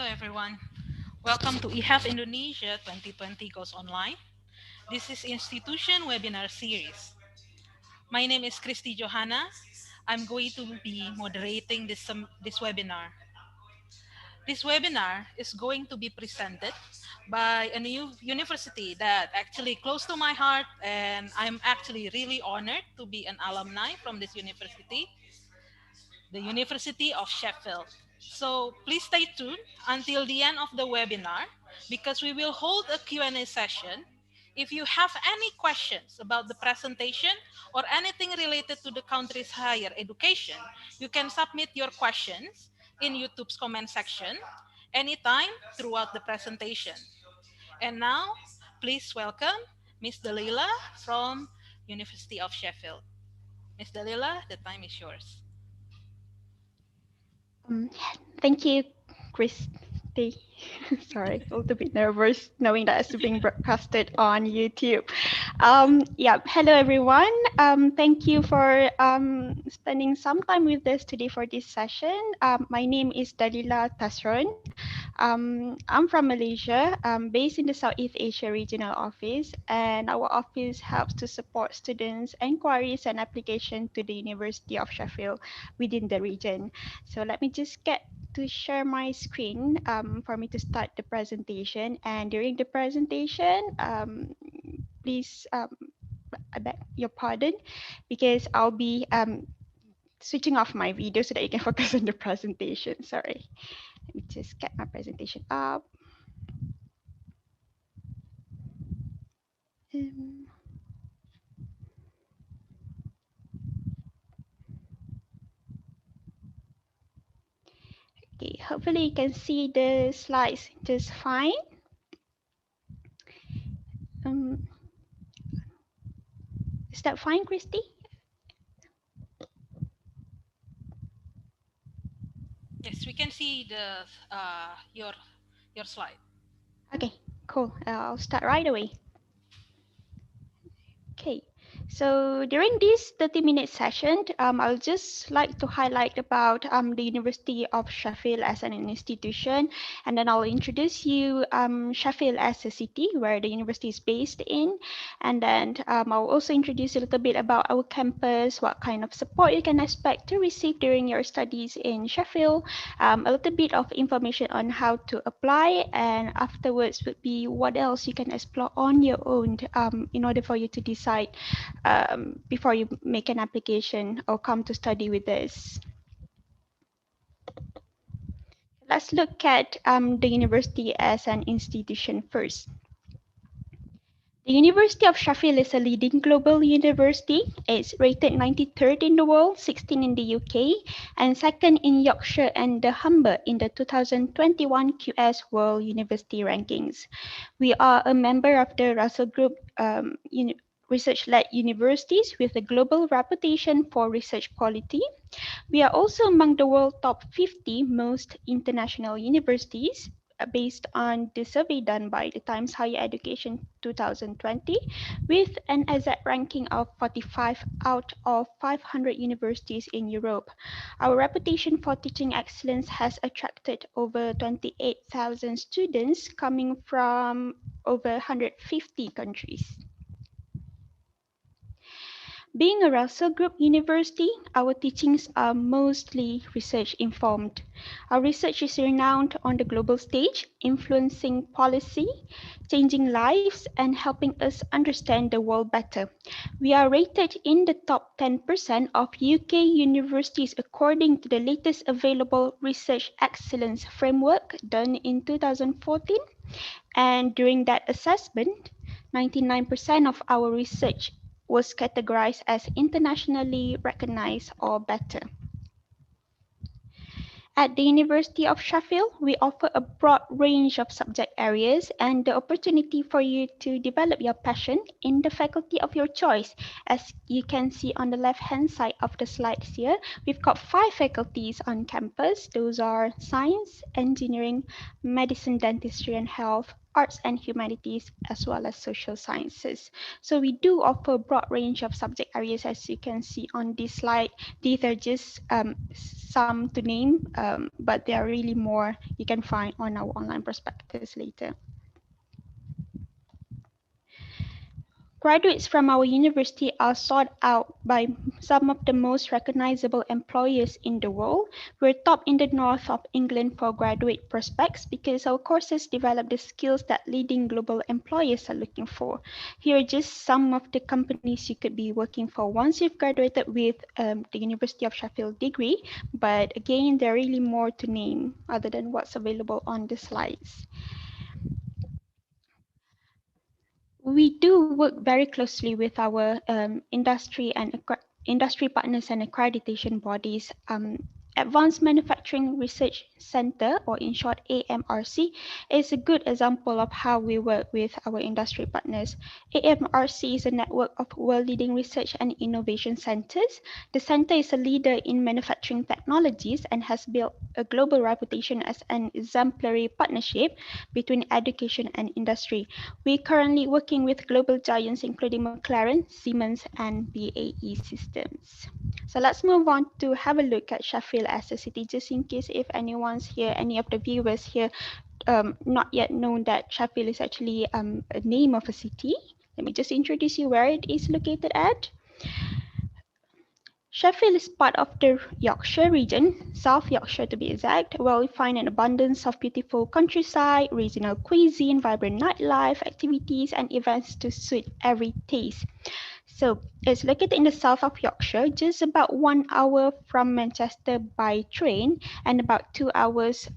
Hello everyone. Welcome to EHEF Indonesia 2020 Goes Online. This is Institution Webinar Series. My name is Christy Johanna. I'm going to be moderating this webinar. This webinar is going to be presented by a new university that actually close to my heart, and I'm actually really honored to be an alumni from this university, the University of Sheffield. So please stay tuned until the end of the webinar because we will hold a Q&A session. If you have any questions about the presentation or anything related to the country's higher education, you can submit your questions in YouTube's comment section anytime throughout the presentation. And now, please welcome Ms. Dalila from University of Sheffield. Ms. Dalila, the time is yours. Um, Thank you, Christy. Sorry, a little bit nervous knowing that it's being broadcasted on YouTube. Hello everyone. Thank you for spending some time with us today for this session. My name is Dalila Tasron. I'm from Malaysia, based in the Southeast Asia Regional Office, and our office helps to support students' inquiries and application to the University of Sheffield within the region. So let me just get to share my screen for me to start the presentation. And during the presentation, please, I beg your pardon, because I'll be switching off my video so that you can focus on the presentation. Sorry. Let me just get my presentation up. Um, okay, hopefully you can see the slides just fine. Um, is that fine, Christy? Yes, we can see the your slide. Okay, cool. I'll start right away. Okay, so during this 30-minute session, I'll just like to highlight about the University of Sheffield as an institution, and then I'll introduce you Sheffield as a city where the university is based in, and then I'll also introduce a little bit about our campus, what kind of support you can expect to receive during your studies in Sheffield, a little bit of information on how to apply, and afterwards would be what else you can explore on your own in order for you to decide before you make an application or come to study with us. Let's look at the university as an institution first. The University of Sheffield is a leading global university. It's rated 93rd in the world, 16 in the UK, and second in Yorkshire and the Humber in the 2021 QS World University Rankings. We are a member of the Russell Group research-led universities with a global reputation for research quality. We are also among the world top 50 most international universities based on the survey done by the Times Higher Education 2020 with an exact ranking of 45 out of 500 universities in Europe. Our reputation for teaching excellence has attracted over 28,000 students coming from over 150 countries. Being a Russell Group university, our teachings are mostly research informed. Our research is renowned on the global stage, influencing policy, changing lives, and helping us understand the world better. We are rated in the top 10% of UK universities according to the latest available Research Excellence Framework done in 2014. And during that assessment, 99% of our research was categorized as internationally recognized or better. At the University of Sheffield, we offer a broad range of subject areas and the opportunity for you to develop your passion in the faculty of your choice. As you can see on the left-hand side of the slides here, we've got 5 faculties on campus. Those are science, engineering, medicine, dentistry, and health, arts and humanities, as well as social sciences. So we do offer a broad range of subject areas, as you can see on this slide. These are just some to name, but there are really more you can find on our online prospectus later. Graduates from our university are sought out by some of the most recognizable employers in the world. We're top in the north of England for graduate prospects because our courses develop the skills that leading global employers are looking for. Here are just some of the companies you could be working for once you've graduated with the University of Sheffield degree, but again, there are really more to name other than what's available on the slides. We do work very closely with our industry partners and accreditation bodies. Advanced Manufacturing Research Center, or in short AMRC, is a good example of how we work with our industry partners. AMRC is a network of world-leading research and innovation centers. The center is a leader in manufacturing technologies and has built a global reputation as an exemplary partnership between education and industry. We're currently working with global giants including McLaren, Siemens, and BAE Systems. So let's move on to have a look at Sheffield as a city, just in case if anyone's here, any of the viewers here, not yet known that Sheffield is actually a name of a city. Let me just introduce you where it is located at. Sheffield is part of the Yorkshire region, South Yorkshire to be exact, where we find an abundance of beautiful countryside, regional cuisine, vibrant nightlife, activities, and events to suit every taste. So it's located in the south of Yorkshire, just about 1 hour from Manchester by train and about 2 hours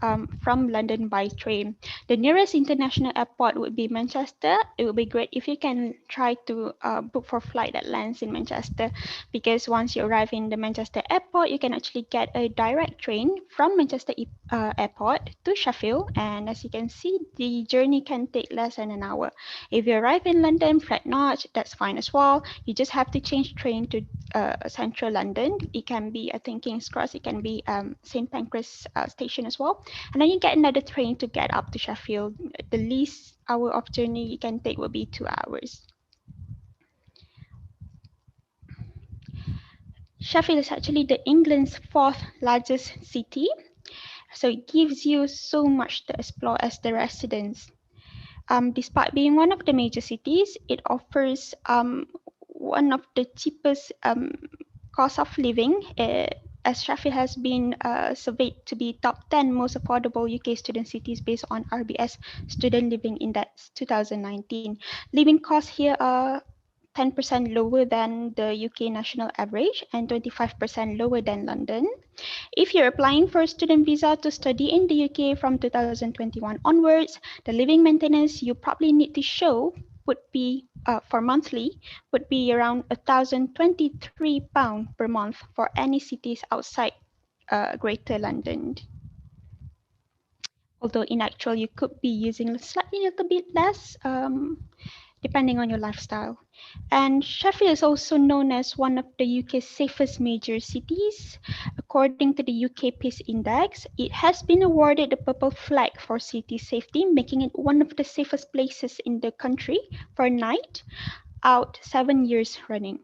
from London by train. The nearest international airport would be Manchester. It would be great if you can try to book for flight that lands in Manchester, because once you arrive in the Manchester airport, you can actually get a direct train from Manchester airport to Sheffield. And as you can see, the journey can take less than an hour. If you arrive in London, fret not, that's fine as well. You just have to change train to central London. It can be, I think, King's Cross. It can be St. Pancras station as well. And then you get another train to get up to Sheffield. The least hour of journey you can take will be 2 hours. Sheffield is actually the England's fourth largest city. So it gives you so much to explore as the residents. Despite being one of the major cities, it offers one of the cheapest cost of living, as Sheffield has been surveyed to be top 10 most affordable UK student cities based on RBS Student Living Index 2019. Living costs here are 10% lower than the UK national average and 25% lower than London. If you're applying for a student visa to study in the UK from 2021 onwards, the living maintenance you probably need to show would be for monthly would be around £1,023 per month for any cities outside Greater London. Although in actual you could be using slightly a little bit less, depending on your lifestyle. And Sheffield is also known as one of the UK's safest major cities. According to the UK Peace Index, it has been awarded the Purple Flag for city safety, making it one of the safest places in the country for a night out 7 years running.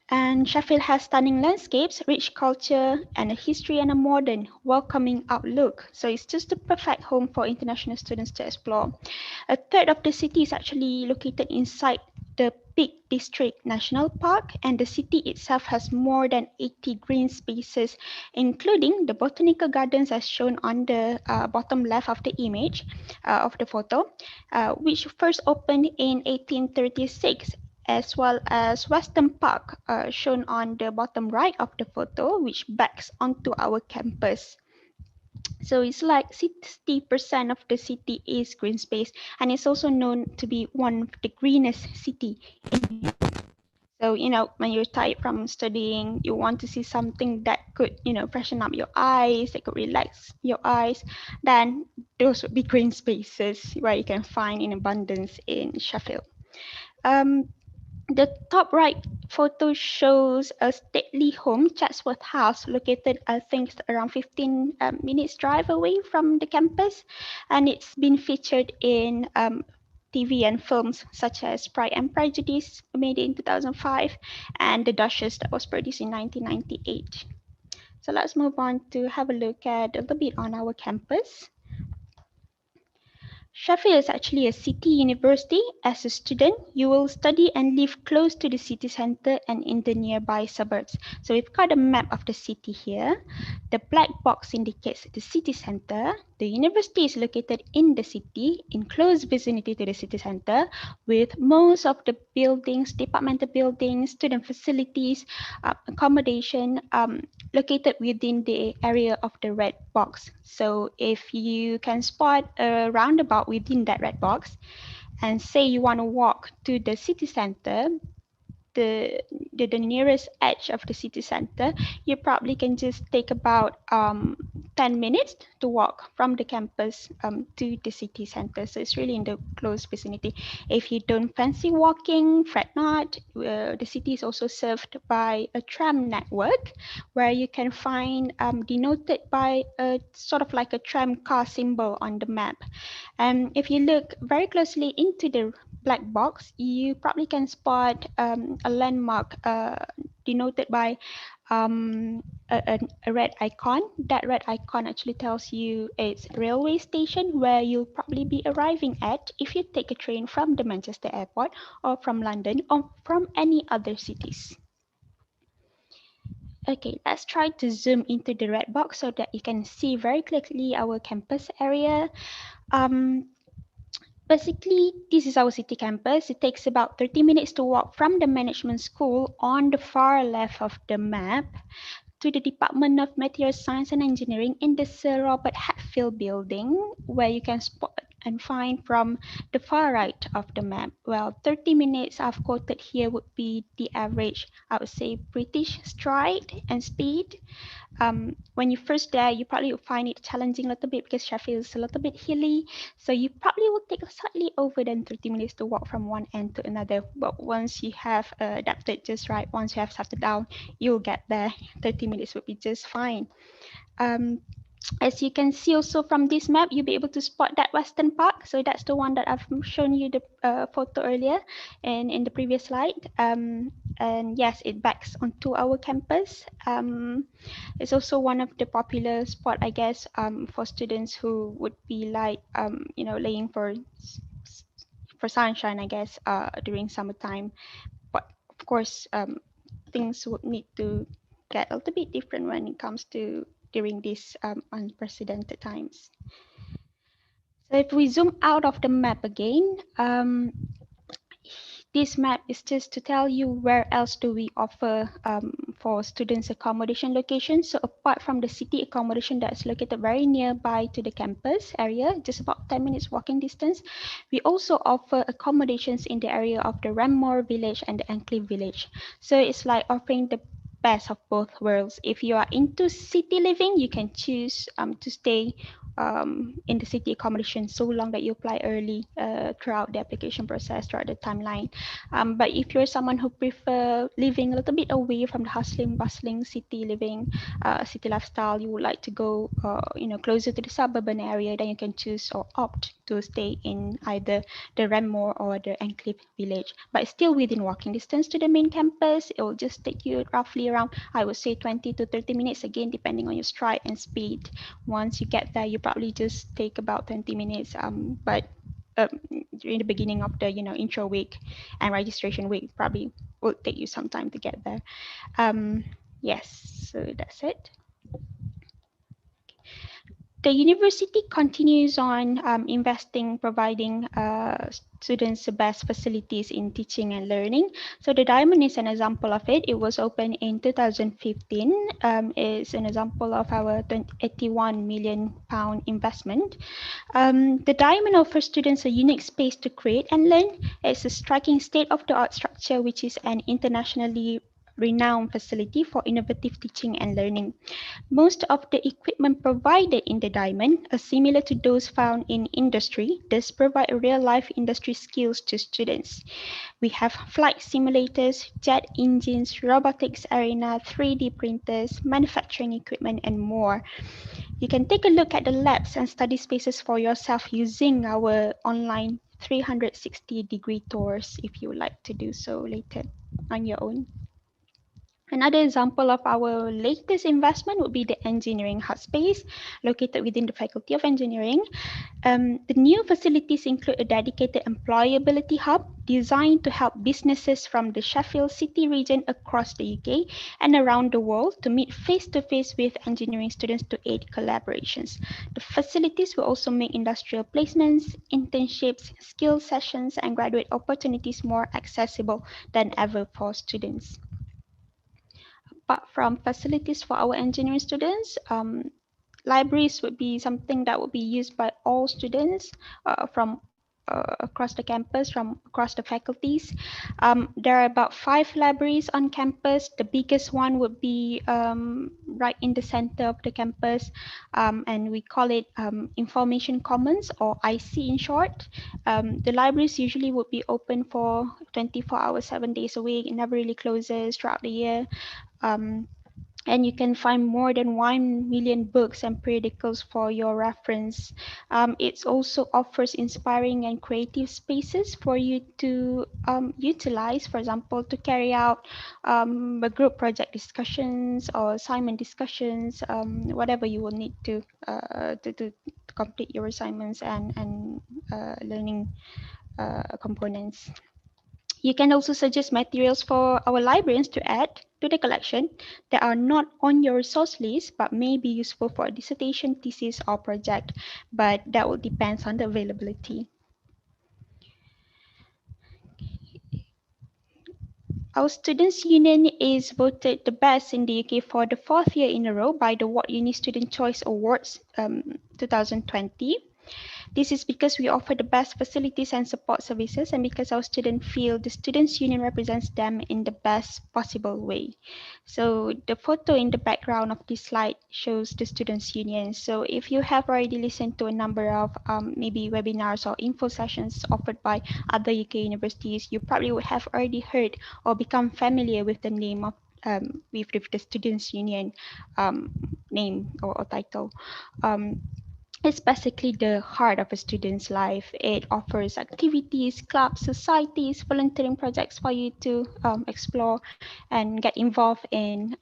And Sheffield has stunning landscapes, rich culture, and a history and a modern, welcoming outlook. So it's just the perfect home for international students to explore. A third of the city is actually located inside the Peak District National Park, and the city itself has more than 80 green spaces, including the botanical gardens as shown on the bottom left of the image of the photo, which first opened in 1836, as well as Western Park, shown on the bottom right of the photo, which backs onto our campus. So it's like 60% of the city is green space, and it's also known to be one of the greenest city in. So, when you're tired from studying, you want to see something that could, freshen up your eyes, that could relax your eyes, then those would be green spaces where you can find in abundance in Sheffield. Um, The top right photo shows a stately home, Chatsworth House, located, I think, around 15 minutes drive away from the campus, and it's been featured in TV and films such as Pride and Prejudice, made in 2005, and The Duchess, that was produced in 1998. So let's move on to have a look at a little bit on our campus. Sheffield is actually a city university. As a student, you will study and live close to the city centre and in the nearby suburbs. So we've got a map of the city here. The black box indicates the city centre. The university is located in the city, in close vicinity to the city centre, with most of the buildings, departmental buildings, student facilities, accommodation located within the area of the red box. So if you can spot a roundabout within that red box and say you want to walk to the city center, the, the nearest edge of the city center, you probably can just take about 10 minutes to walk from the campus to the city center. So it's really in the close vicinity. If you don't fancy walking, fret not. The city is also served by a tram network where you can find denoted by a sort of like a tram car symbol on the map. And if you look very closely into the black box, you probably can spot a landmark denoted by a red icon. That red icon actually tells you it's a railway station where you'll probably be arriving at if you take a train from the Manchester airport or from London or from any other cities. Okay, let's try to zoom into the red box so that you can see very clearly our campus area. Um, Basically, this is our city campus. It takes about 30 minutes to walk from the management school on the far left of the map to the Department of Materials Science and Engineering in the Sir Robert Hatfield building, where you can spot and find from the far right of the map. Well, 30 minutes I've quoted here would be the average, I would say, British stride and speed. When you're first there, you probably will find it challenging a little bit because Sheffield is a little bit hilly. So you probably will take slightly over than 30 minutes to walk from one end to another. But once you have adapted just right, once you have settled down, you'll get there. 30 minutes would be just fine. Um, as you can see also from this map, you'll be able to spot that Western Park. So that's the one that I've shown you the photo earlier and in the previous slide. And yes, it backs onto our campus. It's also one of the popular spot, I guess, for students who would be like, laying for sunshine, I guess, during summertime. But of course, things would need to get a little bit different when it comes to during these unprecedented times. So if we zoom out of the map again, this map is just to tell you where else do we offer for students accommodation locations. So apart from the city accommodation that's located very nearby to the campus area, just about 10 minutes walking distance, we also offer accommodations in the area of the Rammore village and the Enclave village. So it's like offering the best of both worlds. If you are into city living, you can choose to stay in the city accommodation so long that you apply early throughout the application process, throughout the timeline. But if you're someone who prefer living a little bit away from the hustling, bustling city living, city lifestyle, you would like to go, closer to the suburban area, then you can choose or opt to stay in either the Rammore or the Enclave village. But still within walking distance to the main campus, it will just take you roughly around, I would say, 20 to 30 minutes, again, depending on your stride and speed. Once you get there, you probably just take about 20 minutes. But during the beginning of the intro week and registration week, probably will take you some time to get there. Yes, so that's it. The university continues on investing, providing students the best facilities in teaching and learning. So the Diamond is an example of it. It was opened in 2015. It's an example of our 81 million pound investment. The Diamond offers students a unique space to create and learn. It's a striking state-of-the-art structure, which is an internationally renowned facility for innovative teaching and learning. Most of the equipment provided in the diamond are similar to those found in industry, thus provide real-life industry skills to students. We have flight simulators, jet engines, robotics arena, 3D printers, manufacturing equipment, and more. You can take a look at the labs and study spaces for yourself using our online 360-degree tours if you would like to do so later on your own. Another example of our latest investment would be the engineering hub space located within the Faculty of Engineering. The new facilities include a dedicated employability hub designed to help businesses from the Sheffield City region across the UK and around the world to meet face to face with engineering students to aid collaborations. The facilities will also make industrial placements, internships, skill sessions, and graduate opportunities more accessible than ever for students. Apart from facilities for our engineering students, libraries would be something that would be used by all students from across the campus, from across the faculties. There are about 5 libraries on campus. The biggest one would be right in the center of the campus, and we call it Information Commons, or IC in short. The libraries usually would be open for 24 hours, 7 days a week. It never really closes throughout the year. Um, and you can find more than 1 million books and periodicals for your reference. It also offers inspiring and creative spaces for you to utilize, for example, to carry out a group project discussions or assignment discussions, whatever you will need to complete your assignments and learning components. You can also suggest materials for our librarians to add to the collection that are not on your resource list but may be useful for a dissertation, thesis, or project, but that will depend on the availability. Our Students' Union is voted the best in the UK for the 4th year in a row by the What Uni Student Choice Awards 2020. This is because we offer the best facilities and support services, and because our students feel the Students' Union represents them in the best possible way. So the photo in the background of this slide shows the Students' Union. So if you have already listened to a number of maybe webinars or info sessions offered by other UK universities, you probably would have already heard or become familiar with the name of with the Students' Union name or title. Um, it's basically the heart of a student's life. It offers activities, clubs, societies, volunteering projects for you to explore and get involved in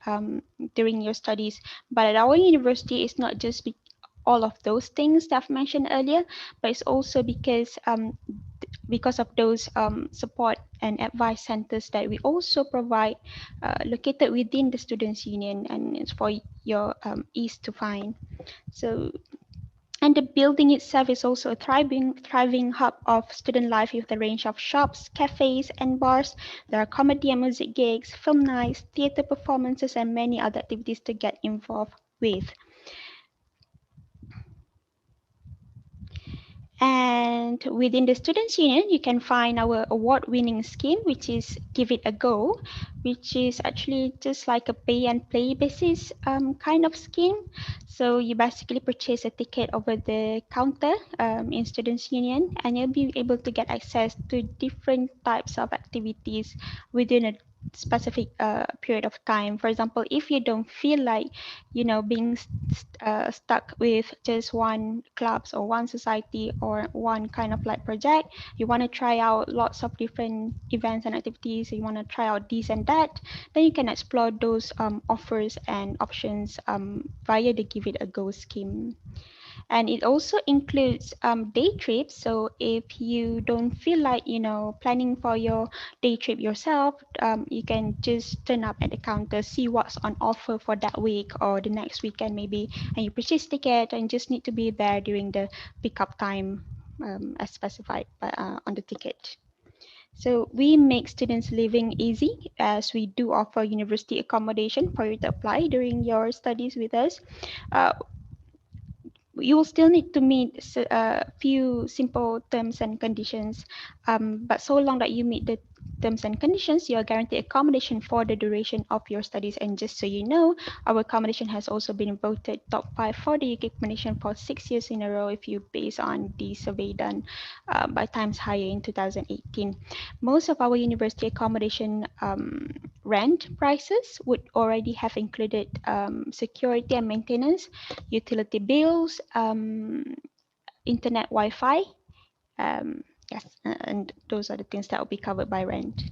during your studies. But at our university, it's not just all of those things that I've mentioned earlier, but it's also because of those support and advice centers that we also provide located within the Students' Union, and it's for your ease to find. So and the building itself is also a thriving hub of student life with a range of shops, cafes, and bars. There are comedy and music gigs, film nights, theatre performances, and many other activities to get involved with. And within the Students' Union, you can find our award-winning scheme, which is Give It a Go, which is actually just like a pay and play basis kind of scheme. So you basically purchase a ticket over the counter in Students' Union, and you'll be able to get access to different types of activities within a specific period of time. For example, if you don't feel like being stuck with just one clubs or one society or one kind of like project, you want to try out lots of different events and activities, you want to try out this and that, then you can explore those offers and options via the Give It a Go scheme. And it also includes day trips. So if you don't feel like planning for your day trip yourself, you can just turn up at the counter, see what's on offer for that week or the next weekend maybe, and you purchase ticket and just need to be there during the pickup time as specified on the ticket. So we make students living easy, as we do offer university accommodation for you to apply during your studies with us. Uh, you will still need to meet a few simple terms and conditions, but so long that you meet the terms and conditions, you are guaranteed accommodation for the duration of your studies. And just so you know, our accommodation has also been voted top 5 for the UK accommodation for 6 years in a row if you base on the survey done by Times Higher in 2018. Most of our university accommodation rent prices would already have included security and maintenance, utility bills, internet Wi-Fi. Yes, and those are the things that will be covered by rent.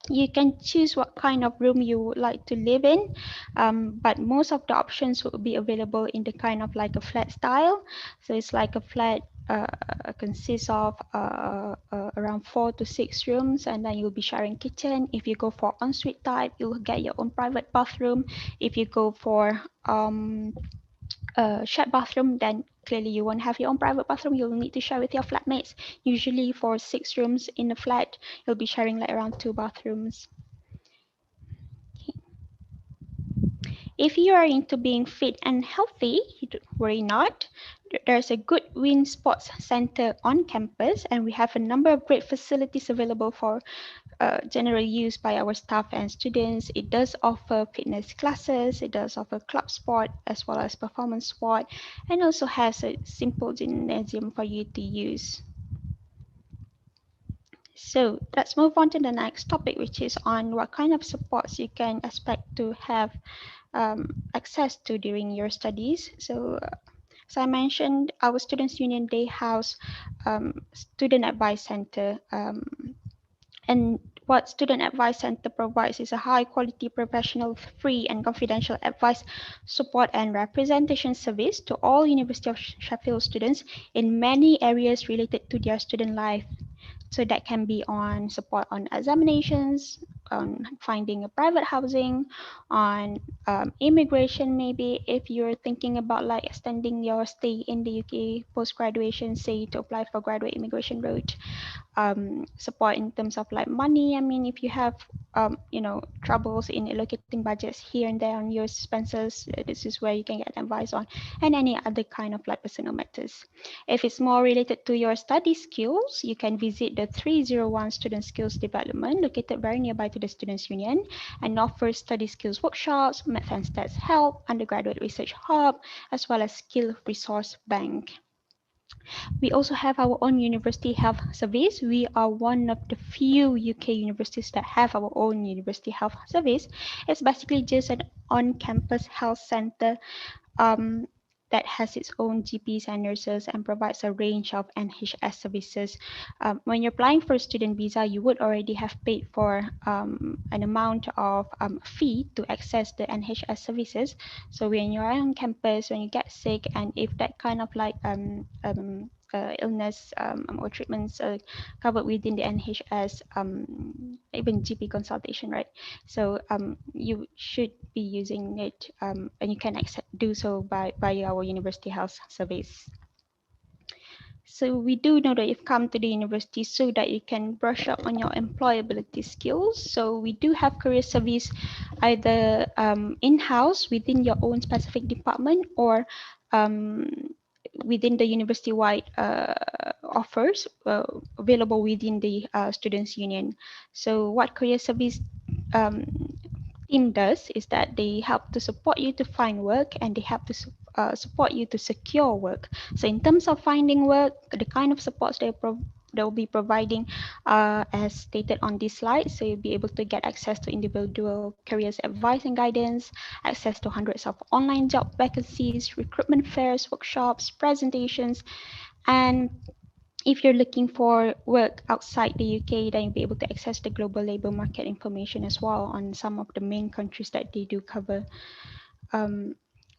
You can choose what kind of room you would like to live in, but most of the options will be available in the kind of like a flat style. So it's like a flat consists of around 4 to 6 rooms, and then you'll be sharing kitchen. If you go for ensuite type, you'll get your own private bathroom. If you go for shared bathroom, then clearly you won't have your own private bathroom. You'll need to share with your flatmates. Usually for 6 rooms in a flat, you'll be sharing like around 2 bathrooms. If you are into being fit and healthy, worry not. There's a good Win Sports Center on campus, and we have a number of great facilities available for general use by our staff and students. It does offer fitness classes, it does offer club sport as well as performance sport, and also has a simple gymnasium for you to use. So let's move on to the next topic, which is on what kind of supports you can expect to have access to during your studies. So as I mentioned, our Students' Union, they house Student Advice Center. And what Student Advice Center provides is a high quality, professional, free, and confidential advice, support, and representation service to all University of Sheffield students in many areas related to their student life. So that can be on support on examinations, on finding a private housing, on immigration, maybe if you're thinking about like extending your stay in the UK post graduation, say to apply for graduate immigration route, support in terms of like money. I mean, if you have troubles in allocating budgets here and there on your expenses, this is where you can get advice on, and any other kind of like personal matters. If it's more related to your study skills, you can visit the 301 Student Skills Development located very nearby to the Students' Union and offers study skills workshops, math and stats help, undergraduate research hub, as well as skill resource bank. We also have our own university health service. We are one of the few UK universities that have our own university health service. It's basically just an on-campus health center um, that has its own GPs and nurses and provides a range of NHS services. When you're applying for a student visa, you would already have paid for an amount of fee to access the NHS services. So when you're on campus, when you get sick, and if that kind of like illness or treatments covered within the NHS, even GP consultation, right? So you should be using it, and you can do so by our university health service. So we do know that you've come to the university so that you can brush up on your employability skills. So we do have career service either in-house within your own specific department, or um, within the university-wide offers available within the Students' Union. So what career service um, team does is that they help to support you to find work, and they help to support you to secure work. So in terms of finding work, the kind of supports they'll be providing as stated on this slide. So you'll be able to get access to individual careers advice and guidance, access to hundreds of online job vacancies, recruitment fairs, workshops, presentations, and if you're looking for work outside the UK, then you'll be able to access the global labor market information as well on some of the main countries that they do cover. Um,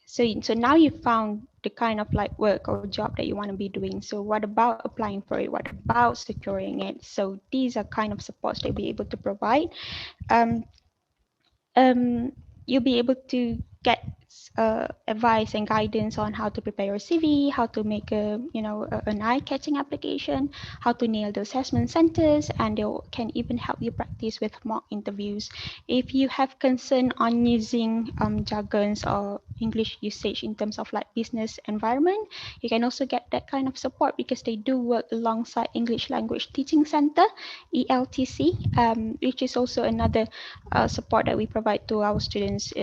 so now you've found the kind of like work or job that you want to be doing. So what about applying for it? What about securing it? So these are kind of supports they'll be able to provide. Um, you'll be able to get advice and guidance on how to prepare your CV, how to make an eye-catching application, how to nail the assessment centers, and they can even help you practice with mock interviews. If you have concern on using jargons or English usage in terms of like business environment, you can also get that kind of support because they do work alongside English Language Teaching Center, ELTC, which is also another support that we provide to our students,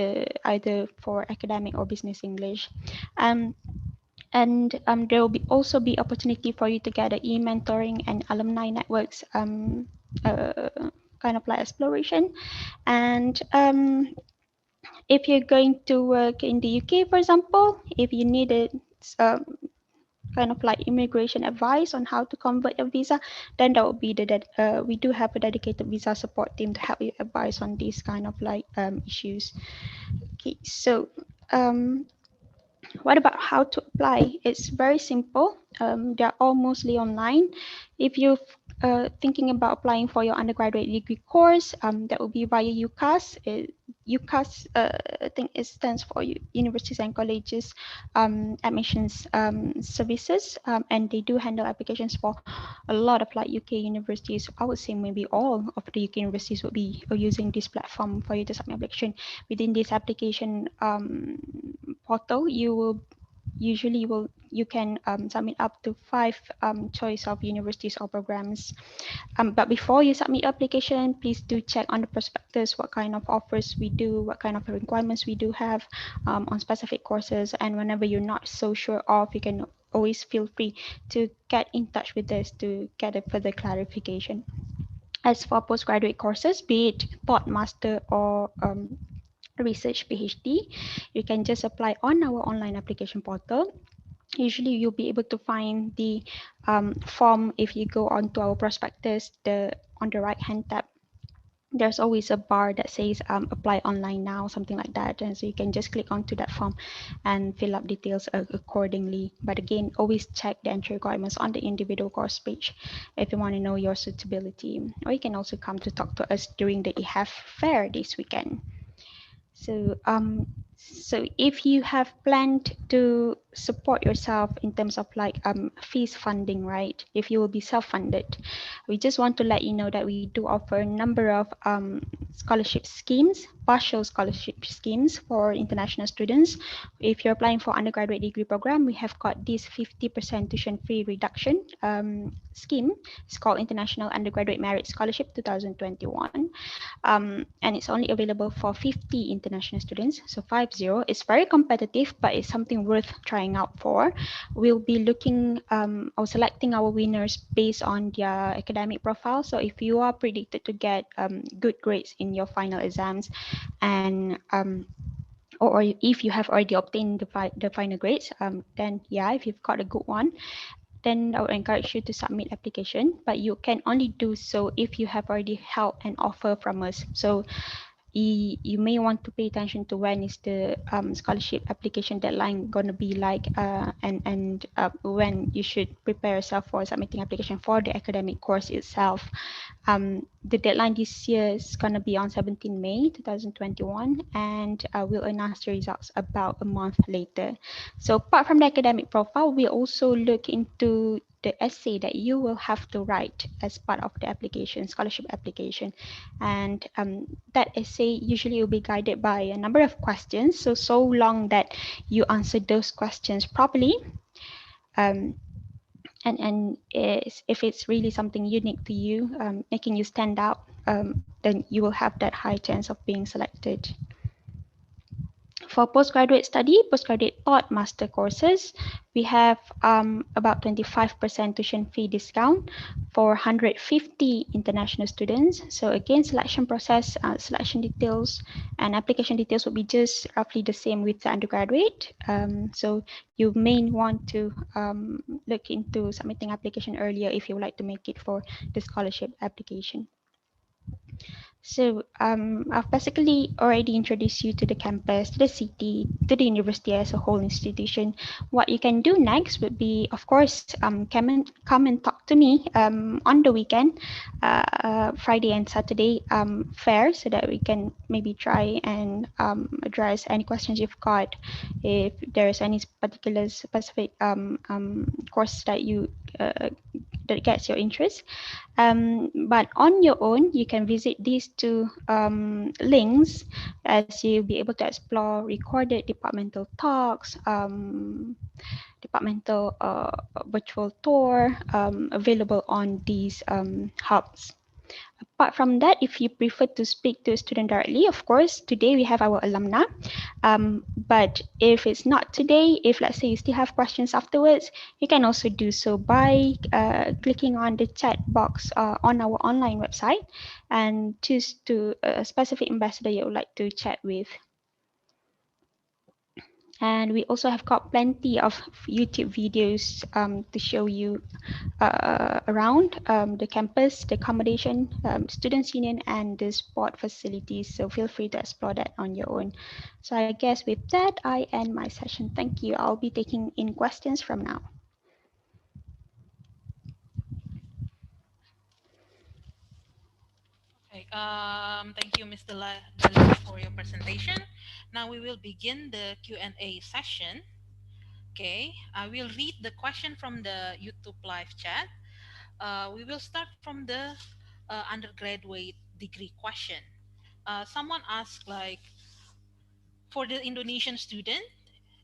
either for academic or business English. Um, and there will also be opportunity for you to gather e-mentoring and alumni networks, uh, kind of like exploration. And if you're going to work in the UK, for example, if you needed um, kind of like immigration advice on how to convert your visa, then that would be we do have a dedicated visa support team to help you advise on these kind of like issues. Okay, so um, what about how to apply? It's very simple. They're all mostly online. If you're thinking about applying for your undergraduate degree course, that will be via UCAS. UCAS, I think it stands for Universities and Colleges Admissions Services, and they do handle applications for a lot of like UK universities. I would say maybe all of the UK universities would be using this platform for you to submit application. Within this application portal, you can submit up to five choice of universities or programs. But before you submit your application, please do check on the prospectus what kind of offers we do, what kind of requirements we do have on specific courses. And whenever you're not so sure of, you can always feel free to get in touch with us to get a further clarification. As for postgraduate courses, be it thought master or research PhD, you can just apply on our online application portal. Usually you'll be able to find the form if you go onto our prospectus, on the right hand tab. There's always a bar that says apply online now, something like that. And so you can just click onto that form and fill up details accordingly. But again, always check the entry requirements on the individual course page if you want to know your suitability. Or you can also come to talk to us during the EHEF fair this weekend. So if you have planned to support yourself in terms of like fees funding, right? If you will be self-funded, we just want to let you know that we do offer a number of scholarship schemes, partial scholarship schemes for international students. If you're applying for undergraduate degree program, we have got this 50% tuition fee reduction scheme. It's called International Undergraduate Merit Scholarship 2021. And it's only available for 50 international students, so 50. It's very competitive, but it's something worth trying out for. We'll be looking or selecting our winners based on their academic profile. So if you are predicted to get good grades in your final exams, and or if you have already obtained the final grades, then yeah, if you've got a good one, then I would encourage you to submit application, but you can only do so if you have already held an offer from us. So you may want to pay attention to when is the scholarship application deadline going to be like, and when you should prepare yourself for submitting application for the academic course itself. The deadline this year is going to be on 17 May 2021, and we'll announce the results about a month later. So apart from the academic profile, we also look into the essay that you will have to write as part of the application, scholarship application. And that essay usually will be guided by a number of questions. So long that you answer those questions properly. Um, and if it's really something unique to you, making you stand out, then you will have that high chance of being selected. For postgraduate study, postgraduate thought master courses, we have about 25% tuition fee discount for 150 international students. So again, selection process, selection details and application details will be just roughly the same with the undergraduate. So you may want to look into submitting application earlier if you would like to make it for the scholarship application. So I've basically already introduced you to the campus, to the city, to the university as a whole institution. What you can do next would be, of course, come and talk to me on the weekend, Friday and Saturday fair, so that we can maybe try and address any questions you've got. If there's any particular specific course that you that gets your interest. But on your own, you can visit these two links as you'll be able to explore recorded departmental talks, departmental virtual tour available on these hubs. Apart from that, if you prefer to speak to a student directly, of course, today we have our alumni. But if it's not today, if let's say you still have questions afterwards, you can also do so by clicking on the chat box on our online website and choose to a specific ambassador you would like to chat with. And we also have got plenty of YouTube videos to show you around the campus, the accommodation, students union, and the sport facilities. So feel free to explore that on your own. So I guess with that, I end my session. Thank you. I'll be taking in questions from now. Okay. Thank you, Ms. Dela, for your presentation. Now we will begin the Q&A session. Okay. I will read the question from the YouTube live chat. We will start from the undergraduate degree question. Someone asked, like, for the Indonesian student,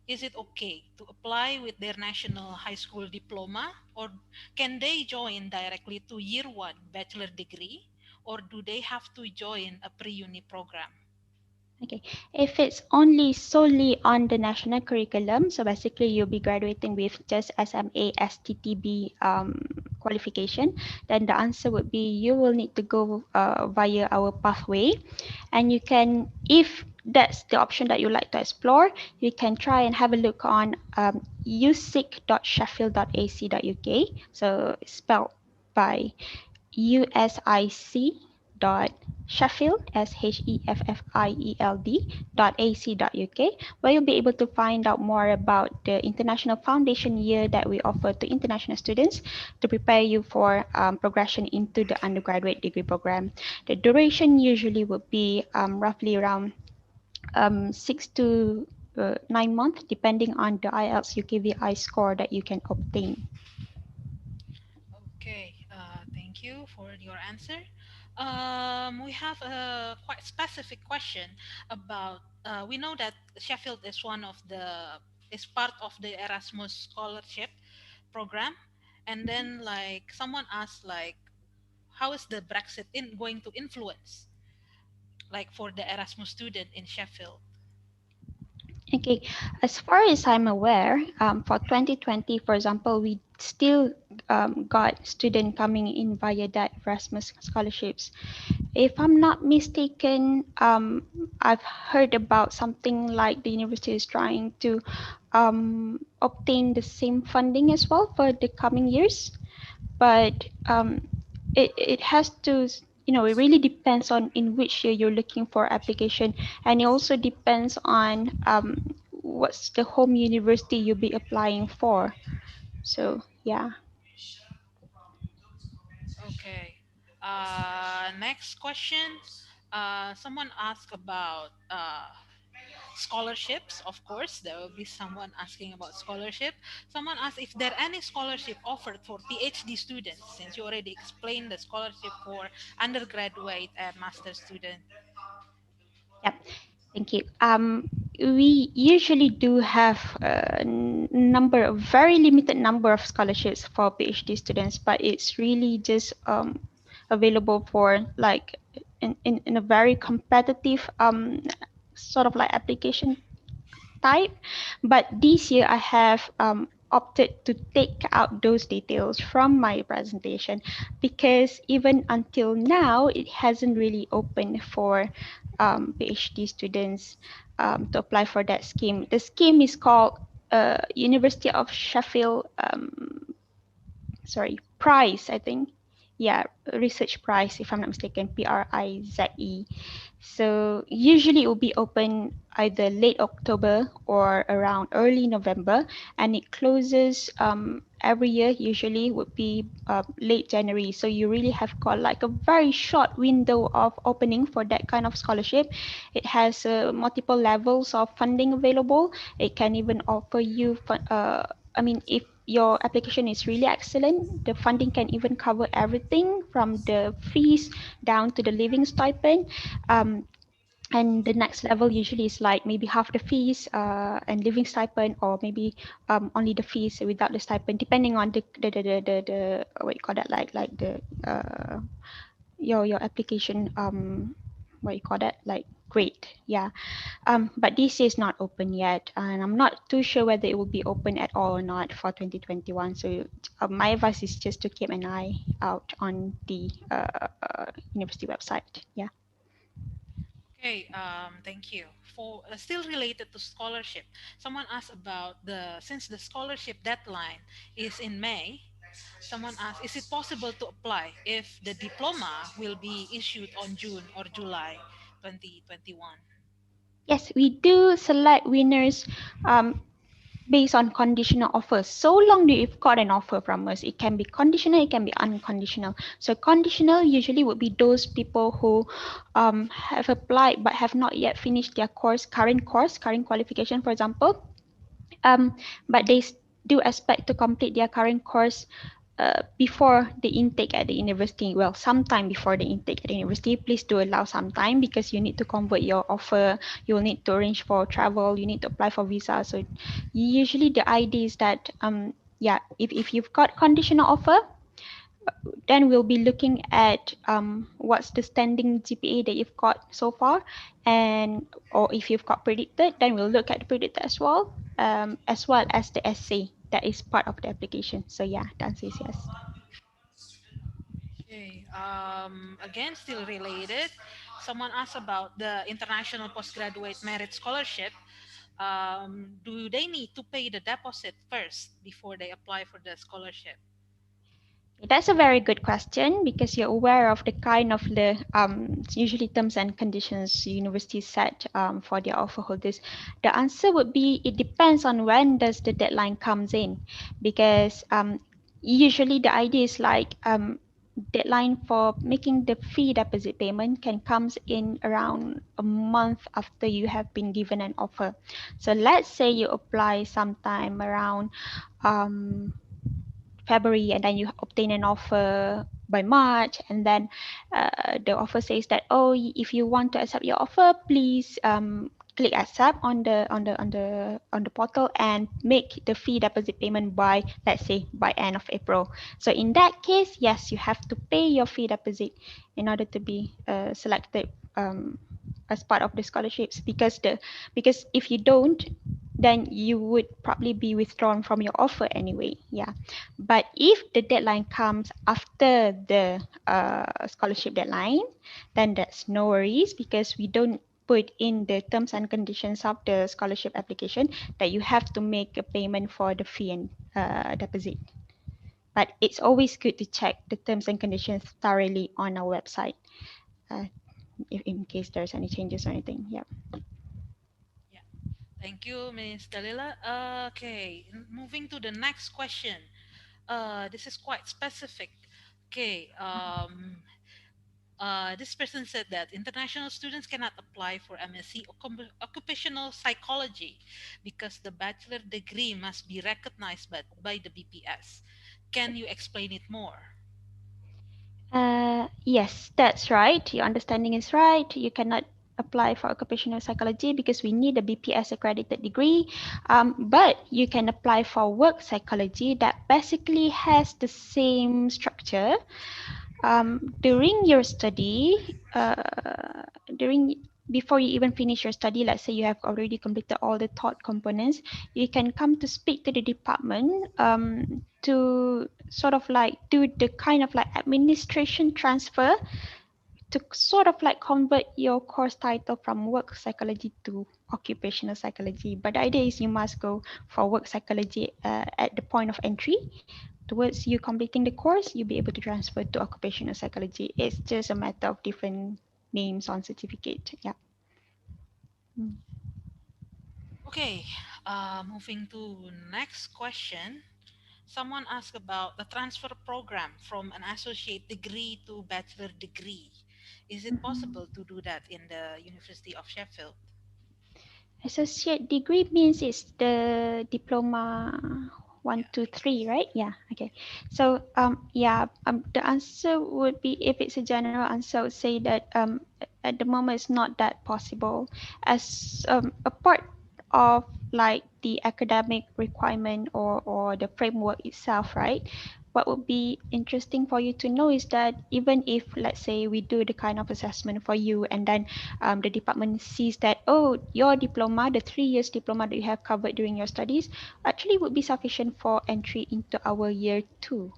is it okay to apply with their national high school diploma, or can they join directly to year one bachelor degree, or do they have to join a pre-uni program? Okay, if it's only solely on the national curriculum, so basically you'll be graduating with just SMA STTB qualification, then the answer would be you will need to go via our pathway, and you can, if that's the option that you like to explore, you can try and have a look on usic.sheffield.ac.uk, so spelled by USIC dot Sheffield SHEFFIELD dot AC dot UK, where you'll be able to find out more about the international foundation year that we offer to international students to prepare you for progression into the undergraduate degree program. The duration usually would be roughly around 6 to 9 months, depending on the IELTS UKVI score that you can obtain. Okay, thank you for your answer. We have a quite specific question about. We know that Sheffield is one of the is part of the Erasmus scholarship program, and then like someone asked, like, how is the Brexit going to influence, like, for the Erasmus student in Sheffield? Okay, as far as I'm aware, for 2020, for example, we still got students coming in via that Erasmus scholarships. If I'm not mistaken, I've heard about something like the university is trying to obtain the same funding as well for the coming years, but it has to, it really depends on in which year you're looking for application, and it also depends on what's the home university you'll be applying for. So yeah. Okay. Next question. Someone asked about scholarships. Of course, there will be someone asking about scholarship. Someone asked if there any scholarship offered for PhD students, since you already explained the scholarship for undergraduate and master student. Yep. Thank you. We usually do have a number, a very limited number of scholarships for PhD students, but it's really just available for like in a very competitive sort of like application type. But this year I have opted to take out those details from my presentation because even until now it hasn't really opened for PhD students to apply for that scheme. The scheme is called University of Sheffield, sorry, Price, I think. yeah, research prize, if I'm not mistaken, PRIZE. So usually it will be open either late October or around early November, and it closes every year. Usually would be late January. So you really have got like a very short window of opening for that kind of scholarship. It has multiple levels of funding available. It can even offer you, I mean, if your application is really excellent, the funding can even cover everything from the fees down to the living stipend. Um, and the next level usually is like maybe half the fees and living stipend, or maybe only the fees without the stipend, depending on the what you call that, like the your application, what you call that, like grade. Yeah. But this is not open yet, and I'm not too sure whether it will be open at all or not for 2021. So my advice is just to keep an eye out on the university website. Yeah. Okay, thank you. For still related to scholarship, someone asked about the since the scholarship deadline is in May. Someone asked, is it possible to apply if the diploma will be issued on June or July 2021? Yes, we do select winners based on conditional offers. So long that you've got an offer from us, it can be conditional, it can be unconditional. So conditional usually would be those people who have applied but have not yet finished their course, current qualification, for example. um, but they do expect to complete their current course before the intake at the university. Well, sometime before the intake at the university. Please do allow some time, because you need to convert your offer. You will need to arrange for travel. You need to apply for visa. So usually the idea is that yeah, if you've got conditional offer, then we'll be looking at what's the standing GPA that you've got so far, and or if you've got predicted, then we'll look at the predicted as well as the essay that is part of the application. So yeah, the answer is yes. Okay. Again, still related. Someone asked about the International Postgraduate Merit Scholarship. Do they need to pay the deposit first before they apply for the scholarship? That's a very good question, because you're aware of the kind of the usually terms and conditions universities set for their offer holders. The answer would be it depends on when does the deadline comes in, because usually the idea is like deadline for making the fee deposit payment can comes in around a month after you have been given an offer. So let's say you apply sometime around um, February, and then you obtain an offer by March, and then the offer says that, oh, if you want to accept your offer, please click accept on the portal and make the fee deposit payment by, let's say, by end of April. So in that case, yes, you have to pay your fee deposit in order to be selected as part of the scholarships, because if you don't, then you would probably be withdrawn from your offer anyway. Yeah. But if the deadline comes after the scholarship deadline, then that's no worries, because we don't put in the terms and conditions of the scholarship application that you have to make a payment for the fee and deposit. But it's always good to check the terms and conditions thoroughly on our website, uh, if in case there's any changes or anything. Yeah. Yeah. Thank you, Ms. Dalila. Okay, moving to the next question. This is quite specific. Okay, this person said that international students cannot apply for MSc Occupational Psychology because the bachelor degree must be recognized by the BPS. Can you explain it more? Yes, that's right. Your understanding is right. You cannot apply for occupational psychology because we need a BPS accredited degree. But you can apply for work psychology that basically has the same structure. During your study, during before you even finish your study, let's say you have already completed all the taught components, you can come to speak to the department to sort of like do the kind of like administration transfer to sort of like convert your course title from work psychology to occupational psychology. But the idea is you must go for work psychology at the point of entry afterwards you completing the course, you'll be able to transfer to occupational psychology. It's just a matter of different names on certificate. Yeah. Mm. Okay, moving to next question. Someone asked about the transfer program from an associate degree to bachelor degree. Is it Mhm. possible to do that in the University of Sheffield? Associate degree means it's the diploma one, Yeah, two, three, right? Yeah. Okay. So yeah, the answer would be if it's a general answer, I would say that at the moment it's not that possible, as a part of like the academic requirement or the framework itself, right? What would be interesting for you to know is that even if, let's say, we do the kind of assessment for you, and then the department sees that, oh, your diploma, the 3 years diploma that you have covered during your studies, actually would be sufficient for entry into our year two.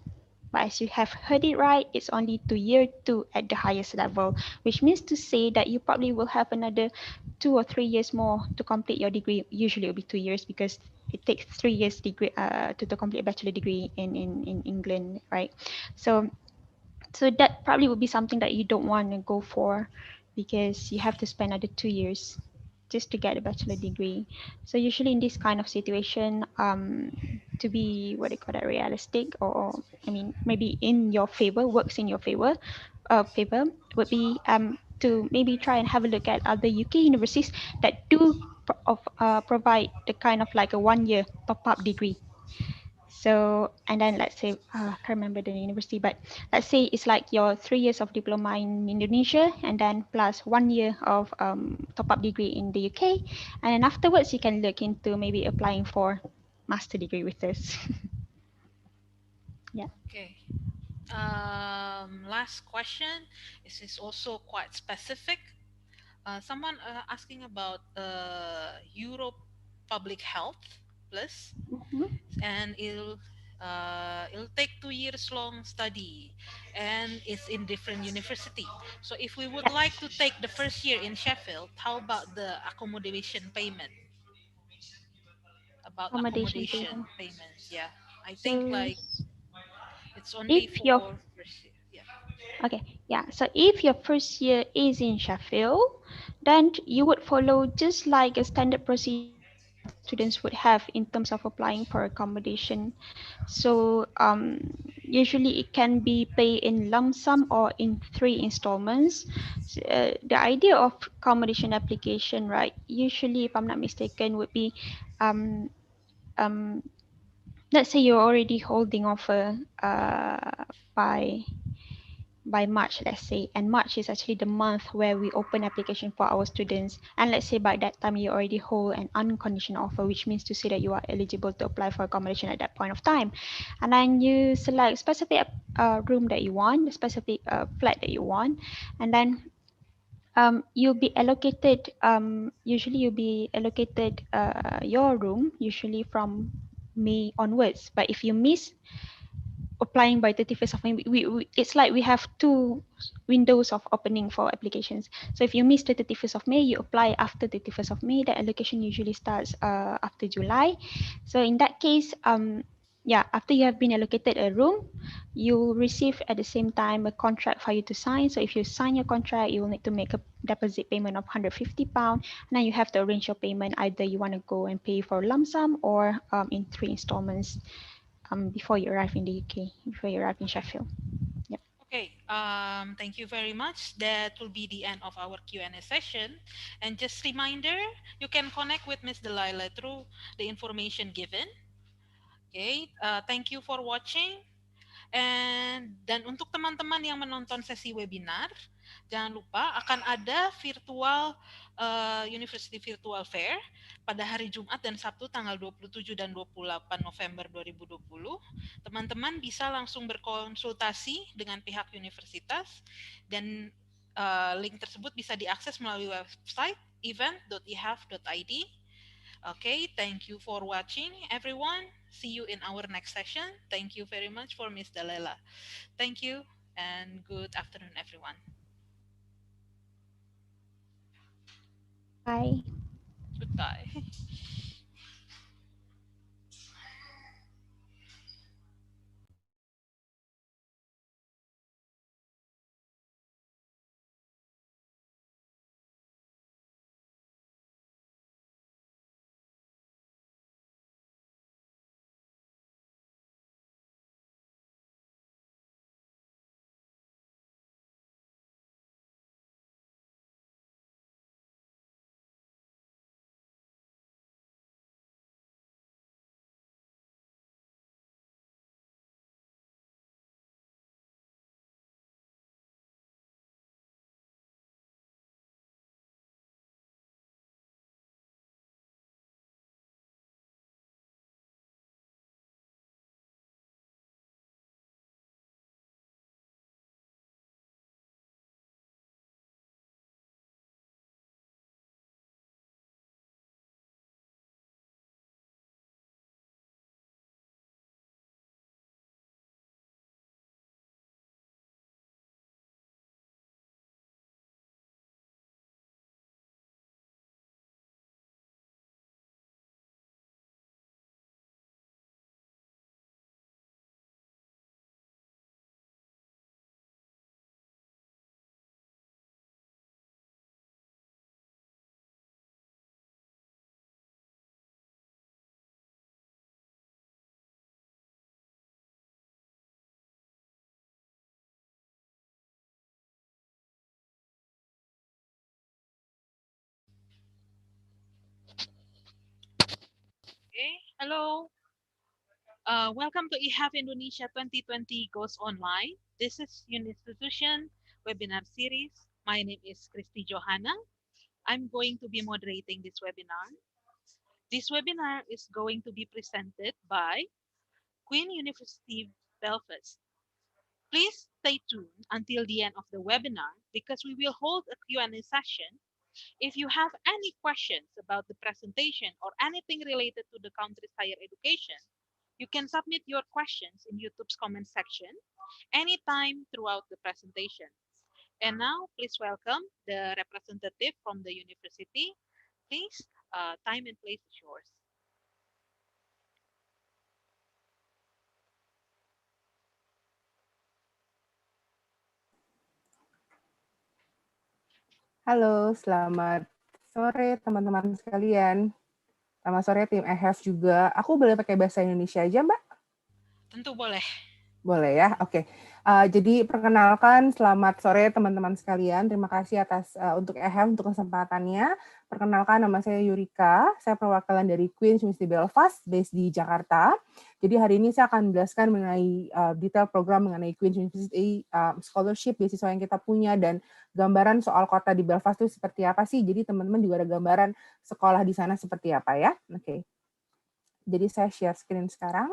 But as you have heard it right, it's only to year two at the highest level, which means to say that you probably will have another 2 or 3 years more to complete your degree. Usually it will be 2 years because it takes 3 years degree to complete a bachelor degree in England, right? So that probably would be something that you don't want to go for because you have to spend another 2 years just to get a bachelor degree. So usually in this kind of situation, to be what they call that realistic, or I mean maybe in your favor, works in your favor would be to maybe try and have a look at other UK universities that do provide the kind of like a 1 year pop-up degree. So, and then let's say, I can't remember the university, but let's say it's like your 3 years of diploma in Indonesia, and then plus 1 year of top-up degree in the UK. And then afterwards, you can look into maybe applying for master degree with this. Yeah. okay. Last question. This is also quite specific. Someone asking about Europe Public Health Plus, Mhm. and it'll take 2 years long study, and it's in different university. So if we would Yeah. like to take the first year in Sheffield, how about the accommodation payment? About Accommodation accommodation payment. payments, yeah. I think So like it's only if your for first year. Yeah. okay, yeah. So if your first year is in Sheffield, then you would follow just like a standard procedure that all students would have in terms of applying for accommodation. So usually it can be paid in lump sum or in 3 installments. The idea of accommodation application, right? Usually, if I'm not mistaken, would be um, um, let's say you're already holding offer by March, let's say, and March is actually the month where we open application for our students. And let's say by that time you already hold an unconditional offer, which means to say that you are eligible to apply for accommodation at that point of time. And then you select specific room that you want, the specific flat that you want, and then you'll be allocated. Usually, you'll be allocated your room usually from May onwards. But if you miss applying by 31st of May, it's like we have two windows of opening for applications. So if you miss the 31st of May, you apply after 31st of May. The allocation usually starts after July. So in that case, yeah, after you have been allocated a room, you receive at the same time a contract for you to sign. So if you sign your contract, you will need to make a deposit payment of £150, and then you have to arrange your payment. Either you want to go and pay for lump sum or in 3 installments before you arrive in the UK, before you arrive in Okay. Sheffield. Yep. Okay, thank you very much. That will be the end of our Q&A session. And just reminder, you can connect with Miss Delilah through the information given. Okay, thank you for watching. And dan untuk teman-teman yang menonton sesi webinar, jangan lupa akan ada virtual University Virtual Fair pada hari Jumat dan Sabtu tanggal 27 dan 28 November 2020. Teman-teman bisa langsung berkonsultasi dengan pihak universitas dan link tersebut bisa diakses melalui website event.ehef.id. Okay, thank you for watching, everyone. See you in our next session. Thank you very much for Miss Dalela. Thank you and good afternoon, everyone. Bye. Goodbye. Okay, hello. Welcome to EHEF Indonesia 2020 Goes Online. This is Institution webinar series. My name is Christy Johanna. I'm going to be moderating this webinar. This webinar is going to be presented by Queen University Belfast. Please stay tuned until the end of the webinar because we will hold a Q&A session. If you have any questions about the presentation or anything related to the country's higher education, you can submit your questions in YouTube's comment section anytime throughout the presentation. And now, please welcome the representative from the university. Please, time and place is yours. Halo, selamat sore teman-teman sekalian. Selamat sore tim EHEF juga. Aku boleh pakai bahasa Indonesia aja, Mbak? Tentu boleh. Boleh ya, oke. Jadi perkenalkan, selamat sore teman-teman sekalian. Terima kasih atas untuk EHEF untuk kesempatannya. Perkenalkan, nama saya Yurika. Saya perwakilan dari Queen's University Belfast, based di Jakarta. Jadi hari ini saya akan menjelaskan mengenai detail program mengenai Queen's University scholarship, beasiswa yang kita punya, dan gambaran soal kota di Belfast itu seperti apa sih. Jadi teman-teman juga ada gambaran sekolah di sana seperti apa ya. Oke. Jadi saya share screen sekarang.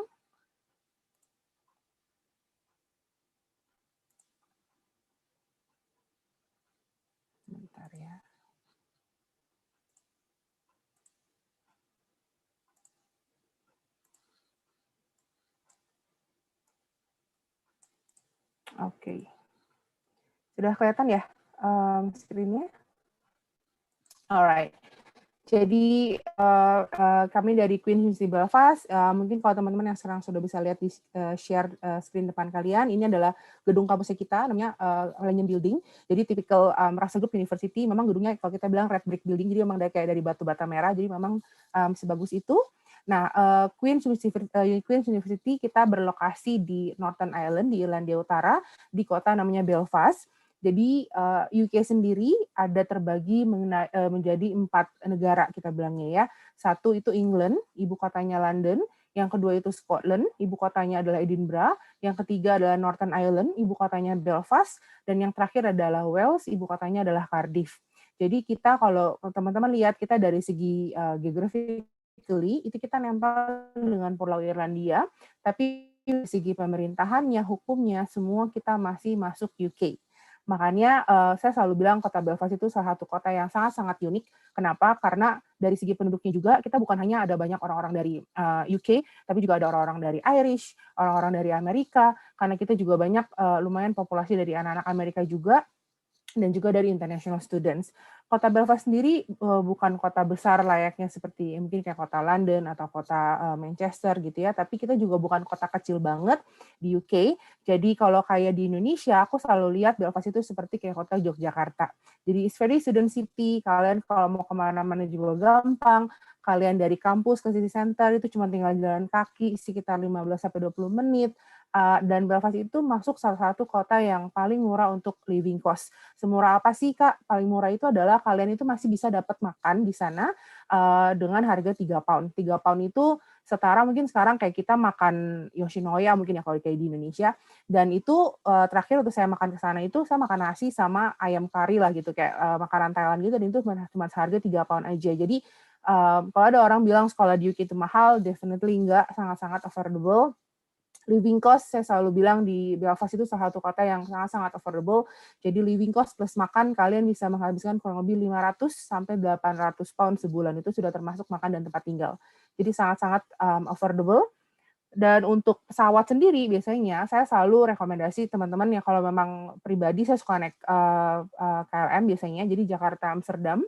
Bentar ya. Oke. Sudah kelihatan ya screen-nya? Alright. Jadi kami dari Queen University Belfast, mungkin kalau teman-teman yang sekarang sudah bisa lihat di share screen depan kalian, ini adalah gedung kampusnya kita, namanya Millennium Building. Jadi tipikal Russell Group University, memang gedungnya kalau kita bilang red brick building, jadi memang kayak dari batu bata merah, jadi memang sebagus itu. Nah, Queen's University kita berlokasi di Northern Ireland, di Irlandia Utara, di kota namanya Belfast. Jadi UK sendiri ada terbagi menjadi 4 negara kita bilangnya ya. Satu itu England, ibu kotanya London. Yang kedua itu Scotland, ibu kotanya adalah Edinburgh. Yang ketiga adalah Northern Ireland, ibu kotanya Belfast. Dan yang terakhir adalah Wales, ibu kotanya adalah Cardiff. Jadi kita kalau teman-teman lihat kita dari segi geographically, itu kita nempel dengan Pulau Irlandia. Tapi dari segi pemerintahannya, hukumnya, semua kita masih masuk UK. Makanya saya selalu bilang kota Belfast itu salah satu kota yang sangat-sangat unik. Kenapa? Karena dari segi penduduknya juga, kita bukan hanya ada banyak orang-orang dari UK, tapi juga ada orang-orang dari Irish, orang-orang dari Amerika, karena kita juga banyak lumayan populasi dari anak-anak Amerika juga, dan juga dari international students. Kota Belfast sendiri bukan kota besar layaknya seperti mungkin kayak kota London atau kota Manchester gitu ya, tapi kita juga bukan kota kecil banget di UK. Jadi kalau kayak di Indonesia, aku selalu lihat Belfast itu seperti kayak kota Yogyakarta. Jadi it's very student city, kalian kalau mau kemana-mana juga gampang, kalian dari kampus ke city center itu cuma tinggal jalan kaki sekitar 15-20 menit, dan Belfast itu masuk salah satu kota yang paling murah untuk living cost. Semurah apa sih, Kak? Paling murah itu adalah kalian itu masih bisa dapat makan di sana dengan harga 3 pound. 3 pound itu setara mungkin sekarang kayak kita makan Yoshinoya mungkin ya kalau kayak di Indonesia. Dan itu terakhir waktu saya makan ke sana itu saya makan nasi sama ayam kari lah gitu kayak makanan Thailand gitu, dan itu cuma seharga 3 pound aja. Jadi kalau ada orang bilang sekolah di UK itu mahal, definitely enggak, sangat-sangat affordable. Living cost, saya selalu bilang di Belfast itu salah satu kota yang sangat-sangat affordable. Jadi living cost plus makan, kalian bisa menghabiskan kurang lebih 500 sampai 800 pound sebulan. Itu sudah termasuk makan dan tempat tinggal. Jadi sangat-sangat affordable. Dan untuk pesawat sendiri, biasanya saya selalu rekomendasi teman-teman yang kalau memang pribadi, saya suka naik KLM biasanya, jadi Jakarta-Amsterdam.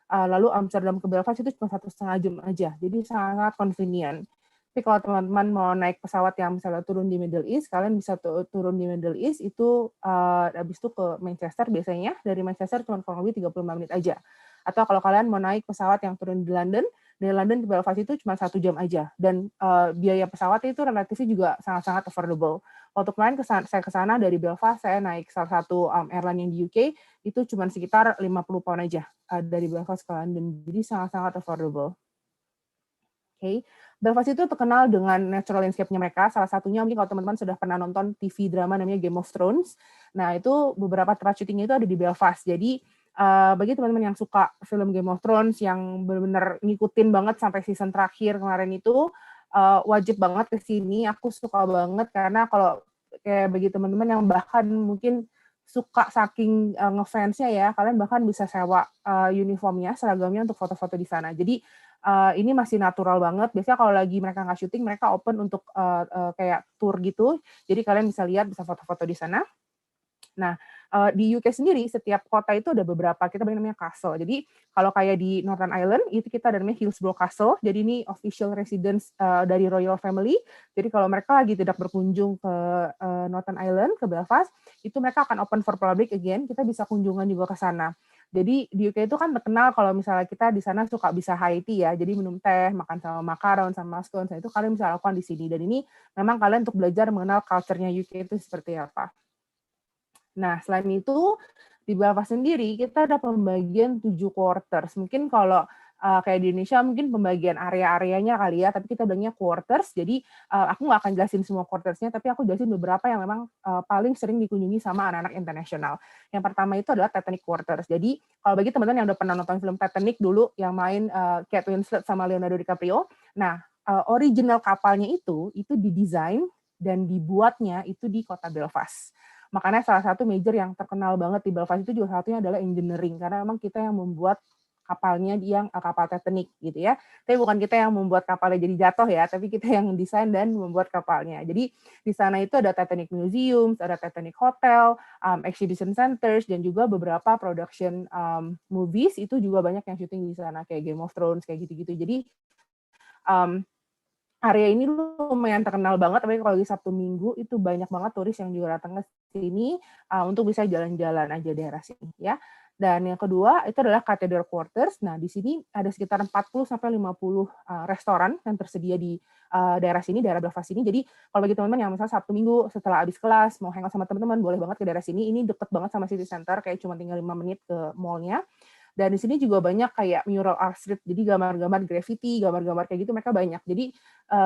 Lalu Amsterdam ke Belfast itu cuma 1,5 jam aja. Jadi sangat convenient. Tapi kalau teman-teman mau naik pesawat yang misalnya turun di Middle East, kalian bisa turun di Middle East itu habis itu ke Manchester biasanya. Dari Manchester cuma kurang lebih 35 menit aja. Atau kalau kalian mau naik pesawat yang turun di London, dari London ke Belfast itu cuma 1 jam aja. Dan biaya pesawatnya itu relatifnya juga sangat-sangat affordable. Waktu kemarin saya ke sana dari Belfast, saya naik salah satu airline yang di UK, itu cuma sekitar 50 pound aja dari Belfast ke London. Jadi sangat-sangat affordable. Okay. Belfast itu terkenal dengan natural landscape-nya mereka. Salah satunya mungkin kalau teman-teman sudah pernah nonton TV drama namanya Game of Thrones. Nah, itu beberapa tempat syutingnya itu ada di Belfast. Jadi, bagi teman-teman yang suka film Game of Thrones, yang benar-benar ngikutin banget sampai season terakhir kemarin itu, wajib banget ke sini. Aku suka banget karena kalau kayak bagi teman-teman yang bahkan mungkin suka saking ngefansnya ya, kalian bahkan bisa sewa uniformnya, seragamnya untuk foto-foto di sana. Jadi ini masih natural banget. Biasanya kalau lagi mereka nggak syuting, mereka open untuk kayak tour gitu. Jadi kalian bisa lihat, bisa foto-foto di sana. Nah, di UK sendiri, setiap kota itu ada beberapa, kita bilang namanya castle. Jadi, kalau kayak di Northern Ireland, itu kita ada namanya Hillsborough Castle. Jadi, ini official residence dari Royal Family. Jadi, kalau mereka lagi tidak berkunjung ke Northern Ireland, ke Belfast, itu mereka akan open for public again. Kita bisa kunjungan juga ke sana. Jadi, di UK itu kan terkenal kalau misalnya kita di sana suka bisa high tea ya. Jadi, minum teh, makan sama macaron, sama scones. Nah, itu kalian bisa lakukan di sini. Dan ini memang kalian untuk belajar mengenal culture-nya UK itu seperti apa. Nah, selain itu, di Belfast sendiri, kita ada pembagian 7 quarters. Mungkin kalau kayak di Indonesia, mungkin pembagian area-areanya kali ya, tapi kita bilangnya quarters. Jadi, aku nggak akan jelasin semua quartersnya, tapi aku jelasin beberapa yang memang paling sering dikunjungi sama anak-anak internasional. Yang pertama itu adalah Titanic Quarters. Jadi, kalau bagi teman-teman yang udah pernah nonton film Titanic dulu, yang main Kate Winslet sama Leonardo DiCaprio, nah, original kapalnya itu didesain dan dibuatnya itu di kota Belfast. Makanya salah satu major yang terkenal banget di Belfast itu juga satunya adalah engineering, karena memang kita yang membuat kapalnya yang kapal Titanic gitu ya. Tapi bukan kita yang membuat kapalnya jadi jatuh ya, tapi kita yang desain dan membuat kapalnya. Jadi di sana itu ada Titanic Museum, ada Titanic Hotel, exhibition centers, dan juga beberapa production movies itu juga banyak yang syuting di sana, kayak Game of Thrones, kayak gitu-gitu. Jadi area ini lumayan terkenal banget, tapi kalau di Sabtu Minggu itu banyak banget turis yang juga datang ke sini untuk bisa jalan-jalan aja daerah sini ya. Dan yang kedua itu adalah Cathedral Quarters. Nah, di sini ada sekitar 40 sampai 50 restoran yang tersedia di daerah sini, daerah Belfast sini. Jadi, kalau bagi teman-teman yang misalnya Sabtu Minggu setelah habis kelas mau hangout sama teman-teman, boleh banget ke daerah sini. Ini deket banget sama City Center, kayak cuma tinggal 5 menit ke mall-nya. Dan di sini juga banyak kayak mural art street, jadi gambar-gambar graffiti, gambar-gambar kayak gitu mereka banyak. Jadi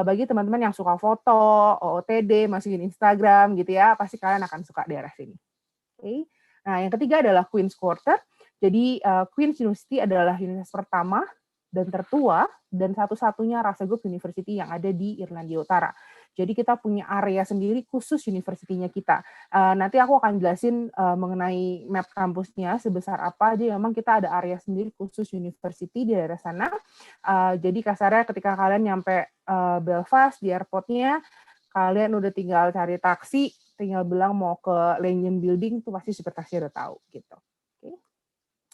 bagi teman-teman yang suka foto, OOTD, masukin Instagram gitu ya, pasti kalian akan suka daerah sini. Okay. Nah, yang ketiga adalah Queen's Quarter. Jadi Queen's University adalah universitas pertama dan tertua dan satu-satunya Russell Group University yang ada di Irlandia Utara. Jadi kita punya area sendiri khusus universitinya kita. Nanti aku akan jelasin mengenai map kampusnya sebesar apa. Jadi memang kita ada area sendiri khusus university di daerah sana. Jadi kasarnya ketika kalian nyampe Belfast di airportnya, kalian udah tinggal cari taksi, tinggal bilang mau ke Lanyon Building, tuh pasti supir taksi udah tahu gitu. Okay.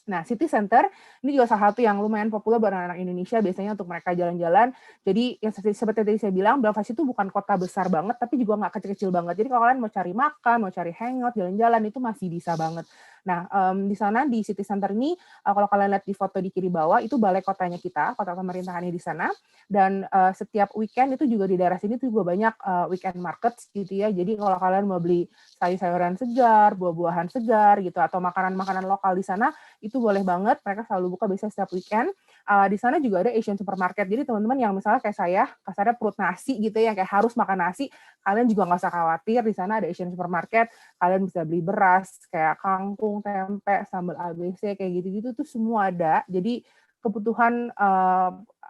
Nah, City Center ini juga salah satu yang lumayan populer buat anak-anak Indonesia biasanya untuk mereka jalan-jalan. Jadi yang seperti tadi saya bilang, Belfast itu bukan kota besar banget, tapi juga nggak kecil-kecil banget. Jadi kalau kalian mau cari makan, mau cari hangout, jalan-jalan itu masih bisa banget. Nah, di sana di City Center ini, kalau kalian lihat di foto di kiri bawah, itu balai kotanya kita, kota pemerintahannya di sana. Dan setiap weekend itu juga di daerah sini tuh juga banyak weekend markets gitu ya. Jadi kalau kalian mau beli sayur-sayuran segar, buah-buahan segar gitu, atau makanan-makanan lokal di sana, itu boleh banget. Mereka selalu buka biasanya setiap weekend. Di sana juga ada Asian supermarket. Jadi teman-teman yang misalnya kayak saya, kasarnya perut nasi gitu ya, kayak harus makan nasi, kalian juga nggak usah khawatir. Di sana ada Asian supermarket. Kalian bisa beli beras, kayak kangkung, tempe, sambal ABC, kayak gitu-gitu tuh semua ada. Jadi kebutuhan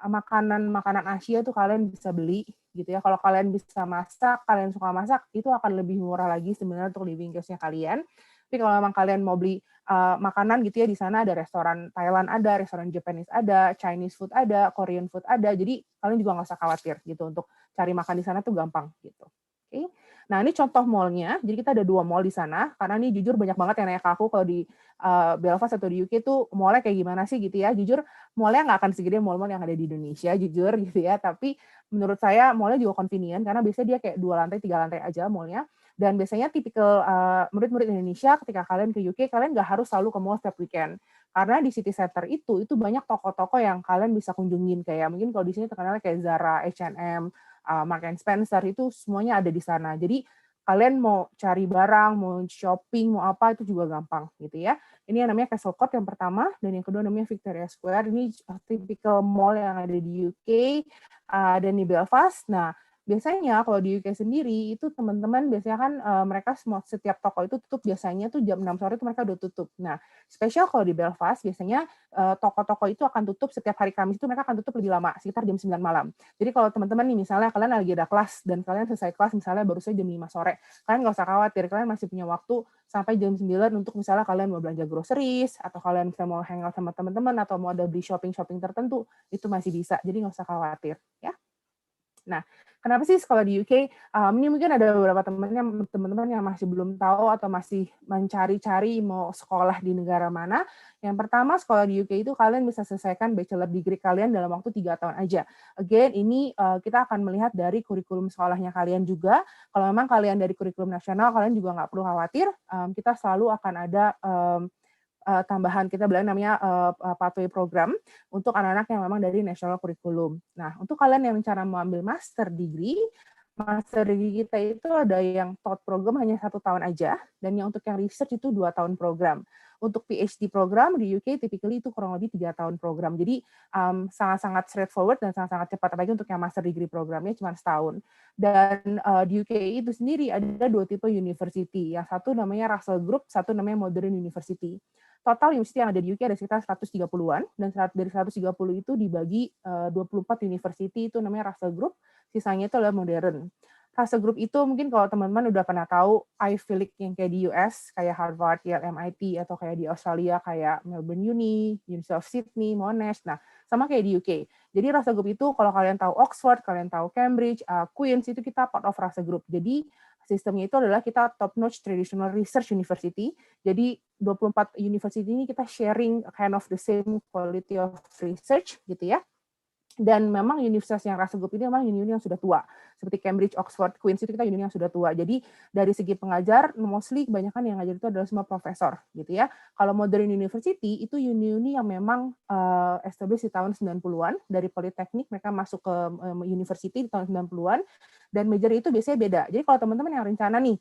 makanan Asia tuh kalian bisa beli gitu ya. Kalau kalian bisa masak, kalian suka masak, itu akan lebih murah lagi sebenarnya untuk living cost-nya kalian. Tapi kalau memang kalian mau beli makanan gitu ya, di sana ada restoran Thailand ada, restoran Japanese ada, Chinese food ada, Korean food ada. Jadi kalian juga nggak usah khawatir gitu untuk cari makan di sana tuh gampang gitu. Oke. Nah, ini contoh mall-nya. Jadi kita ada 2 mall di sana, karena ini jujur banyak banget yang nanya ke aku kalau di Belfast atau di UK tuh mall-nya kayak gimana sih gitu ya. Jujur, mall-nya nggak akan segede mall-mall yang ada di Indonesia, jujur gitu ya. Tapi menurut saya mall-nya juga convenient, karena biasanya dia kayak 2 lantai, 3 lantai aja mall-nya. Dan biasanya tipikal murid-murid Indonesia ketika kalian ke UK, kalian nggak harus selalu ke mall setiap weekend. Karena di City Center itu banyak toko-toko yang kalian bisa kunjungin. Kayak mungkin kalau di sini terkenal kayak Zara, H&M, Marks and Spencer, itu semuanya ada di sana. Jadi kalian mau cari barang, mau shopping, mau apa, itu juga gampang gitu ya. Ini yang namanya Castle Court yang pertama, dan yang kedua namanya Victoria Square. Ini typical mall yang ada di UK dan di Belfast. Nah, biasanya kalau di UK sendiri itu teman-teman biasanya kan mereka semua setiap toko itu tutup biasanya tuh jam 6 sore itu mereka udah tutup. Nah, spesial kalau di Belfast biasanya toko-toko itu akan tutup setiap hari Kamis itu mereka akan tutup lebih lama, sekitar jam 9 malam. Jadi kalau teman-teman nih misalnya kalian lagi ada kelas dan kalian selesai kelas misalnya baru saja jam 5 sore, kalian nggak usah khawatir, kalian masih punya waktu sampai jam 9 untuk misalnya kalian mau belanja groceries atau kalian misalnya mau hangout sama teman-teman atau mau ada beli shopping-shopping tertentu, itu masih bisa. Jadi nggak usah khawatir ya. Nah, kenapa sih sekolah di UK? Ini mungkin ada beberapa teman-teman yang masih belum tahu atau masih mencari-cari mau sekolah di negara mana. Yang pertama, sekolah di UK itu kalian bisa selesaikan bachelor degree kalian dalam waktu 3 tahun aja. Again, ini kita akan melihat dari kurikulum sekolahnya kalian juga. Kalau memang kalian dari kurikulum nasional, kalian juga nggak perlu khawatir. Kita selalu akan ada tambahan, kita bilang namanya pathway program untuk anak-anak yang memang dari national curriculum. Nah, untuk kalian yang rencana mau ambil master degree kita itu ada yang TOEFL program hanya 1 tahun aja, dan yang untuk yang research itu 2 tahun program. Untuk PhD program di UK typically itu kurang lebih 3 tahun program. Jadi sangat-sangat straightforward dan sangat-sangat cepat, apalagi untuk yang master degree programnya cuma setahun. Dan di UK itu sendiri ada 2 tipe university. Yang satu namanya Russell Group, satu namanya Modern University. Total university yang ada di UK ada sekitar 130-an, dan dari 130 itu dibagi 24 university itu namanya Russell Group, sisanya itu adalah modern. Russell Group itu mungkin kalau teman-teman udah pernah tahu Ivy League yang kayak di US, kayak Harvard, Yale, MIT, atau kayak di Australia kayak Melbourne Uni, University of Sydney, Monash, nah sama kayak di UK. Jadi Russell Group itu kalau kalian tahu Oxford, kalian tahu Cambridge, Queen's, itu kita part of Russell Group. Jadi sistemnya itu adalah kita top-notch traditional research university. Jadi 24 university ini kita sharing kind of the same quality of research gitu ya. Dan memang universitas yang Russell Group ini memang universitas yang sudah tua. Seperti Cambridge, Oxford, Queen's itu kita universitas yang sudah tua. Jadi dari segi pengajar, mostly kebanyakan yang ngajar itu adalah semua profesor gitu ya. Kalau Modern University itu uni yang memang established di tahun 90-an, dari Politeknik mereka masuk ke university di tahun 90-an, dan major itu biasanya beda. Jadi kalau teman-teman yang rencana nih,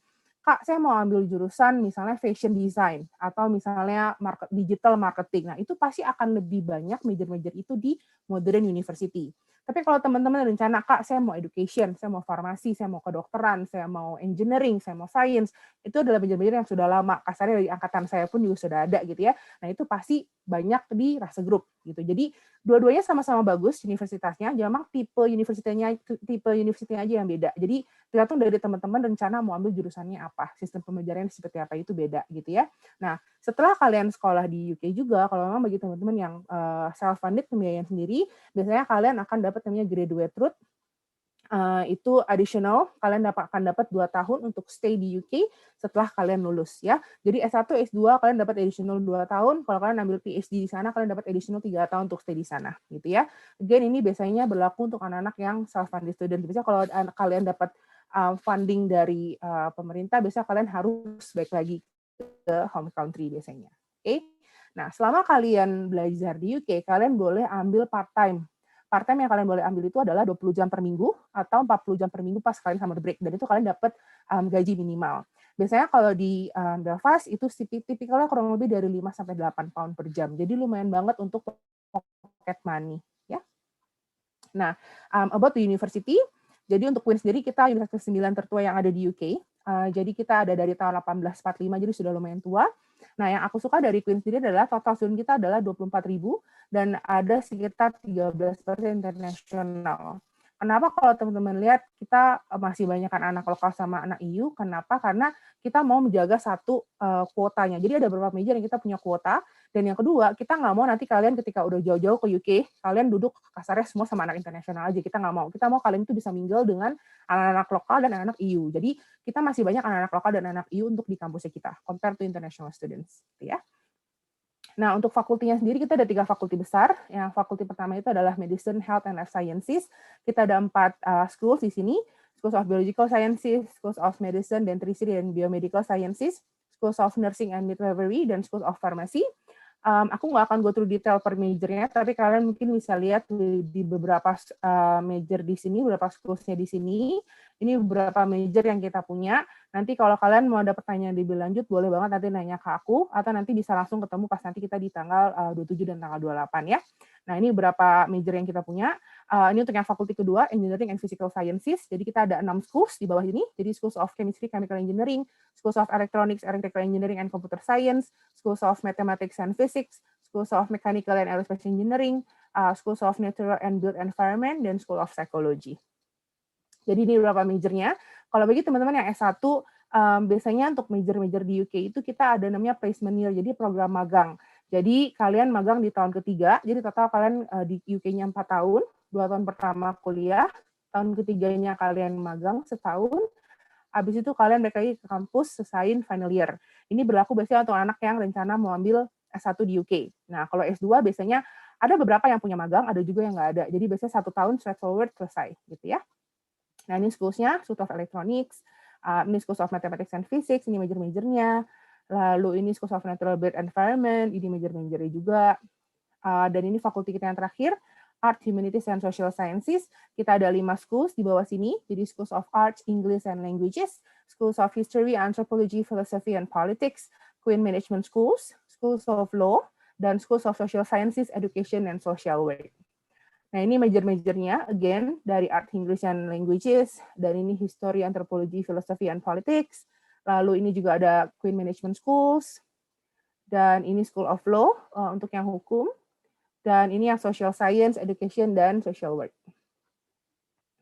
Kak, saya mau ambil jurusan misalnya fashion design atau misalnya digital marketing. Nah, itu pasti akan lebih banyak major-major itu di Modern University. Tapi kalau teman-teman rencana, Kak, saya mau education, saya mau farmasi, saya mau kedokteran, saya mau engineering, saya mau science, itu adalah major-major yang sudah lama. Kasarnya dari angkatan saya pun juga sudah ada gitu ya. Nah, itu pasti banyak di Russell Group gitu. Jadi dua-duanya sama-sama bagus universitasnya, memang tipe universitasnya aja yang beda. Jadi tergantung dari teman-teman rencana mau ambil jurusannya apa, sistem pembelajarannya seperti apa, itu beda gitu ya. Nah, setelah kalian sekolah di UK juga, kalau memang bagi teman-teman yang self-funded pembiayaan sendiri, biasanya kalian akan dapat namanya graduate route. Itu additional, kalian akan dapat 2 tahun untuk stay di UK setelah kalian lulus ya. Jadi S1, S2 kalian dapat additional 2 tahun, kalau kalian ambil PhD di sana kalian dapat additional 3 tahun untuk stay di sana gitu ya. Again, ini biasanya berlaku untuk anak-anak yang self-funded student. Biasanya kalau kalian dapat funding dari pemerintah, biasanya kalian harus balik lagi ke home country biasanya. Oke. Nah, selama kalian belajar di UK, kalian boleh ambil part-time. Part-time yang kalian boleh ambil itu adalah 20 jam per minggu atau 40 jam per minggu pas kalian summer break. Dan itu kalian dapat gaji minimal. Biasanya kalau di Belfast itu tipikalnya kurang lebih dari 5 sampai 8 pound per jam. Jadi lumayan banget untuk pocket money, ya. Nah, about the university, jadi untuk Queen's sendiri kita universitas ke-9 tertua yang ada di UK. Jadi kita ada dari tahun 1845, jadi sudah lumayan tua. Nah, yang aku suka dari Queen's sendiri adalah total student kita adalah 24.000 dan ada sekitar 13% internasional. Kenapa kalau teman-teman lihat kita masih banyakkan anak lokal sama anak EU? Kenapa? Karena kita mau menjaga satu kuotanya. Jadi ada beberapa major yang kita punya kuota. Dan yang kedua, kita nggak mau nanti kalian ketika udah jauh-jauh ke UK, kalian duduk kasarnya semua sama anak internasional aja. Kita nggak mau. Kita mau kalian itu bisa mingle dengan anak-anak lokal dan anak-anak EU. Jadi kita masih banyak anak-anak lokal dan anak EU untuk di kampusnya kita, compared to international students. Ya. Nah, untuk fakultinya sendiri kita ada 3 fakulti besar. Yang fakulti pertama itu adalah Medicine, Health, and Life Sciences. Kita ada 4 schools di sini. Schools of Biological Sciences, Schools of Medicine, Dentistry, and Biomedical Sciences, Schools of Nursing and Midwifery, dan Schools of Pharmacy. Aku nggak akan go through detail per majornya, tapi kalian mungkin bisa lihat di beberapa major di sini, beberapa schools-nya di sini. Ini beberapa major yang kita punya. Nanti kalau kalian mau ada pertanyaan lebih lanjut, boleh banget nanti nanya ke aku, atau nanti bisa langsung ketemu pas nanti kita di tanggal 27 dan tanggal 28 ya. Nah, ini beberapa major yang kita punya. Ini untuk yang fakulti kedua, Engineering and Physical Sciences. Jadi kita ada 6 schools di bawah ini. Jadi Schools of Chemistry, Chemical Engineering, Schools of Electronics, Electrical Engineering and Computer Science, Schools of Mathematics and Physics, Schools of Mechanical and Aerospace Engineering, Schools of Natural and Built Environment, dan School of Psychology. Jadi ini beberapa majornya. Kalau bagi teman-teman yang S1, biasanya untuk major-major di UK itu kita ada namanya placement year, jadi program magang. Jadi kalian magang di tahun ketiga, jadi total kalian di UK-nya 4 tahun, 2 tahun pertama kuliah, tahun ketiganya kalian magang setahun, habis itu kalian balik lagi ke kampus selesaiin final year. Ini berlaku biasanya untuk anak yang rencana mau ambil S1 di UK. Nah, kalau S2 biasanya ada beberapa yang punya magang, ada juga yang nggak ada. Jadi biasanya 1 tahun straightforward selesai, gitu ya. Nah, ini schools-nya, School of Electronics, ini School of Mathematics and Physics, ini major-majornya. Lalu ini School of Natural Built Environment, ini major-majornya juga. Dan ini fakulti kita yang terakhir, Art, Humanities, and Social Sciences. Kita ada 5 schools di bawah sini, jadi Schools of Arts, English, and Languages, Schools of History, Anthropology, Philosophy, and Politics, Queen Management Schools, Schools of Law, dan Schools of Social Sciences, Education, and Social Work. Nah, ini major-majornya, again, dari Art, English, and Languages, dan ini History, Anthropology, Philosophy, and Politics. Lalu ini juga ada Queen Management Schools, dan ini School of Law untuk yang hukum, dan ini yang Social Science, Education, dan Social Work.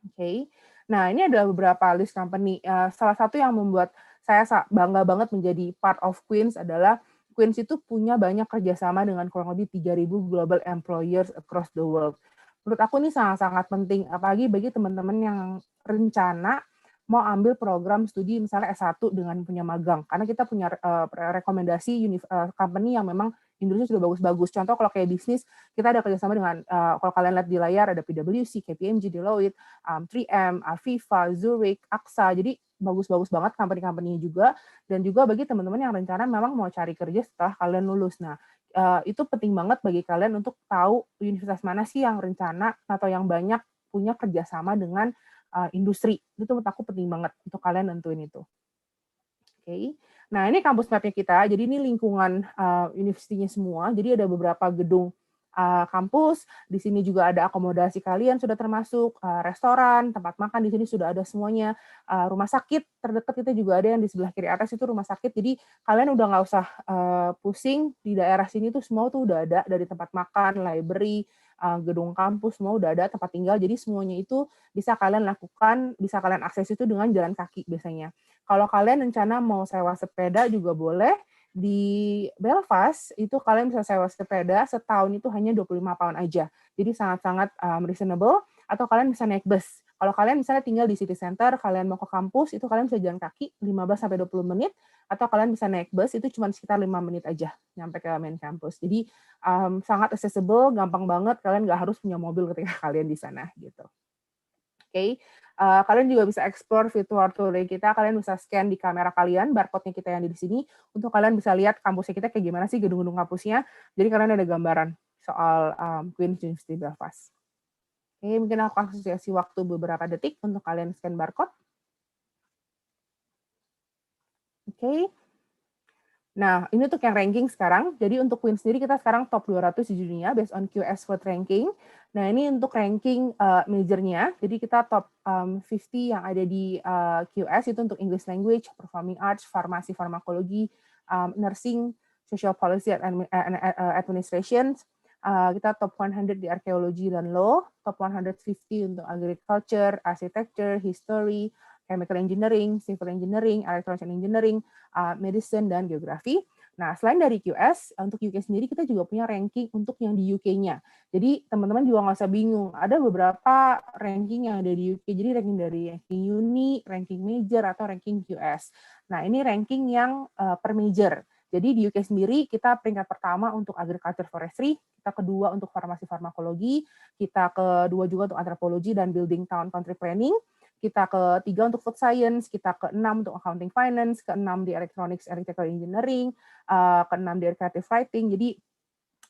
Oke. Nah, ini adalah beberapa list company. Salah satu yang membuat saya bangga banget menjadi part of Queens adalah Queens itu punya banyak kerjasama dengan kurang lebih 3.000 global employers across the world. Menurut aku ini sangat-sangat penting, apalagi bagi teman-teman yang rencana mau ambil program studi misalnya S1 dengan punya magang. Karena kita punya rekomendasi company yang memang Indonesia sudah bagus-bagus. Contoh kalau kayak bisnis, kita ada kerjasama dengan, kalau kalian lihat di layar, ada PwC, KPMG, Deloitte, 3M, Aviva, Zurich, AXA. Jadi bagus-bagus banget company-company juga. Dan juga bagi teman-teman yang rencana memang mau cari kerja setelah kalian lulus. Nah, itu penting banget bagi kalian untuk tahu universitas mana sih yang rencana atau yang banyak punya kerjasama dengan industri. Itu menurut aku penting banget untuk kalian nentuin itu. Oke. Nah, ini kampus mapnya kita. Jadi ini lingkungan universitinya semua. Jadi ada beberapa gedung kampus. Di sini juga ada akomodasi kalian sudah termasuk restoran, tempat makan di sini sudah ada semuanya. Rumah sakit terdekat kita juga ada yang di sebelah kiri atas itu rumah sakit. Jadi kalian udah nggak usah pusing, di daerah sini tuh semua tuh udah ada, dari tempat makan, library, gedung kampus semua udah ada, tempat tinggal. Jadi semuanya itu bisa kalian lakukan, bisa kalian akses itu dengan jalan kaki biasanya. Kalau kalian rencana mau sewa sepeda juga boleh. Di Belfast itu kalian bisa sewa sepeda setahun itu hanya 25 pound aja. Jadi sangat-sangat reasonable. Atau kalian bisa naik bus. Kalau kalian misalnya tinggal di city center, kalian mau ke kampus, itu kalian bisa jalan kaki 15-20 menit. Atau kalian bisa naik bus, itu cuma sekitar 5 menit aja nyampe ke main campus. Jadi sangat accessible, gampang banget. Kalian nggak harus punya mobil ketika kalian di sana gitu. Oke. Kalian juga bisa explore virtual tour kita, kalian bisa scan di kamera kalian, barcode-nya kita yang ada di sini, untuk kalian bisa lihat kampusnya kita kayak gimana sih, gedung-gedung kampusnya, jadi kalian ada gambaran soal Queen's University Belfast. Oke, mungkin aku kasih waktu beberapa detik untuk kalian scan barcode. Oke. Nah, ini untuk yang ranking sekarang. Jadi untuk Queen sendiri kita sekarang top 200 di dunia based on QS World Ranking. Nah, ini untuk ranking majornya. Jadi kita top 50 yang ada di QS itu untuk English Language, Performing Arts, Farmasi, Farmakologi, Nursing, Social Policy and Administration. Kita top 100 di Archaeology dan Law, top 150 untuk Agriculture, Architecture, History, Chemical Engineering, Civil Engineering, Electronics and Engineering, Medicine, dan Geografi. Nah, selain dari QS, untuk UK sendiri kita juga punya ranking untuk yang di UK-nya. Jadi, teman-teman juga nggak usah bingung. Ada beberapa ranking yang ada di UK. Jadi, ranking dari ranking uni, ranking major, atau ranking QS. Nah, ini ranking yang per major. Jadi, di UK sendiri kita peringkat pertama untuk Agriculture Forestry, kita kedua untuk Farmasi Farmakologi, kita kedua juga untuk Anthropology dan Building Town Country Planning, kita ketiga untuk Food Science, kita keenam untuk Accounting Finance, keenam di Electronics Electrical Engineering, keenam di Creative Writing. Jadi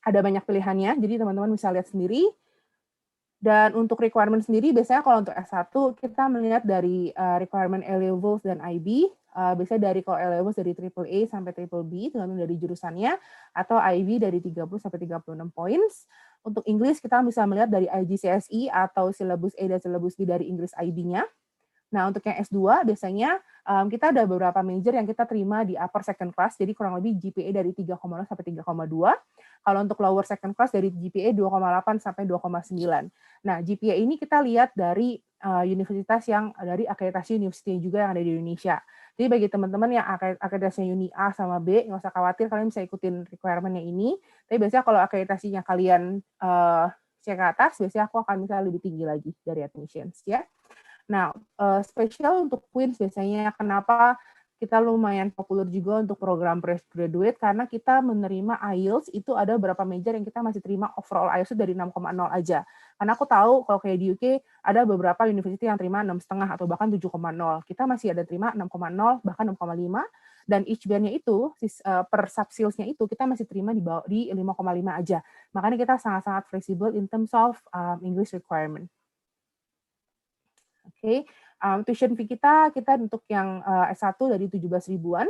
ada banyak pilihannya, jadi teman-teman bisa lihat sendiri. Dan untuk requirement sendiri, biasanya kalau untuk S1, kita melihat dari requirement A-levels dan IB, biasanya dari kalau A-levels dari AAA sampai triple B, tergantung dari jurusannya, atau IB dari 30 sampai 36 points. Untuk Inggris, kita bisa melihat dari IGCSE atau syllabus A dan syllabus B dari Inggris IB-nya. Nah, untuk yang S2, biasanya kita ada beberapa major yang kita terima di upper second class, jadi kurang lebih GPA dari 3,0 sampai 3,2. Kalau untuk lower second class dari GPA 2,8 sampai 2,9. Nah, GPA ini kita lihat dari universitas yang dari akreditasi universitas juga yang ada di Indonesia. Jadi bagi teman-teman yang akreditasinya Uni A sama B, nggak usah khawatir, kalian bisa ikutin requirement-nya ini. Tapi biasanya kalau akreditasinya kalian cek ke atas, biasanya aku akan misalnya lebih tinggi lagi dari admissions, ya. Nah, spesial untuk Queens biasanya kenapa kita lumayan populer juga untuk program postgraduate karena kita menerima IELTS itu ada beberapa major yang kita masih terima overall IELTS dari 6,0 aja. Karena aku tahu kalau kayak di UK ada beberapa university yang terima 6,5 atau bahkan 7,0. Kita masih ada terima 6,0 bahkan 6,5 dan each band-nya itu per subskills-nya itu kita masih terima di 5,5 aja. Makanya kita sangat-sangat fleksibel in terms of English requirement. Oke, tuition fee kita untuk yang S1 dari 17 ribuan,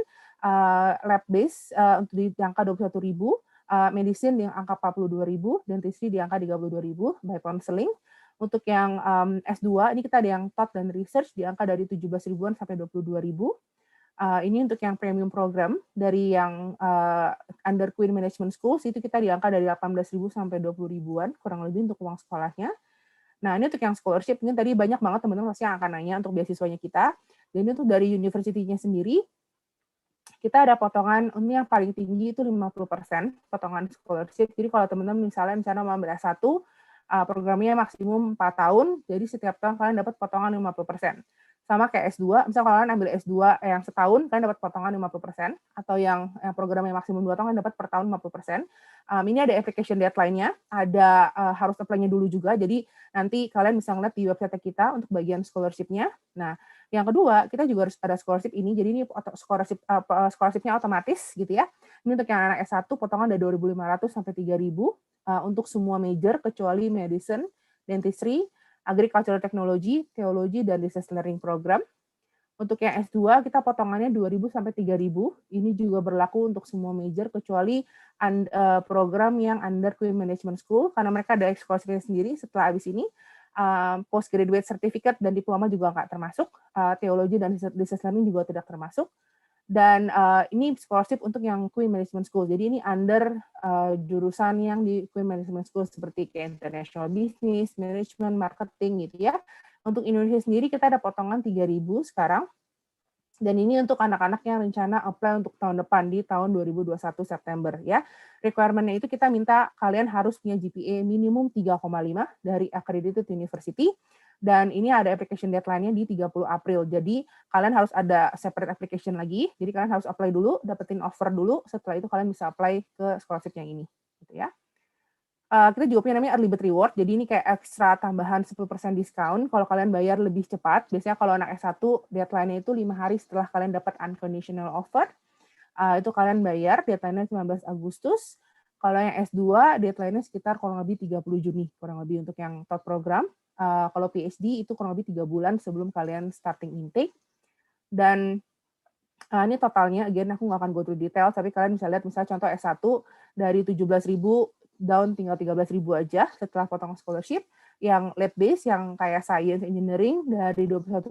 lab base untuk di angka 21 ribu, medicine di angka 42 ribu, dentistry di angka 32 ribu, by counseling. Untuk yang S2, ini kita ada yang thought dan research di angka dari 17 ribuan sampai 22 ribu. Ini untuk yang premium program, dari yang under Queen Management Schools, itu kita di angka dari 18 ribu sampai 20 ribuan, kurang lebih untuk uang sekolahnya. Nah, ini untuk yang scholarship, ini tadi banyak banget teman-teman pasti yang akan nanya untuk beasiswanya kita. Dan ini untuk dari university-nya sendiri, kita ada potongan, ini yang paling tinggi itu 50% potongan scholarship. Jadi kalau teman-teman misalnya mau ambil S1, programnya maksimum 4 tahun, jadi setiap tahun kalian dapat potongan 50%. Sama kayak S2, misalnya kalian ambil S2 yang setahun, kalian dapat potongan 50%, atau yang programnya maksimum 2 tahun, kalian dapat per tahun 50%. Ini ada application deadline-nya, ada harus apply-nya dulu juga, jadi nanti kalian bisa ngeliat di website kita untuk bagian scholarship-nya. Nah, yang kedua, kita juga harus ada scholarship ini, jadi ini scholarship-nya otomatis gitu ya. Ini untuk yang anak S1, potongan dari 2.500 sampai 3.000 untuk semua major, kecuali medicine, dentistry, agricultural technology, teologi, dan distance learning program. Untuk yang S2, kita potongannya 2.000 sampai 3.000. Ini juga berlaku untuk semua major, kecuali program yang under Queen Management School, karena mereka ada scholarship sendiri setelah habis ini. Postgraduate certificate dan diploma juga nggak termasuk. Teologi dan distance learning juga tidak termasuk. Dan ini scholarship untuk yang Queen Management School. Jadi ini under jurusan yang di Queen Management School seperti kayak International Business, Management, Marketing gitu ya. Untuk Indonesia sendiri kita ada potongan 3.000 sekarang. Dan ini untuk anak-anak yang rencana apply untuk tahun depan di tahun 2021 September ya. Requirement-nya itu kita minta kalian harus punya GPA minimum 3,5 dari accredited university. Dan ini ada application deadline-nya di 30 April. Jadi kalian harus ada separate application lagi. Jadi kalian harus apply dulu, dapetin offer dulu. Setelah itu kalian bisa apply ke scholarship yang ini. Gitu ya. Kita juga punya namanya early bird reward. Jadi ini kayak ekstra tambahan 10% diskon kalau kalian bayar lebih cepat. Biasanya kalau anak S1 deadline-nya itu 5 hari setelah kalian dapat unconditional offer. Itu kalian bayar, deadline-nya 19 Agustus. Kalau yang S2 deadline-nya sekitar kurang lebih 30 Juni, kurang lebih untuk yang top program. Kalau PhD itu kurang lebih 3 bulan sebelum kalian starting intake. Dan ini totalnya, again aku nggak akan go through detail, tapi kalian bisa lihat misalnya contoh S1 dari 17.000 down tinggal 13.000 aja setelah potong scholarship. Yang lab base yang kayak science engineering dari 21.000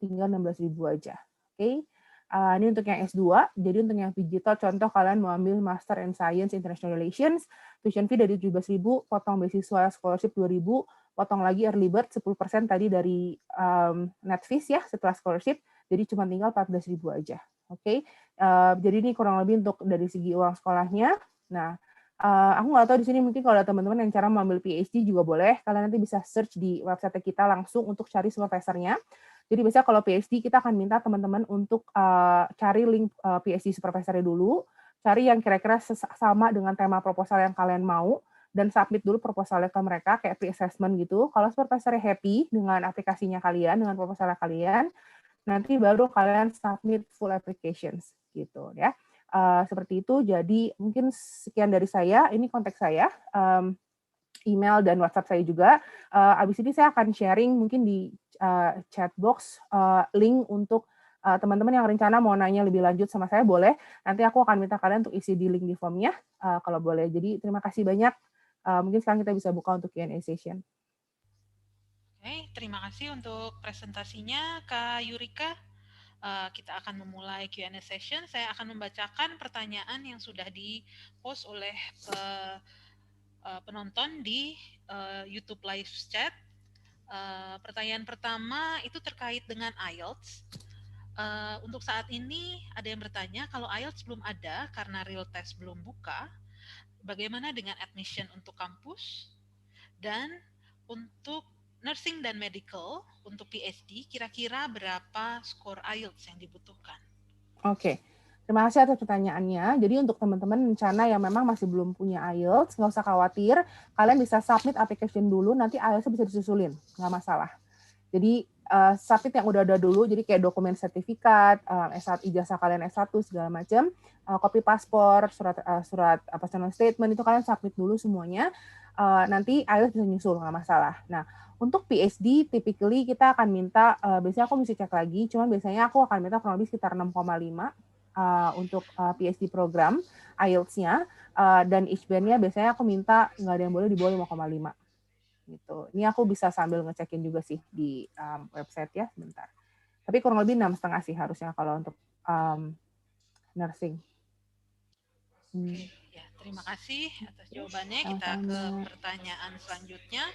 tinggal 16.000 aja. Oke. Ini untuk yang S2. Jadi untuk yang digital contoh kalian mau ambil Master in Science International Relations, tuition fee dari 17.000, potong beasiswa scholarship 2.000, potong lagi early bird 10% tadi dari net fees ya setelah scholarship, jadi cuma tinggal 14.000 aja. Oke. Jadi ini kurang lebih untuk dari segi uang sekolahnya. Nah, aku nggak tahu di sini mungkin kalau ada teman-teman yang cara mengambil PhD juga boleh. Kalian nanti bisa search di website kita langsung untuk cari supervisornya. Jadi biasanya kalau PhD kita akan minta teman-teman untuk cari link PhD supervisornya dulu, cari yang kira-kira sama dengan tema proposal yang kalian mau, dan submit dulu proposalnya ke mereka kayak pre-assessment gitu. Kalau supervisornya happy dengan aplikasinya kalian, dengan proposalnya kalian, nanti baru kalian submit full applications gitu ya. Seperti itu. Jadi mungkin sekian dari saya. Ini konteks saya. email dan WhatsApp saya juga. Abis ini saya akan sharing mungkin di chat box link untuk teman-teman yang rencana mau nanya lebih lanjut sama saya, boleh. Nanti aku akan minta kalian untuk isi di link di formnya kalau boleh. Jadi terima kasih banyak. Mungkin sekarang kita bisa buka untuk Q&A session. Oke, terima kasih untuk presentasinya Kak Yurika. Kita akan memulai Q&A session. Saya akan membacakan pertanyaan yang sudah di-post oleh penonton di YouTube live chat. Pertanyaan pertama itu terkait dengan IELTS. Untuk saat ini ada yang bertanya, kalau IELTS belum ada karena real test belum buka, bagaimana dengan admission untuk kampus? Dan untuk nursing dan medical, untuk PhD, kira-kira berapa skor IELTS yang dibutuhkan? Oke, terima kasih atas pertanyaannya. Jadi untuk teman-teman rencana yang memang masih belum punya IELTS, nggak usah khawatir, kalian bisa submit application dulu, nanti IELTS-nya bisa disusulin, nggak masalah. Jadi submit yang udah ada dulu, jadi kayak dokumen sertifikat, S1, ijazah kalian S1 segala macam, kopi paspor, surat personal statement itu kalian submit dulu semuanya. Nanti IELTS bisa nyusul, nggak masalah. Nah, untuk PhD, typically kita akan minta, biasanya aku mesti cek lagi, cuman biasanya aku akan minta kurang lebih sekitar 6,5 untuk PhD program IELTS-nya, dan each band-nya biasanya aku minta nggak ada yang boleh di bawah 5,5. Gitu. Ini aku bisa sambil ngecekin juga sih di website ya, sebentar. Tapi kurang lebih 6,5 sih harusnya kalau untuk nursing. Oke, ya, terima kasih atas jawabannya. Kita ke pertanyaan selanjutnya.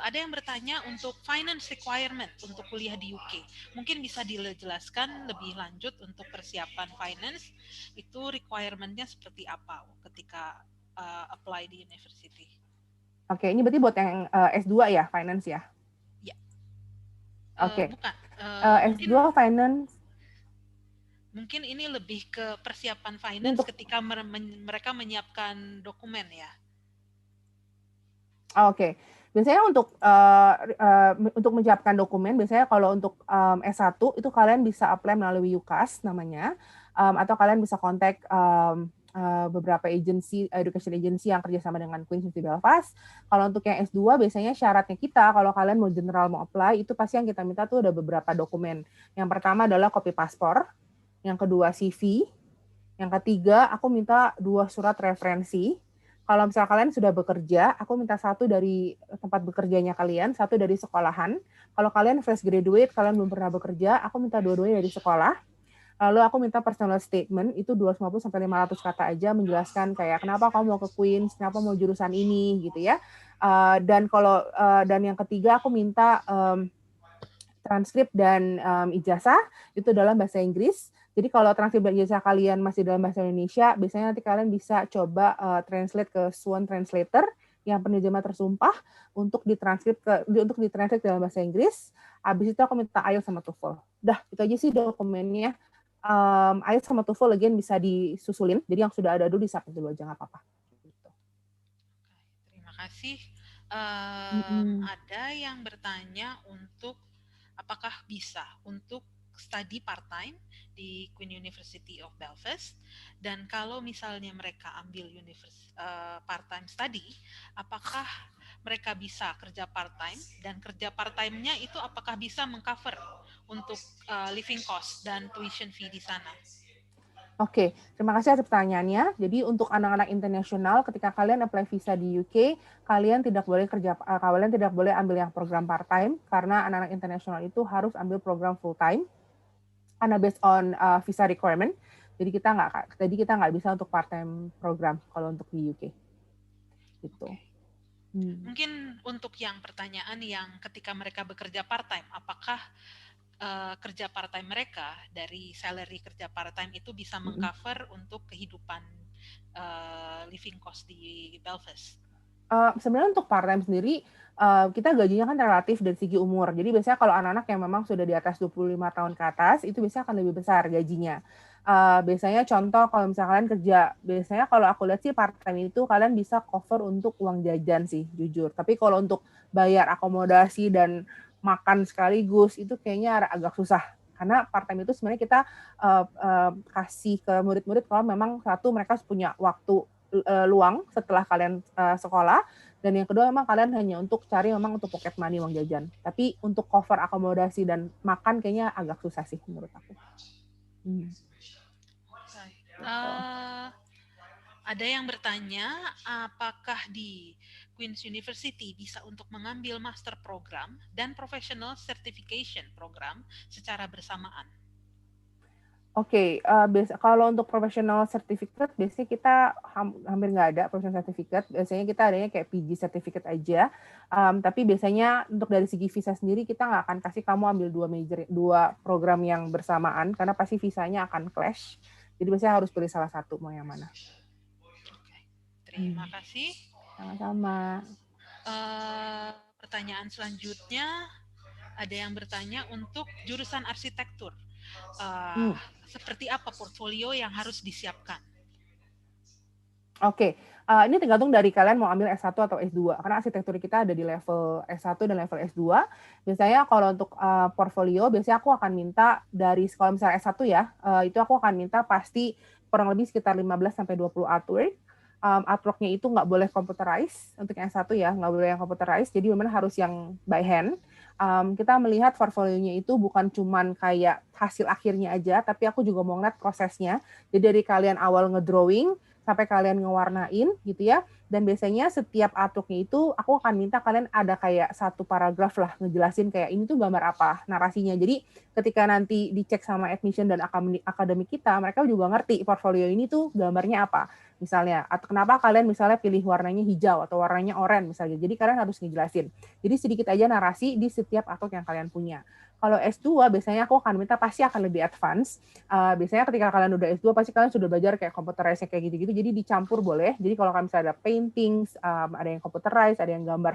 Ada yang bertanya untuk finance requirement untuk kuliah di UK. Mungkin bisa dijelaskan lebih lanjut untuk persiapan finance, itu requirement-nya seperti apa ketika apply di university? Oke, ini berarti buat yang S2 ya, finance ya? Ya. Oke. Bukan. S2 finance. Mungkin ini lebih ke persiapan finance ketika mereka menyiapkan dokumen ya. Oke. Biasanya untuk menyiapkan dokumen, biasanya kalau untuk S1 itu kalian bisa apply melalui UCAS namanya, atau kalian bisa kontak beberapa agency, education agency yang kerjasama dengan Queen's University Belfast. Kalau untuk yang S2 biasanya syaratnya kita kalau kalian mau general mau apply itu pasti yang kita minta tuh ada beberapa dokumen. Yang pertama adalah kopi paspor, yang kedua CV, yang ketiga aku minta 2 surat referensi. Kalau misalnya kalian sudah bekerja, aku minta 1 dari tempat bekerjanya kalian, 1 dari sekolahan. Kalau kalian fresh graduate, kalian belum pernah bekerja, aku minta dua-duanya dari sekolah. Lalu aku minta personal statement, itu 250-500 kata aja menjelaskan kayak kenapa kamu mau ke Queens, kenapa mau jurusan ini, gitu ya. Dan yang ketiga aku minta transkrip dan ijazah, itu dalam bahasa Inggris. Jadi kalau transkrip dan ijazah kalian masih dalam bahasa Indonesia, biasanya nanti kalian bisa coba translate ke Swan Translator yang penerjemah tersumpah untuk ditranslate dalam bahasa Inggris. Habis itu aku minta IELTS sama TOEFL. Dah, itu aja sih dokumennya. IELTS sama TOEFL again bisa disusulin. Jadi yang sudah ada dulu disubmit dulu aja nggak apa-apa. Gitu. Terima kasih. Ada yang bertanya untuk apakah bisa untuk study part-time di Queen University of Belfast, dan kalau misalnya mereka ambil part-time study, apakah mereka bisa kerja part-time, dan kerja part-time-nya itu apakah bisa mengcover untuk living cost dan tuition fee di sana? Oke, terima kasih atas pertanyaannya. Jadi untuk anak-anak internasional, ketika kalian apply visa di UK, kalian tidak boleh ambil yang program part-time, karena anak-anak internasional itu harus ambil program full-time, karena based on visa requirement. Jadi kita nggak bisa untuk part-time program kalau untuk di UK. Gitu. Okay. Mungkin untuk yang pertanyaan yang ketika mereka bekerja part-time, apakah kerja part-time mereka dari salary kerja part-time itu bisa mengcover untuk kehidupan living cost di Belfast? Sebenarnya untuk part-time sendiri, kita gajinya kan relatif dari segi umur. Jadi biasanya kalau anak-anak yang memang sudah di atas 25 tahun ke atas, itu biasanya akan lebih besar gajinya. Biasanya contoh kalau misalnya kalian kerja, biasanya kalau aku lihat sih part-time itu kalian bisa cover untuk uang jajan sih, jujur. Tapi kalau untuk bayar akomodasi dan makan sekaligus, itu kayaknya agak susah. Karena part-time itu sebenarnya kita kasih ke murid-murid kalau memang satu mereka punya waktu luang setelah kalian sekolah. Dan yang kedua memang kalian hanya untuk cari memang untuk pocket money, uang jajan. Tapi untuk cover akomodasi dan makan kayaknya agak susah sih menurut aku. Ada yang bertanya, apakah di Queen's University bisa untuk mengambil master program dan professional certification program secara bersamaan? Oke, kalau untuk professional certificate biasanya kita hampir nggak ada professional certificate. Biasanya kita adanya kayak PG certificate aja. Tapi biasanya untuk dari segi visa sendiri kita nggak akan kasih kamu ambil dua program yang bersamaan karena pasti visanya akan clash. Jadi biasanya harus pilih salah satu mau yang mana. Oke, terima kasih. Sama-sama. Pertanyaan selanjutnya ada yang bertanya untuk jurusan arsitektur. Seperti apa portfolio yang harus disiapkan? Oke, ini tergantung dari kalian mau ambil S1 atau S2. Karena arsitektur kita ada di level S1 dan level S2. Biasanya kalau untuk portfolio, biasanya aku akan minta dari, kalau misalnya S1 ya, itu aku akan minta pasti kurang lebih sekitar 15-20 artwork. Artworknya itu nggak boleh computerized, untuk yang S1 ya, nggak boleh yang computerized, jadi benar harus yang by hand. Kita melihat portfolionya itu bukan cuman kayak hasil akhirnya aja, tapi aku juga mau ngeliat prosesnya. Jadi dari kalian awal ngedrawing, sampai kalian ngewarnain gitu ya. Dan biasanya setiap artworknya itu aku akan minta kalian ada kayak satu paragraf lah ngejelasin kayak ini tuh gambar apa narasinya. Jadi ketika nanti dicek sama admission dan akademik kita, mereka juga ngerti portfolio ini tuh gambarnya apa. Misalnya, atau kenapa kalian misalnya pilih warnanya hijau atau warnanya oranye misalnya. Jadi kalian harus ngejelasin. Jadi sedikit aja narasi di setiap artwork yang kalian punya. Kalau S2 biasanya aku akan minta pasti akan lebih advance. Biasanya ketika kalian udah S2 pasti kalian sudah belajar kayak computerized kayak gitu-gitu. Jadi dicampur boleh. Jadi kalau kalian misalnya ada paintings, ada yang computerized, ada yang gambar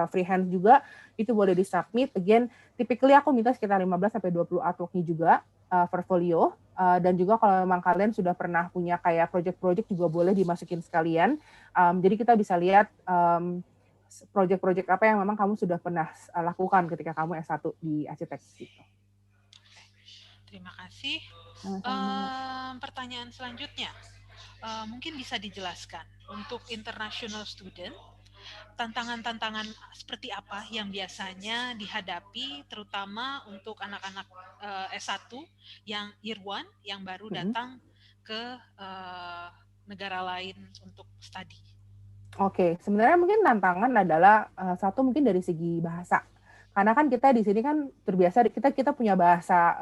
freehand juga, itu boleh di-submit. Again, typically aku minta sekitar 15-20 artwork-nya juga portfolio. Dan juga kalau memang kalian sudah pernah punya kayak project-project juga boleh dimasukin sekalian. Jadi kita bisa lihat project-project apa yang memang kamu sudah pernah lakukan ketika kamu S1 di arsitek gitu. Terima kasih. Pertanyaan selanjutnya, mungkin bisa dijelaskan untuk international student, tantangan-tantangan seperti apa yang biasanya dihadapi, terutama untuk anak-anak S1 yang year 1 yang baru datang ke negara lain untuk studi. Oke, sebenarnya mungkin tantangan adalah satu mungkin dari segi bahasa. Karena kan kita di sini kan terbiasa kita punya bahasa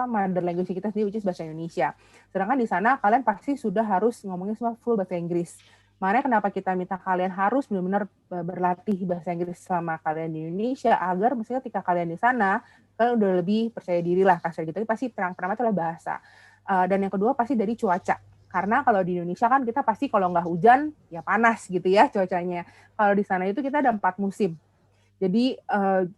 mother language kita sendiri which is bahasa Indonesia. Sedangkan di sana kalian pasti sudah harus ngomongin semua full bahasa Inggris. Makanya kenapa kita minta kalian harus benar-benar berlatih bahasa Inggris selama kalian di Indonesia agar misalnya ketika kalian di sana kalian udah lebih percaya diri lah kasar gitu. Tapi pasti pertama itu adalah bahasa. Dan yang kedua pasti dari cuaca. Karena kalau di Indonesia kan kita pasti kalau nggak hujan ya panas gitu ya cuacanya. Kalau di sana itu kita ada 4 musim. Jadi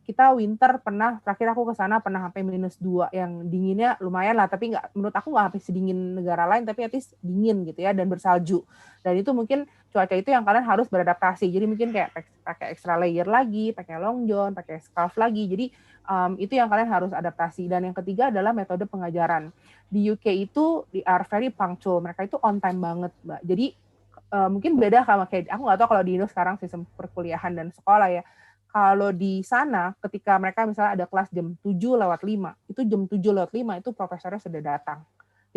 kita winter terakhir aku ke sana pernah sampai -2 yang dinginnya lumayan lah, tapi menurut aku nggak sampai sedingin negara lain, tapi at least dingin gitu ya dan bersalju. Dan itu mungkin cuaca itu yang kalian harus beradaptasi. Jadi mungkin kayak pakai extra layer lagi, pakai long john, pakai scarf lagi. Jadi itu yang kalian harus adaptasi. Dan yang ketiga adalah metode pengajaran. Di UK itu they are very punctual, mereka itu on time banget, Mbak. Jadi mungkin beda sama kayak aku nggak tahu kalau di Indo sekarang sistem perkuliahan dan sekolah ya. Kalau di sana, ketika mereka misalnya ada kelas jam 7:05, itu jam 7:05 itu profesornya sudah datang.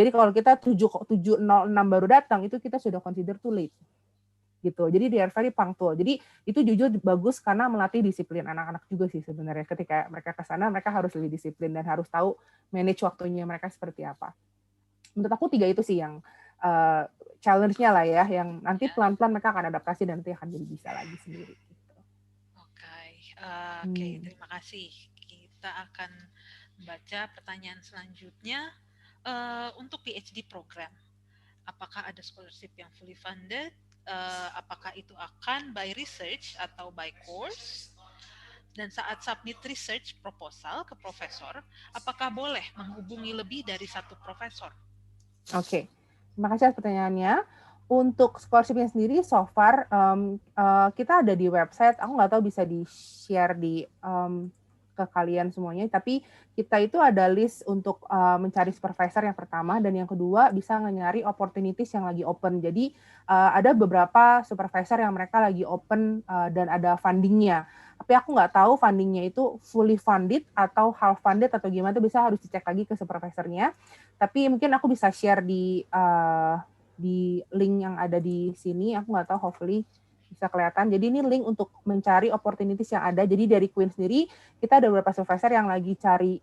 Jadi kalau kita 7:06 baru datang, itu kita sudah consider too late. Gitu. Jadi they are very punctual. Jadi itu jujur bagus karena melatih disiplin anak-anak juga sih sebenarnya. Ketika mereka ke sana, mereka harus lebih disiplin dan harus tahu manage waktunya mereka seperti apa. Menurut aku 3 itu sih yang challenge-nya lah ya, yang nanti pelan-pelan mereka akan adaptasi dan nanti akan jadi bisa lagi sendiri. Oke, terima kasih. Kita akan membaca pertanyaan selanjutnya. Untuk PhD program, apakah ada scholarship yang fully funded? Apakah itu akan by research atau by course? Dan saat submit research proposal ke profesor, apakah boleh menghubungi lebih dari satu profesor? Oke, terima kasih atas pertanyaannya. Untuk scholarship-nya sendiri, so far kita ada di website. Aku nggak tahu bisa di-share di ke kalian semuanya, tapi kita itu ada list untuk mencari supervisor yang pertama, dan yang kedua bisa nyari opportunities yang lagi open. Jadi ada beberapa supervisor yang mereka lagi open dan ada fundingnya. Tapi aku nggak tahu fundingnya itu fully funded atau half funded atau gimana, itu bisa harus dicek lagi ke supervisornya. Tapi mungkin aku bisa share di link yang ada di sini. Aku nggak tahu, hopefully bisa kelihatan. Jadi ini link untuk mencari opportunities yang ada. Jadi dari Queen sendiri, kita ada beberapa supervisor yang lagi cari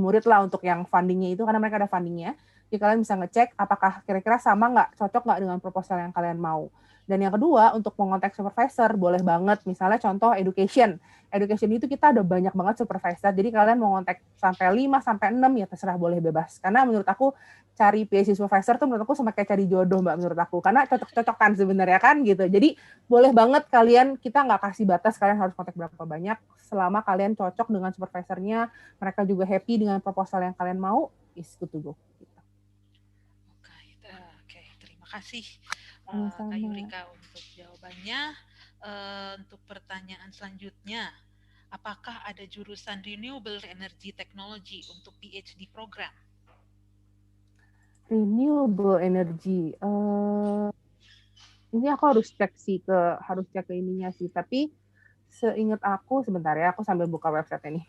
murid lah untuk yang fundingnya itu, karena mereka ada fundingnya. Jadi kalian bisa ngecek apakah kira-kira sama nggak, cocok nggak dengan proposal yang kalian mau. Dan yang kedua, untuk mengontak supervisor, boleh banget. Misalnya contoh education. Education itu kita ada banyak banget supervisor, jadi kalian mau ngontak sampai 5, sampai 6, ya terserah, boleh bebas. Karena menurut aku, cari PhD supervisor tuh menurut aku sama kayak cari jodoh, Mbak, menurut aku. Karena cocok-cocokan sebenarnya kan, gitu. Jadi, boleh banget kalian, kita nggak kasih batas kalian harus kontak berapa banyak, selama kalian cocok dengan supervisornya, mereka juga happy dengan proposal yang kalian mau, is good to go. Gitu. Oke, terima kasih Kak Sama-sama. Yurika untuk jawabannya. Untuk pertanyaan selanjutnya, apakah ada jurusan Renewable Energy Technology untuk PhD program? Renewable energy. Ini aku harus cek ke ininya sih. Tapi seingat aku, sebentar ya, aku sambil buka website ini.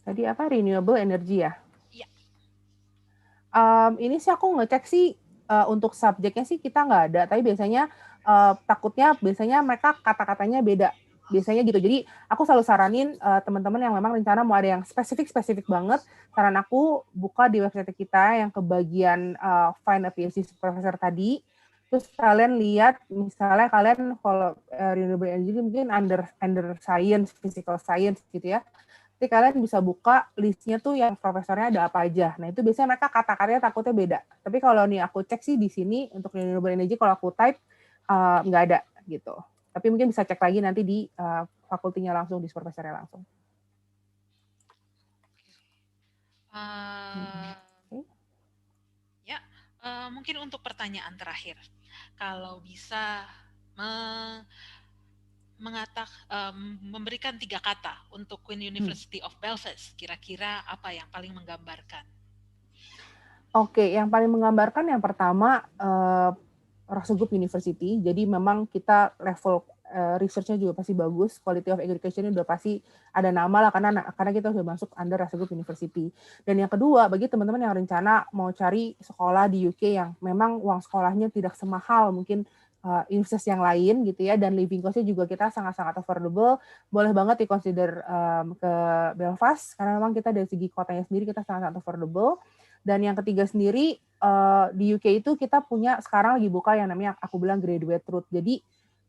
Tadi apa? Renewable energy ya? Iya. Ini sih aku ngecek sih untuk subjeknya sih kita nggak ada, tapi biasanya takutnya biasanya mereka kata-katanya beda. Biasanya gitu. Jadi aku selalu saranin teman-teman yang memang rencana mau ada yang spesifik banget, saran aku buka di website kita yang ke bagian find a PhD professor tadi. Terus kalian lihat, misalnya kalian kalau renewable energy mungkin under science, physical science gitu ya. Nanti kalian bisa buka listnya tuh yang profesornya ada apa aja. Nah, itu biasanya mereka kata-katanya takutnya beda. Tapi kalau nih aku cek sih di sini untuk renewable energy, kalau aku type nggak ada gitu. Tapi mungkin bisa cek lagi nanti di fakultinya langsung, di profesornya langsung. Ya, mungkin untuk pertanyaan terakhir, kalau bisa memberikan 3 kata untuk Queen University of Belfast, kira-kira apa yang paling menggambarkan? Oke, yang paling menggambarkan yang pertama Rasugroup University. Jadi memang kita level research-nya juga pasti bagus, quality of education-nya udah pasti ada nama lah, karena kita sudah masuk under Rasugroup University. Dan yang kedua, bagi teman-teman yang rencana mau cari sekolah di UK yang memang uang sekolahnya tidak semahal mungkin universitas yang lain gitu ya, dan living cost-nya juga kita sangat-sangat affordable, boleh banget di-consider ke Belfast, karena memang kita dari segi kotanya sendiri kita sangat-sangat affordable. Dan yang ketiga sendiri, di UK itu kita punya sekarang lagi buka yang namanya, aku bilang graduate route. Jadi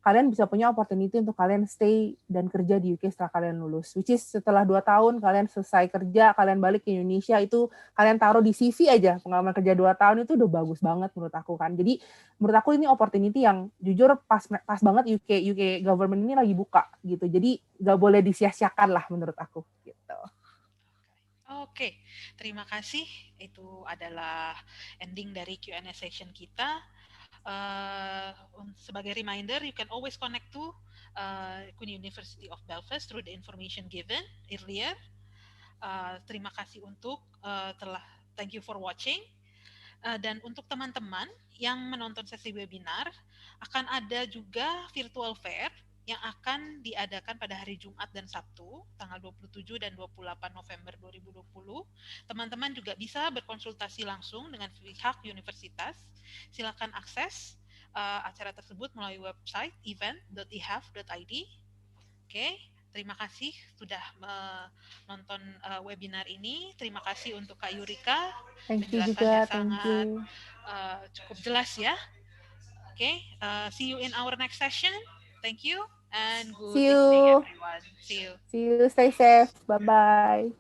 kalian bisa punya opportunity untuk kalian stay dan kerja di UK setelah kalian lulus. Which is setelah 2 tahun kalian selesai kerja, kalian balik ke Indonesia, itu kalian taruh di CV aja, pengalaman kerja 2 tahun itu udah bagus banget menurut aku kan. Jadi menurut aku ini opportunity yang jujur pas banget UK government ini lagi buka gitu. Jadi nggak boleh disia-siakan lah menurut aku gitu. Oke, terima kasih. Itu adalah ending dari Q&A session kita. Sebagai reminder, you can always connect to Queen University of Belfast through the information given earlier. Terima kasih untuk thank you for watching. Dan untuk teman-teman yang menonton sesi webinar, akan ada juga virtual fair yang akan diadakan pada hari Jumat dan Sabtu, tanggal 27 dan 28 November 2020. Teman-teman juga bisa berkonsultasi langsung dengan pihak universitas. Silakan akses acara tersebut melalui website event.ehef.id. Oke, terima kasih sudah menonton webinar ini. Terima kasih untuk Kak Yurika. Thank you Penjelasannya juga, thank sangat you. cukup jelas ya. Oke, see you in our next session. Thank you and good See evening you. everyone. See you. See you. Stay safe. Bye-bye.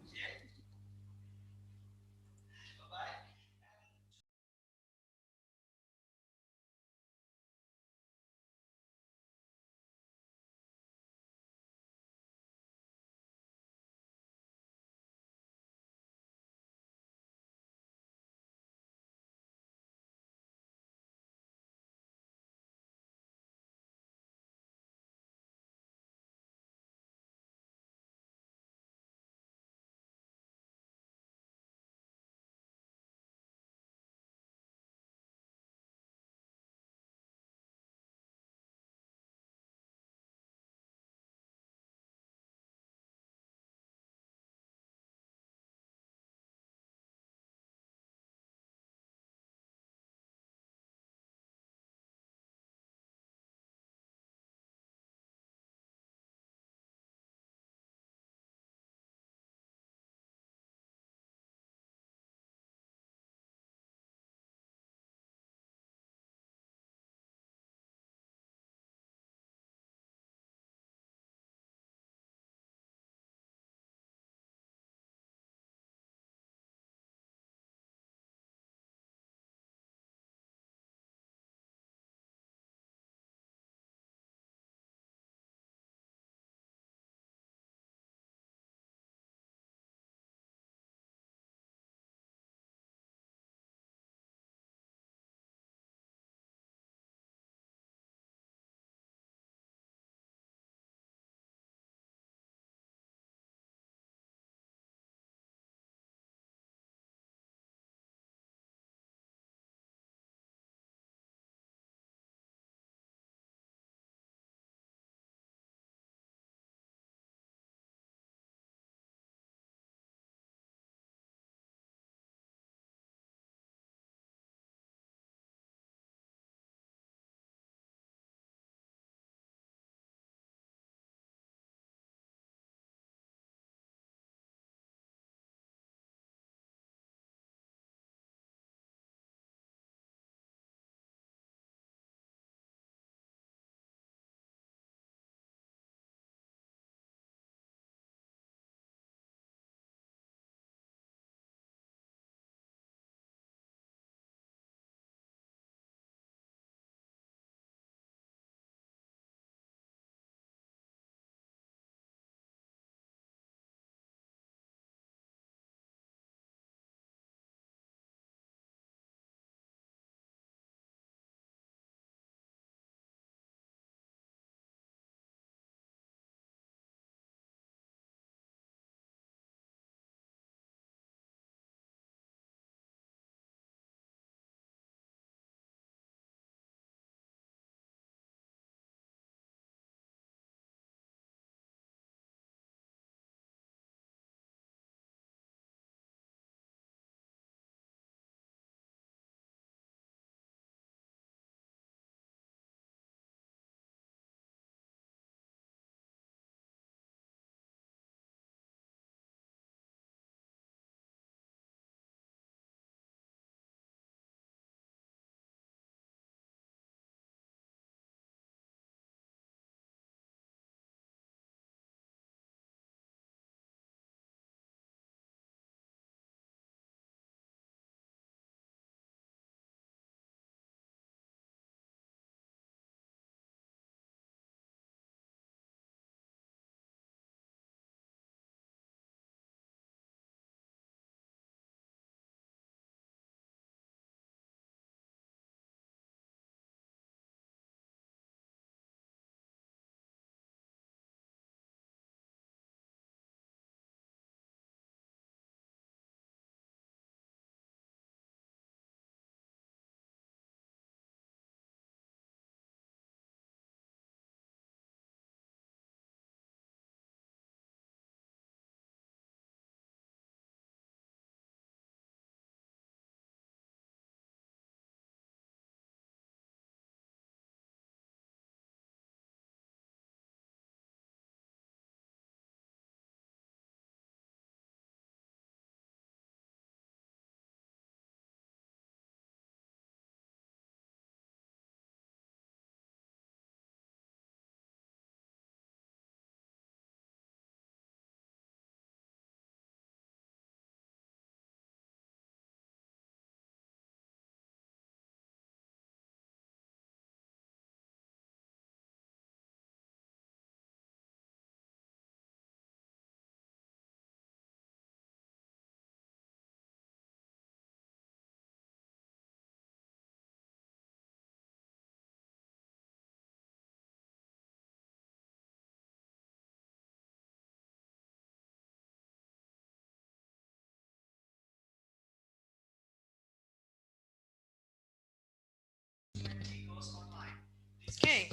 Okay.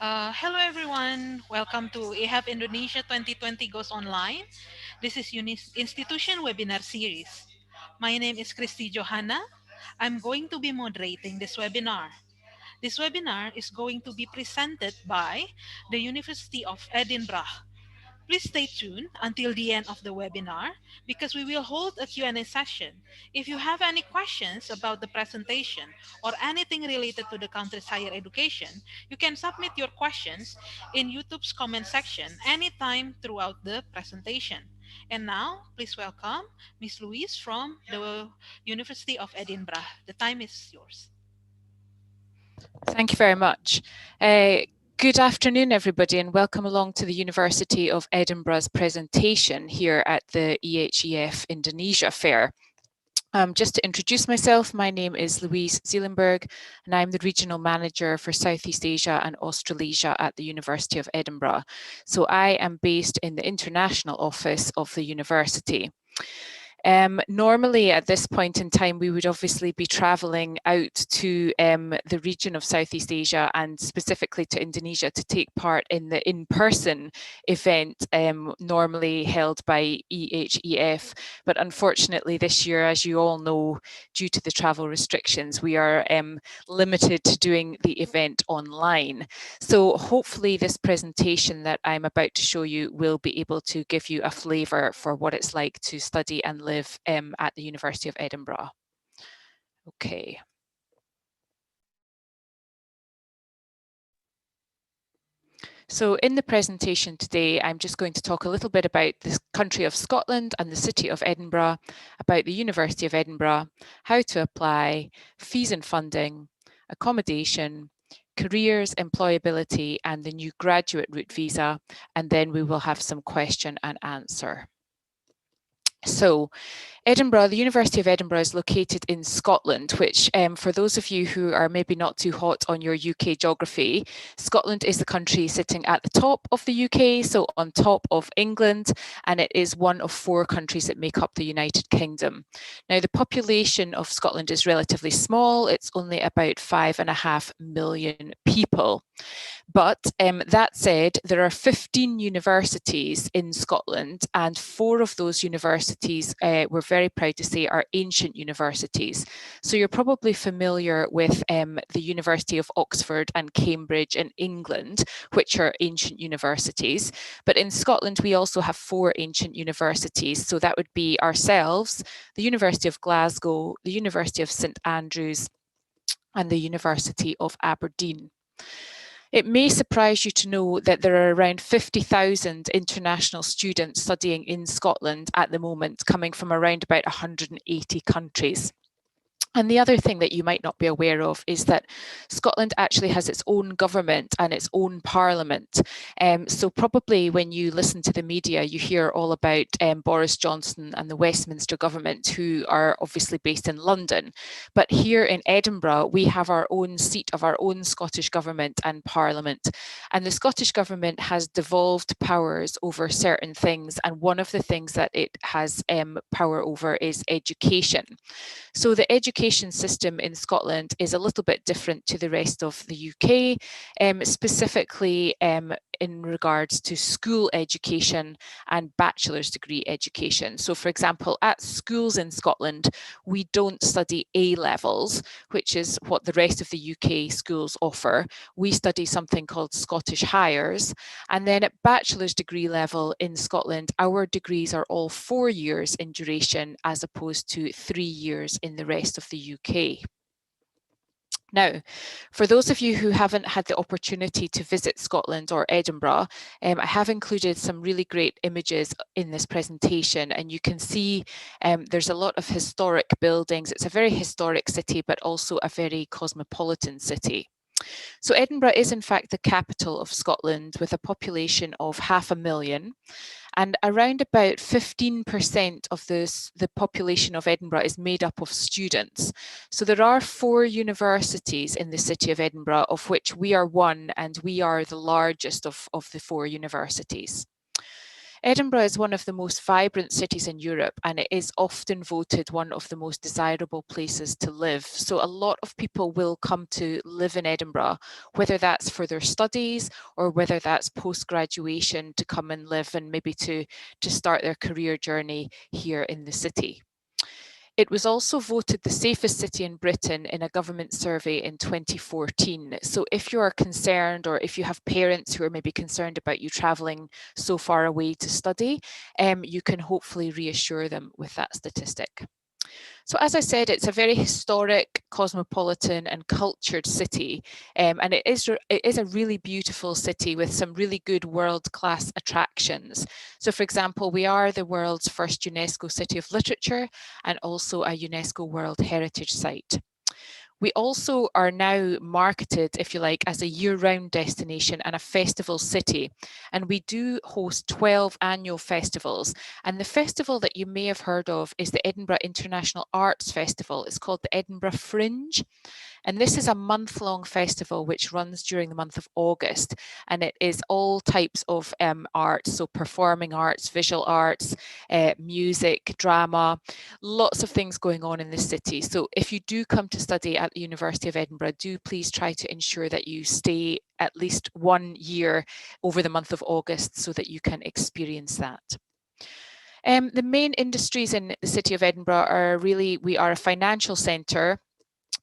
Hello everyone. Welcome to EHEF Indonesia 2020 Goes Online. This is Institution Webinar Series. My name is Christy Johanna. I'm going to be moderating this webinar. This webinar is going to be presented by the University of Edinburgh. Please stay tuned until the end of the webinar because we will hold a Q&A session. If you have any questions about the presentation or anything related to the country's higher education, you can submit your questions in YouTube's comment section anytime throughout the presentation. And now, please welcome Ms. Louise from the University of Edinburgh. The time is yours. Thank you very much. Good afternoon, everybody, and welcome along to the University of Edinburgh's presentation here at the EHEF Indonesia Fair. Just to introduce myself, my name is Louise Zeelenberg, and I'm the Regional Manager for Southeast Asia and Australasia at the University of Edinburgh. So I am based in the International Office of the University. Normally at this point in time, we would obviously be travelling out to the region of Southeast Asia and specifically to Indonesia to take part in the in-person event normally held by EHEF. But unfortunately this year, as you all know, due to the travel restrictions, we are limited to doing the event online. So hopefully this presentation that I'm about to show you will be able to give you a flavour for what it's like to study and live at the University of Edinburgh. Okay. So in the presentation today, I'm just going to talk a little bit about the country of Scotland and the city of Edinburgh, about the University of Edinburgh, how to apply, fees and funding, accommodation, careers, employability, and the new graduate route visa, and then we will have some question and answer. So Edinburgh, the University of Edinburgh is located in Scotland, which for those of you who are maybe not too hot on your UK geography, Scotland is the country sitting at the top of the UK, so on top of England, and it is one of 4 countries that make up the United Kingdom. Now, the population of Scotland is relatively small. It's only about 5.5 million people. But that said, there are 15 universities in Scotland, and 4 of those universities we're very proud to say are ancient universities. So you're probably familiar with the University of Oxford and Cambridge in England, which are ancient universities. But in Scotland, we also have 4 ancient universities. So that would be ourselves, the University of Glasgow, the University of St Andrews, and the University of Aberdeen. It may surprise you to know that there are around 50,000 international students studying in Scotland at the moment, coming from around about 180 countries. And the other thing that you might not be aware of is that Scotland actually has its own government and its own parliament. So probably when you listen to the media, you hear all about Boris Johnson and the Westminster government, who are obviously based in London. But here in Edinburgh, we have our own seat of our own Scottish government and parliament. And the Scottish government has devolved powers over certain things. And one of the things that it has power over is education. So the education system in Scotland is a little bit different to the rest of the UK, specifically in regards to school education and bachelor's degree education. So for example, at schools in Scotland, we don't study A levels, which is what the rest of the UK schools offer. We study something called Scottish Highers. And then at bachelor's degree level in Scotland, our degrees are all 4 years in duration as opposed to 3 years in the rest of the UK. Now, for those of you who haven't had the opportunity to visit Scotland or Edinburgh, I have included some really great images in this presentation, and you can see there's a lot of historic buildings. It's a very historic city, but also a very cosmopolitan city. So Edinburgh is in fact the capital of Scotland with a population of 500,000. And around about 15% of the population of Edinburgh is made up of students. So there are 4 universities in the city of Edinburgh, of which we are one, and we are the largest of the 4 universities. Edinburgh is one of the most vibrant cities in Europe, and it is often voted one of the most desirable places to live. So a lot of people will come to live in Edinburgh, whether that's for their studies or whether that's post-graduation to come and live and maybe to start their career journey here in the city. It was also voted the safest city in Britain in a government survey in 2014. So if you are concerned, or if you have parents who are maybe concerned about you travelling so far away to study, you can hopefully reassure them with that statistic. So as I said, it's a very historic, cosmopolitan and cultured city. And it is a really beautiful city with some really good world-class attractions. So for example, we are the world's first UNESCO City of Literature and also a UNESCO World Heritage Site. We also are now marketed, if you like, as a year-round destination and a festival city. And we do host 12 annual festivals. And the festival that you may have heard of is the Edinburgh International Arts Festival. It's called the Edinburgh Fringe. And this is a month-long festival which runs during the month of August. And it is all types of arts, so performing arts, visual arts, music, drama, lots of things going on in this city. So if you do come to study at the University of Edinburgh, do please try to ensure that you stay at least 1 year over the month of August so that you can experience that. The main industries in the city of Edinburgh are really, we are a financial centre,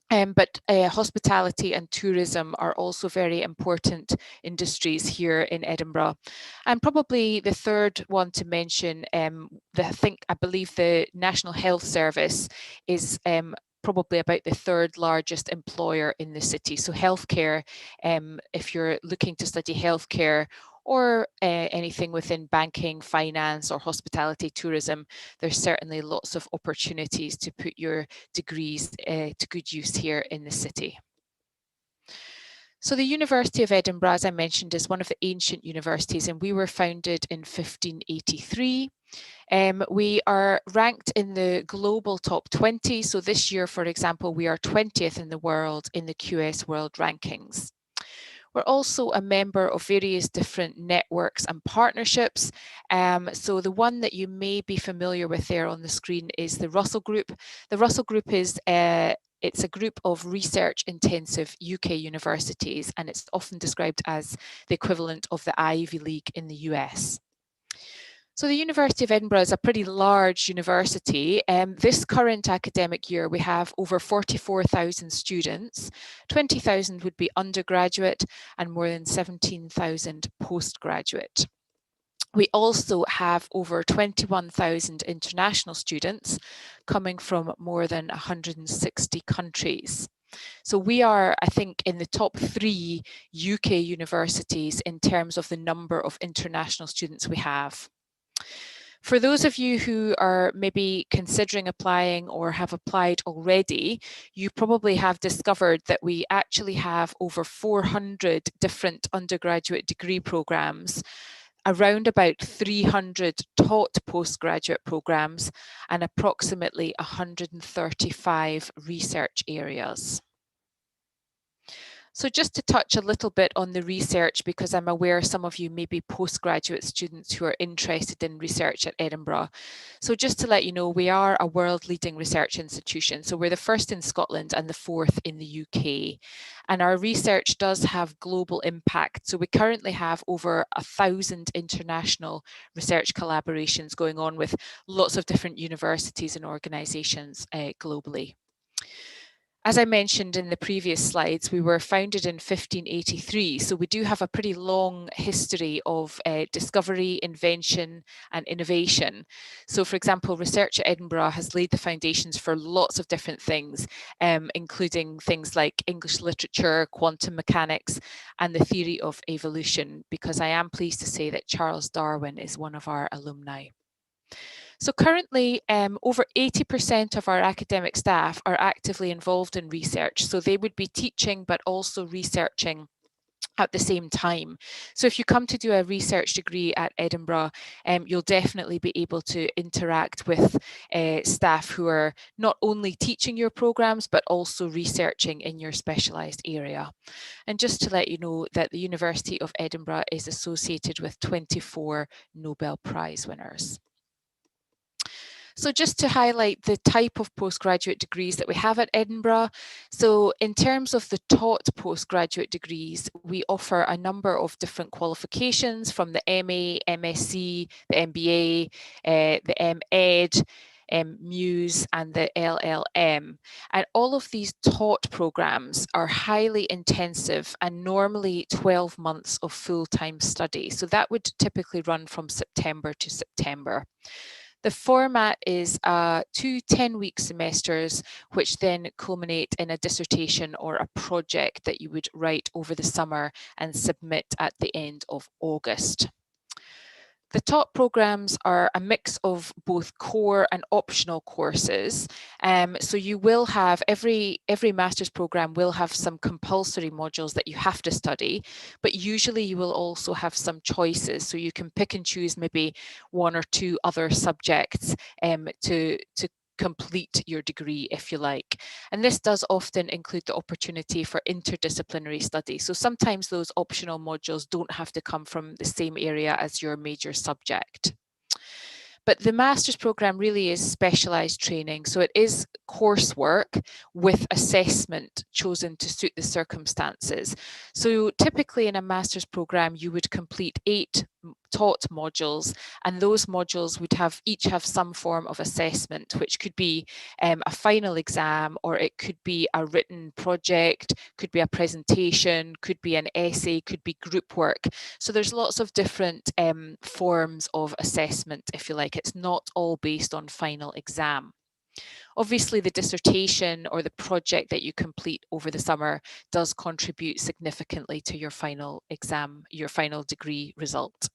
but hospitality and tourism are also very important industries here in Edinburgh. And probably the third one to mention, I believe the National Health Service is probably about the third largest employer in the city. So healthcare, if you're looking to study healthcare or anything within banking, finance or hospitality, tourism, there's certainly lots of opportunities to put your degrees to good use here in the city. So the University of Edinburgh, as I mentioned, is one of the ancient universities, and we were founded in 1583. We are ranked in the global top 20. So this year, for example, we are 20th in the world in the QS World Rankings. We're also a member of various different networks and partnerships. So the one that you may be familiar with there on the screen is the Russell Group. The Russell Group is it's a group of research-intensive UK universities, and it's often described as the equivalent of the Ivy League in the US. So the University of Edinburgh is a pretty large university. This current academic year, we have over 44,000 students. 20,000 would be undergraduate and more than 17,000 postgraduate. We also have over 21,000 international students coming from more than 160 countries. So we are, I think, in the top 3 UK universities in terms of the number of international students we have. For those of you who are maybe considering applying or have applied already, you probably have discovered that we actually have over 400 different undergraduate degree programs, around about 300 taught postgraduate programs, and approximately 135 research areas. So just to touch a little bit on the research, because I'm aware some of you may be postgraduate students who are interested in research at Edinburgh. So just to let you know, we are a world leading research institution. So we're the first in Scotland and the 4th in the UK. And our research does have global impact. So we currently have over 1,000 international research collaborations going on with lots of different universities and organisations globally. As I mentioned in the previous slides, we were founded in 1583, so we do have a pretty long history of discovery, invention and innovation. So for example, research at Edinburgh has laid the foundations for lots of different things, including things like English literature, quantum mechanics and the theory of evolution, because I am pleased to say that Charles Darwin is one of our alumni. So currently, over 80% of our academic staff are actively involved in research. So they would be teaching, but also researching at the same time. So if you come to do a research degree at Edinburgh, you'll definitely be able to interact with staff who are not only teaching your programs, but also researching in your specialised area. And just to let you know that the University of Edinburgh is associated with 24 Nobel Prize winners. So just to highlight the type of postgraduate degrees that we have at Edinburgh. So in terms of the taught postgraduate degrees, we offer a number of different qualifications from the MA, MSc, the MBA, the MEd, Muse and the LLM. And all of these taught programs are highly intensive and normally 12 months of full-time study. So that would typically run from September to September. The format is 2 10-week semesters, which then culminate in a dissertation or a project that you would write over the summer and submit at the end of August. The top programs are a mix of both core and optional courses. So you will have, every master's program will have some compulsory modules that you have to study, but usually you will also have some choices. So you can pick and choose maybe one or two other subjects to complete your degree, if you like. And this does often include the opportunity for interdisciplinary study. So sometimes those optional modules don't have to come from the same area as your major subject. But the master's program really is specialised training. So it is coursework with assessment chosen to suit the circumstances. So typically in a master's program, you would complete 8 taught modules, and those modules would each have some form of assessment, which could be a final exam, or it could be a written project, could be a presentation, could be an essay, could be group work. So there's lots of different forms of assessment, if you like. It's not all based on final exam. Obviously, the dissertation or the project that you complete over the summer does contribute significantly to your final exam, your final degree result.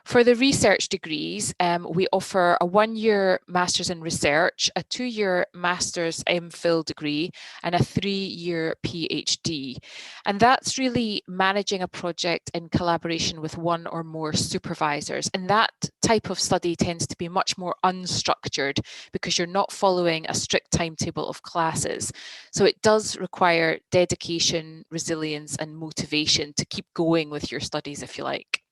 For the research degrees, we offer a 1-year Master's in Research, a 2-year Master's MPhil degree, and a 3-year PhD. And that's really managing a project in collaboration with one or more supervisors. And that type of study tends to be much more unstructured because you're not following a strict timetable of classes. So it does require dedication, resilience, and motivation to keep going with your studies, if you like.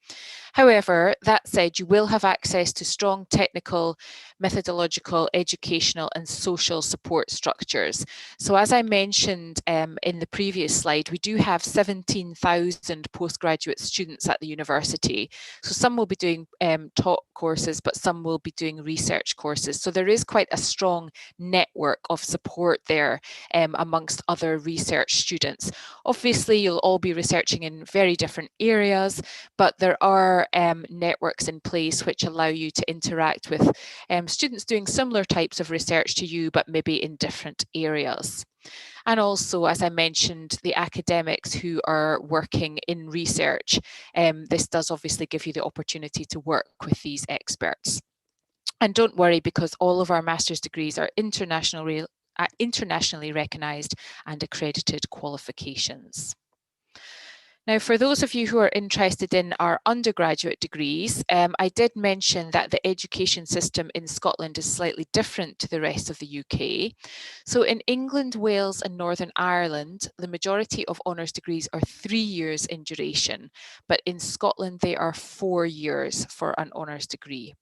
However, that said, you will have access to strong technical, methodological, educational and social support structures. So as I mentioned in the previous slide, we do have 17,000 postgraduate students at the university. So some will be doing taught courses, but some will be doing research courses. So there is quite a strong network of support there amongst other research students. Obviously, you'll all be researching in very different areas, but there are networks in place which allow you to interact with students doing similar types of research to you, but maybe in different areas. And also, as I mentioned, the academics who are working in research, this does obviously give you the opportunity to work with these experts. And don't worry, because all of our master's degrees are internationally recognised and accredited qualifications. Now, for those of you who are interested in our undergraduate degrees, I did mention that the education system in Scotland is slightly different to the rest of the UK. So in England, Wales and Northern Ireland, the majority of honours degrees are 3 years in duration, but in Scotland they are 4 years for an honours degree.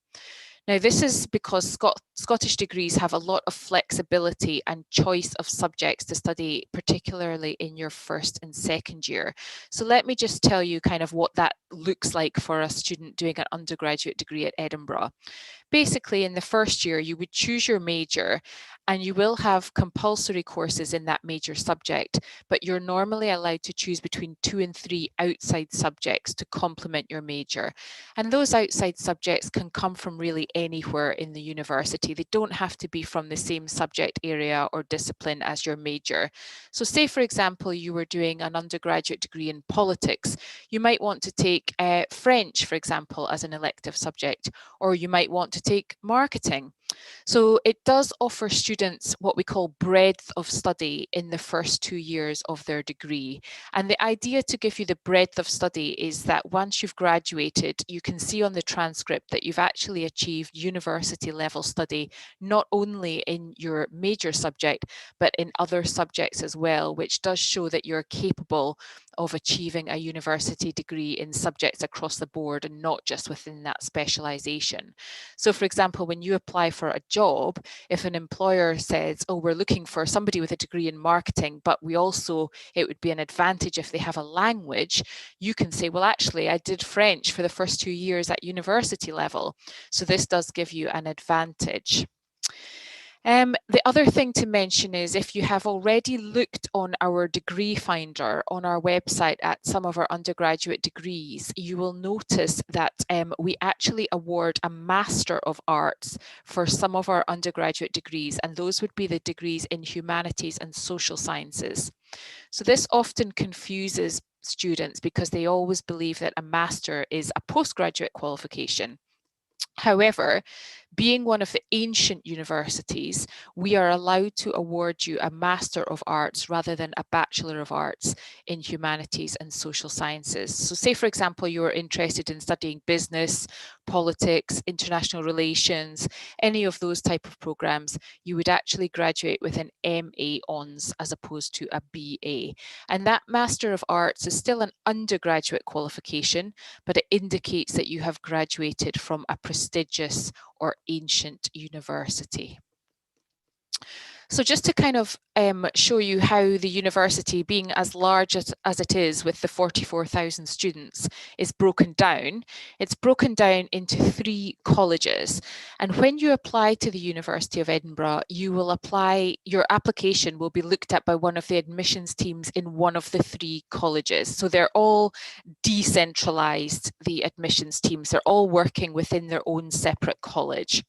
Now, this is because Scottish degrees have a lot of flexibility and choice of subjects to study, particularly in your first and second year. So let me just tell you kind of what that looks like for a student doing an undergraduate degree at Edinburgh. Basically, in the first year, you would choose your major and you will have compulsory courses in that major subject, but you're normally allowed to choose between 2 and 3 outside subjects to complement your major. And those outside subjects can come from really anywhere in the university. They don't have to be from the same subject area or discipline as your major. So say, for example, you were doing an undergraduate degree in politics. You might want to take French, for example, as an elective subject, or you might want to take marketing. So it does offer students what we call breadth of study in the first 2 years of their degree. And the idea to give you the breadth of study is that once you've graduated, you can see on the transcript that you've actually achieved university level study, not only in your major subject, but in other subjects as well, which does show that you're capable of achieving a university degree in subjects across the board and not just within that specialisation. So for example, when you apply for a job, if an employer says, oh, we're looking for somebody with a degree in marketing, but we also, it would be an advantage if they have a language, you can say, well, actually, I did French for the first 2 years at university level. So this does give you an advantage. The other thing to mention is if you have already looked on our degree finder on our website at some of our undergraduate degrees, you will notice that we actually award a Master of Arts for some of our undergraduate degrees, and those would be the degrees in humanities and social sciences. So this often confuses students because they always believe that a master is a postgraduate qualification. However, being one of the ancient universities, we are allowed to award you a Master of Arts rather than a Bachelor of Arts in Humanities and Social Sciences. So say, for example, you are interested in studying business, politics, international relations, any of those type of programs, you would actually graduate with an MA Hons as opposed to a BA. And that Master of Arts is still an undergraduate qualification, but it indicates that you have graduated from a prestigious or ancient university. So just to kind of show you how the university, being as large as it is with the 44,000 students, is broken down. It's broken down into 3 colleges. And when you apply to the University of Edinburgh, you will apply, your application will be looked at by one of the admissions teams in one of the 3 colleges. So they're all decentralized, the admissions teams. They're all working within their own separate college.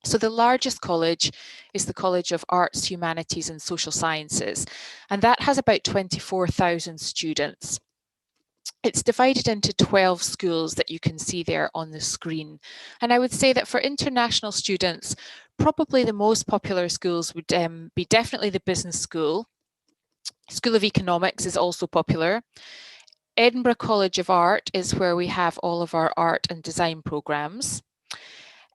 So the largest college is the College of Arts, Humanities and Social Sciences, and that has about 24,000 students. It's divided into 12 schools that you can see there on the screen. And I would say that for international students, probably the most popular schools would be definitely the Business School. School of Economics is also popular. Edinburgh College of Art is where we have all of our art and design programs.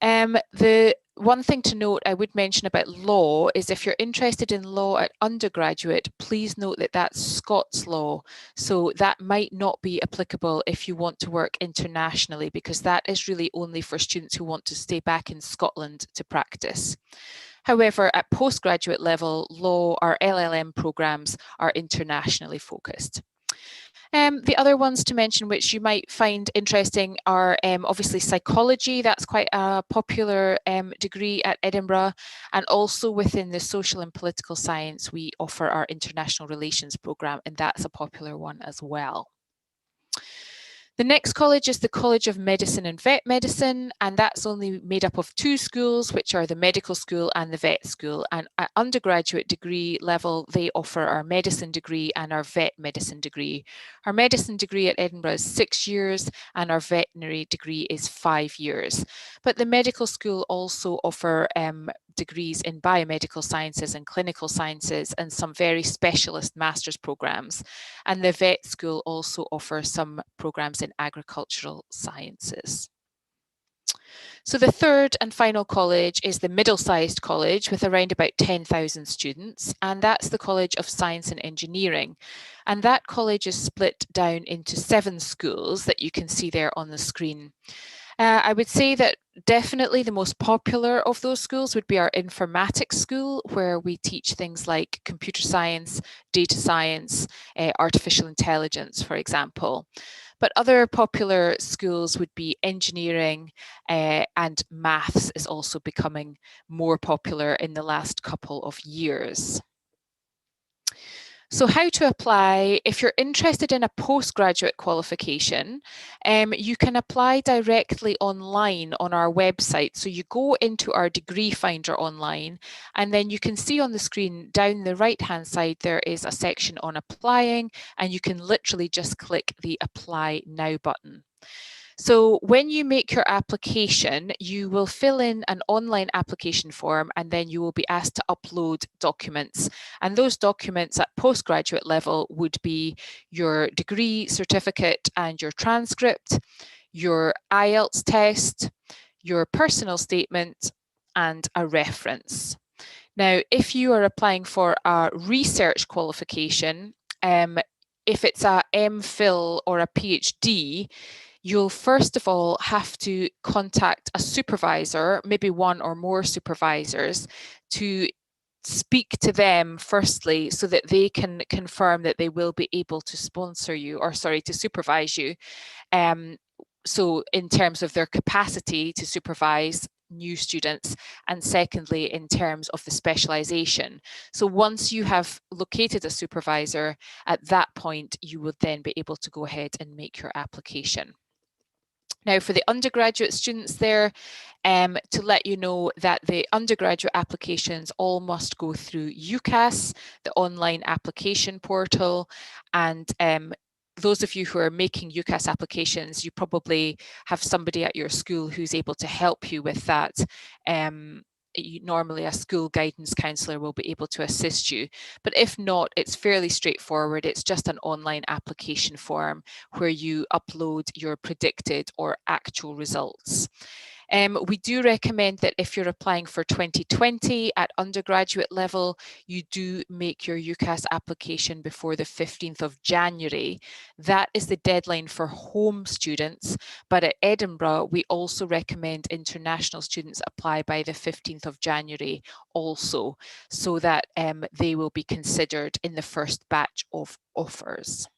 The one thing to note I would mention about law is if you're interested in law at undergraduate, please note that that's Scots law. So that might not be applicable if you want to work internationally, because that is really only for students who want to stay back in Scotland to practice. However, at postgraduate level, law or LLM programs are internationally focused. The other ones to mention, which you might find interesting, are obviously psychology. That's quite a popular degree at Edinburgh. And also within the social and political science, we offer our international relations programme, and that's a popular one as well. The next college is the College of Medicine and Vet Medicine, and that's only made up of 2 schools, which are the medical school and the vet school. And at undergraduate degree level, they offer our medicine degree and our vet medicine degree. Our medicine degree at Edinburgh is 6 years and our veterinary degree is 5 years. But the medical school also offer degrees in biomedical sciences and clinical sciences and some very specialist master's programs. And the vet school also offers some programs in agricultural sciences. So the third and final college is the middle-sized college with around about 10,000 students, and that's the College of Science and Engineering. And that college is split down into 7 schools that you can see there on the screen. I would say that definitely the most popular of those schools would be our informatics school, where we teach things like computer science, data science, artificial intelligence, for example. But other popular schools would be engineering, and maths is also becoming more popular in the last couple of years. So how to apply, if you're interested in a postgraduate qualification, you can apply directly online on our website. So you go into our degree finder online, and then you can see on the screen down the right hand side, there is a section on applying, and you can literally just click the apply now button. So when you make your application, you will fill in an online application form and then you will be asked to upload documents. And those documents at postgraduate level would be your degree, certificate and your transcript, your IELTS test, your personal statement and a reference. Now, if you are applying for a research qualification, if it's a MPhil or a PhD, you'll first of all have to contact a supervisor, maybe one or more supervisors, to speak to them firstly so that they can confirm that they will be able to sponsor you, or sorry, to supervise you. So in terms of their capacity to supervise new students, and secondly in terms of the specialisation. So once you have located a supervisor, at that point you would then be able to go ahead and make your application. Now for the undergraduate students there, to let you know that the undergraduate applications all must go through UCAS, the online application portal, and those of you who are making UCAS applications, you probably have somebody at your school who's able to help you with that. Normally a school guidance counsellor will be able to assist you, but if not, it's fairly straightforward. It's just an online application form where you upload your predicted or actual results. We do recommend that if you're applying for 2020 at undergraduate level, you do make your UCAS application before the 15th of January. That is the deadline for home students, but at Edinburgh, we also recommend international students apply by the 15th of January also, so that they will be considered in the first batch of offers.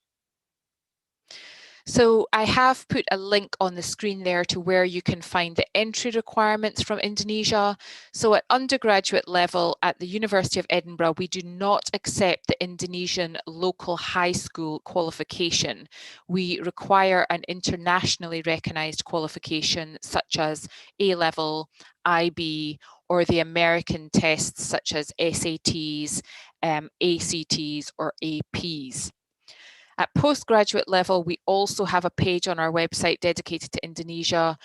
So I have put a link on the screen there to where you can find the entry requirements from Indonesia. So at undergraduate level at the University of Edinburgh, we do not accept the Indonesian local high school qualification. We require an internationally recognised qualification such as A-level, IB, or the American tests such as SATs, ACTs, or APs. At postgraduate level, we also have a page on our website dedicated to Indonesia.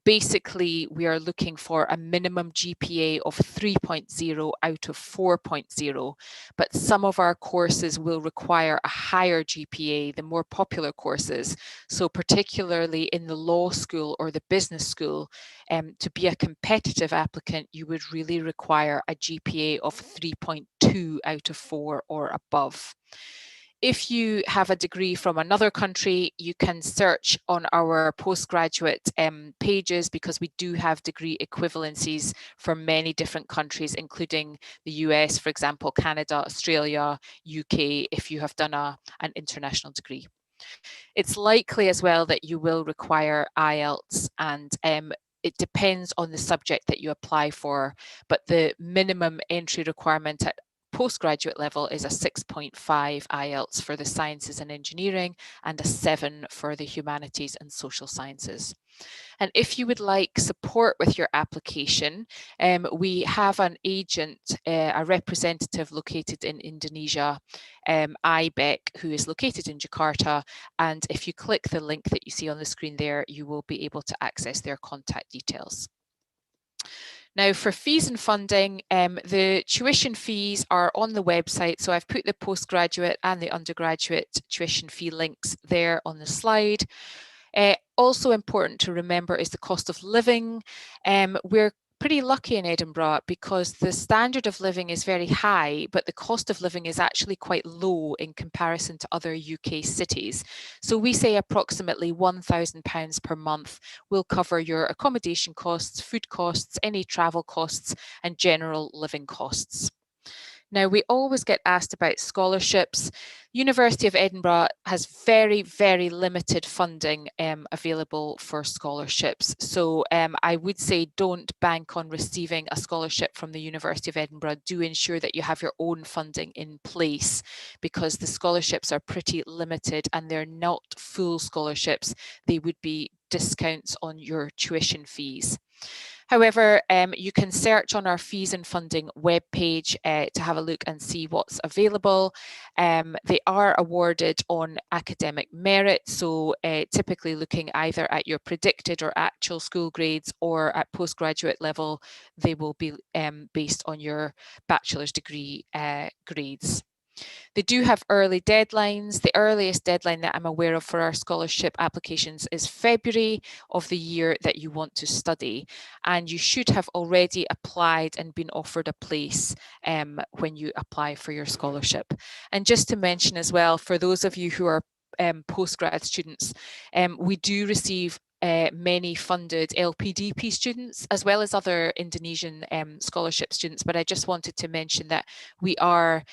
Basically, we are looking for a minimum GPA of 3.0 out of 4.0, but some of our courses will require a higher GPA, the more popular courses. So particularly in the law school or the business school, to be a competitive applicant, you would really require a GPA of 3.2 out of 4 or above. If you have a degree from another country, you can search on our postgraduate pages, because we do have degree equivalencies for many different countries, including the US, for example, Canada, Australia, UK, if you have done an international degree. It's likely as well that you will require IELTS, and it depends on the subject that you apply for, but the minimum entry requirement at postgraduate level is a 6.5 IELTS for the sciences and engineering and a 7 for the humanities and social sciences. And if you would like support with your application, we have an agent, a representative located in Indonesia, IBEC, who is located in Jakarta. And if you click the link that you see on the screen there, you will be able to access their contact details. Now for fees and funding, the tuition fees are on the website. So I've put the postgraduate and the undergraduate tuition fee links there on the slide. Also important to remember is the cost of living. We're pretty lucky in Edinburgh because the standard of living is very high, but the cost of living is actually quite low in comparison to other UK cities. So we say approximately £1,000 per month will cover your accommodation costs, food costs, any travel costs, and general living costs. Now, we always get asked about scholarships. University of Edinburgh has very, very limited funding available for scholarships. So I would say don't bank on receiving a scholarship from the University of Edinburgh. Do ensure that you have your own funding in place, because the scholarships are pretty limited and they're not full scholarships. They would be discounts on your tuition fees. However, you can search on our fees and funding webpage to have a look and see what's available. They are awarded on academic merit, so typically looking either at your predicted or actual school grades, or at postgraduate level, they will be based on your bachelor's degree grades. They do have early deadlines. The earliest deadline that I'm aware of for our scholarship applications is February of the year that you want to study, and you should have already applied and been offered a place when you apply for your scholarship. And just to mention as well, for those of you who are postgrad students, we do receive many funded LPDP students as well as other Indonesian scholarship students, but I just wanted to mention that we are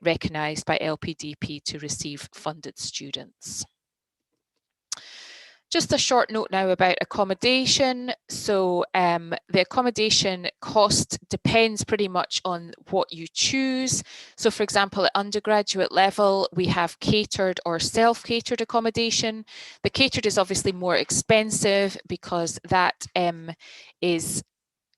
recognised by LPDP to receive funded students. Just a short note now about accommodation. So the accommodation cost depends pretty much on what you choose. So for example, at undergraduate level, we have catered or self-catered accommodation. The catered is obviously more expensive because that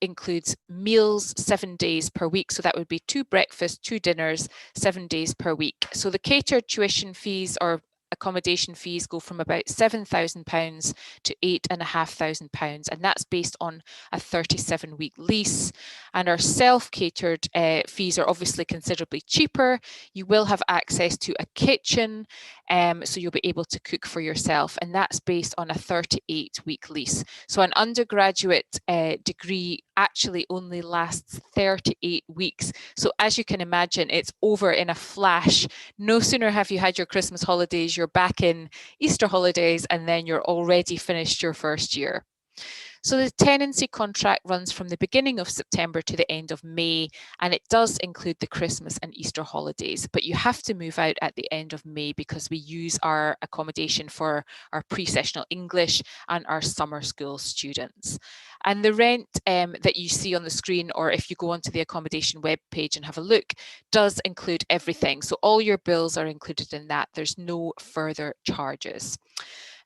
includes meals 7 days per week. So that would be 2 breakfasts, 2 dinners, 7 days per week. So the catered tuition fees or accommodation fees go from about £7,000 to £8,500, and that's based on a 37-week lease. And our self-catered fees are obviously considerably cheaper. You will have access to a kitchen, so you'll be able to cook for yourself, and that's based on a 38-week lease. So an undergraduate degree actually only lasts 38 weeks. So as you can imagine, it's over in a flash. No sooner have you had your Christmas holidays, you're back in Easter holidays, and then you're already finished your first year. So the tenancy contract runs from the beginning of September to the end of May, and it does include the Christmas and Easter holidays, but you have to move out at the end of May because we use our accommodation for our pre-sessional English and our summer school students. And the rent that you see on the screen, or if you go onto the accommodation webpage and have a look, does include everything. So all your bills are included in that. There's no further charges.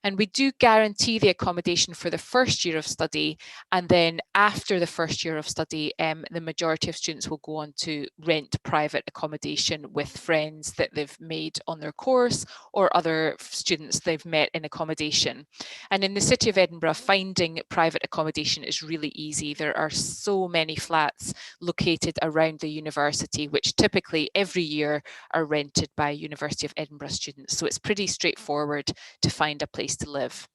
And we do guarantee the accommodation for the first year of study, and then after the first year of study, the majority of students will go on to rent private accommodation with friends that they've made on their course or other students they've met in accommodation. And in the City of Edinburgh, finding private accommodation is really easy. There are so many flats located around the university, which typically every year are rented by University of Edinburgh students. So it's pretty straightforward to find a place to live.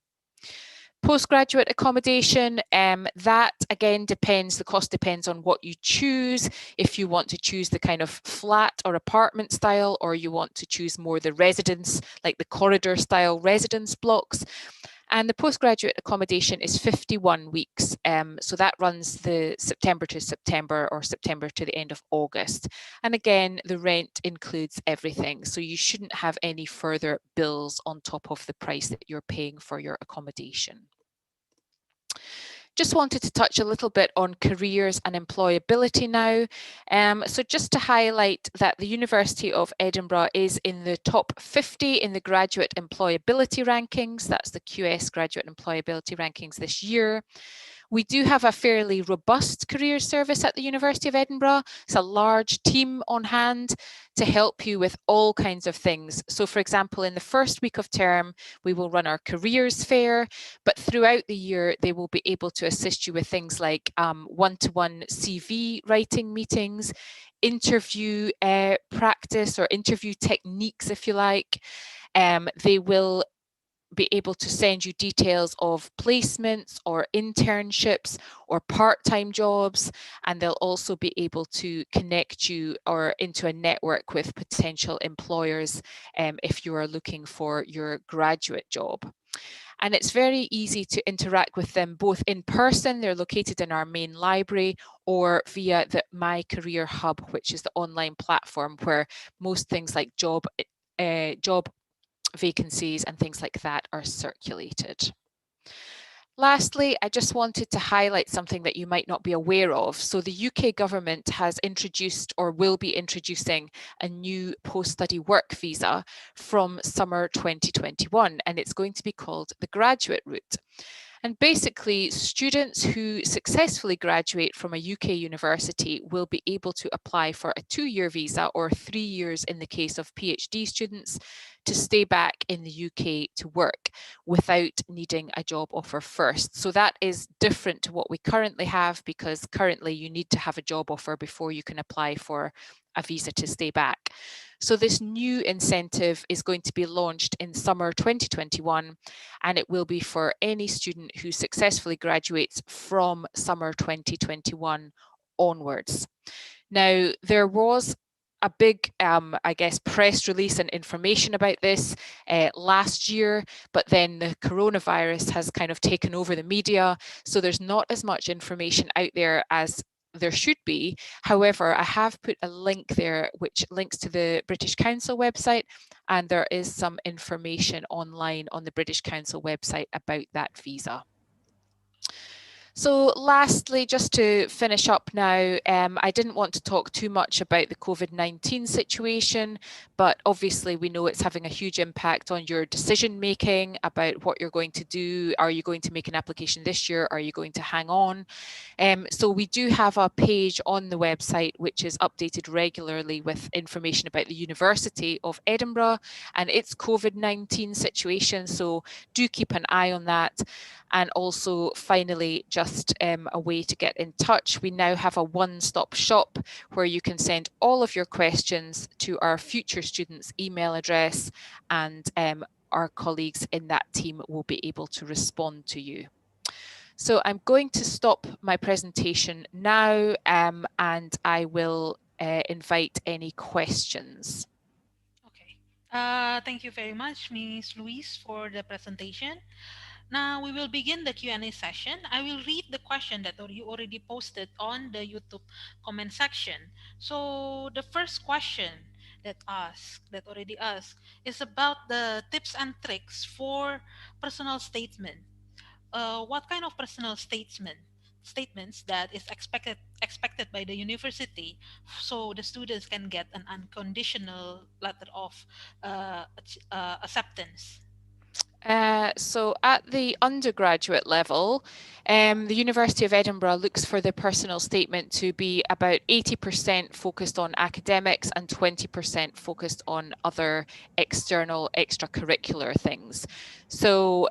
Postgraduate accommodation, that again depends, the cost depends on what you choose. If you want to choose the kind of flat or apartment style, or you want to choose more the residence, like the corridor style residence blocks. And the postgraduate accommodation is 51 weeks. So that runs the September to September or September to the end of August. And again, the rent includes everything. So you shouldn't have any further bills on top of the price that you're paying for your accommodation. Just wanted to touch a little bit on careers and employability now. So just to highlight that the University of Edinburgh is in the top 50 in the graduate employability rankings. That's the QS graduate employability rankings this year. We do have a fairly robust career service at the University of Edinburgh. It's a large team on hand to help you with all kinds of things. So for example, in the first week of term, we will run our careers fair, but throughout the year, they will be able to assist you with things like one-to-one CV writing meetings, interview practice or interview techniques, if you like. They will be able to send you details of placements or internships or part-time jobs, and they'll also be able to connect you or into a network with potential employers if you are looking for your graduate job. And it's very easy to interact with them both in person, they're located in our main library, or via the My Career Hub, which is the online platform where most things like job vacancies and things like that are circulated. Lastly, I just wanted to highlight something that you might not be aware of. So the UK government has introduced or will be introducing a new post-study work visa from summer 2021, and it's going to be called the graduate route. And basically, students who successfully graduate from a UK university will be able to apply for a 2-year visa, or 3 years in the case of PhD students, to stay back in the UK to work without needing a job offer first. So that is different to what we currently have, because currently you need to have a job offer before you can apply for a visa to stay back. So this new incentive is going to be launched in summer 2021, and it will be for any student who successfully graduates from summer 2021 onwards. Now, there was a big, I guess, press release and information about this last year, but then the coronavirus has kind of taken over the media, so there's not as much information out there as there should be. However, I have put a link there which links to the British Council website, and there is some information online on the British Council website about that visa. So lastly, just to finish up now, I didn't want to talk too much about the COVID-19 situation, but obviously we know it's having a huge impact on your decision making about what you're going to do. Are you going to make an application this year? Are you going to hang on? So we do have a page on the website which is updated regularly with information about the University of Edinburgh and its COVID-19 situation. So do keep an eye on that. And also, finally, just a way to get in touch. We now have a one-stop shop where you can send all of your questions to our future students' email address, and our colleagues in that team will be able to respond to you. So I'm going to stop my presentation now, and I will invite any questions. Okay. Thank you very much, Ms. Louise, for the presentation. Now we will begin the Q&A session. I will read the question that you already posted on the YouTube comment section. So the first question that already asked is about the tips and tricks for personal statement. What kind of personal statements that is expected by the university, so the students can get an unconditional letter of acceptance? So at the undergraduate level, the University of Edinburgh looks for the personal statement to be about 80% focused on academics and 20% focused on other external extracurricular things. So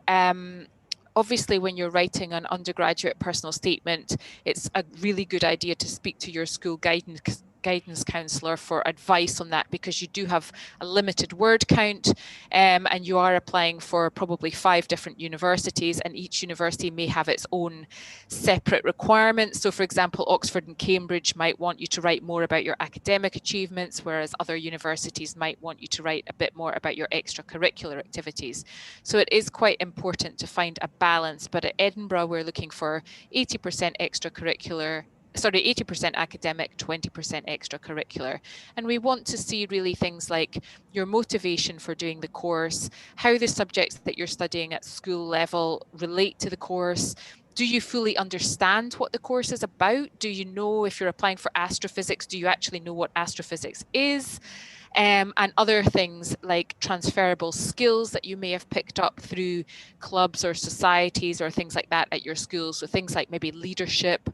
obviously, when you're writing an undergraduate personal statement, it's a really good idea to speak to your school guidance counsellor for advice on that, because you do have a limited word count, and you are applying for probably 5 different universities, and each university may have its own separate requirements. So for example, Oxford and Cambridge might want you to write more about your academic achievements, whereas other universities might want you to write a bit more about your extracurricular activities. So it is quite important to find a balance, but at Edinburgh we're looking for 80% extracurricular, 80% academic, 20% extracurricular. And we want to see really things like your motivation for doing the course, how the subjects that you're studying at school level relate to the course. Do you fully understand what the course is about? Do you know, if you're applying for astrophysics, do you actually know what astrophysics is? And other things like transferable skills that you may have picked up through clubs or societies or things like that at your school. So things like maybe leadership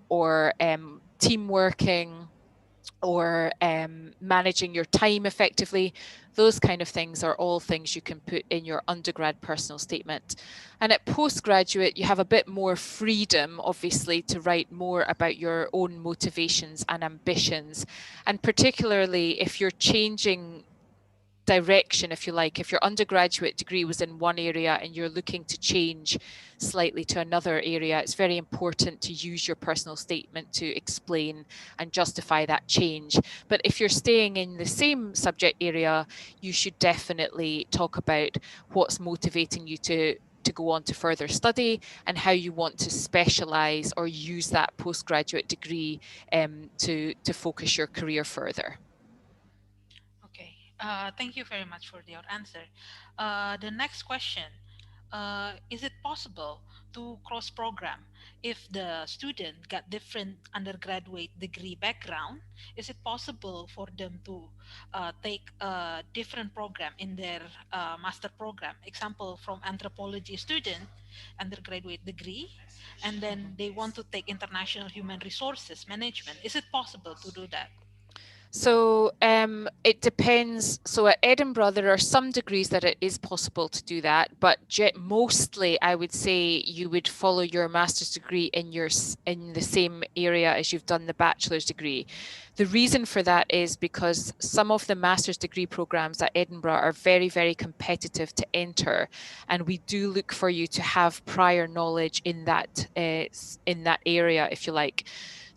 or team working, or managing your time effectively. Those kind of things are all things you can put in your undergrad personal statement. And at postgraduate, you have a bit more freedom, obviously, to write more about your own motivations and ambitions. And particularly if you're changing direction, if you like, if your undergraduate degree was in one area and you're looking to change slightly to another area, it's very important to use your personal statement to explain and justify that change. But if you're staying in the same subject area, you should definitely talk about what's motivating you to go on to further study, and how you want to specialise or use that postgraduate degree to focus your career further. Okay. Thank you very much for your answer. The next question. is it possible to cross program if the student got different undergraduate degree background? Is it possible for them to take a different program in their master program? Example, from anthropology student undergraduate degree, and then they want to take international human resources management. Is it possible to do that? So it depends. So at Edinburgh, there are some degrees that it is possible to do that, but mostly I would say you would follow your master's degree in the same area as you've done the bachelor's degree. The reason for that is because some of the master's degree programs at Edinburgh are very, very competitive to enter, and we do look for you to have prior knowledge in that area, if you like.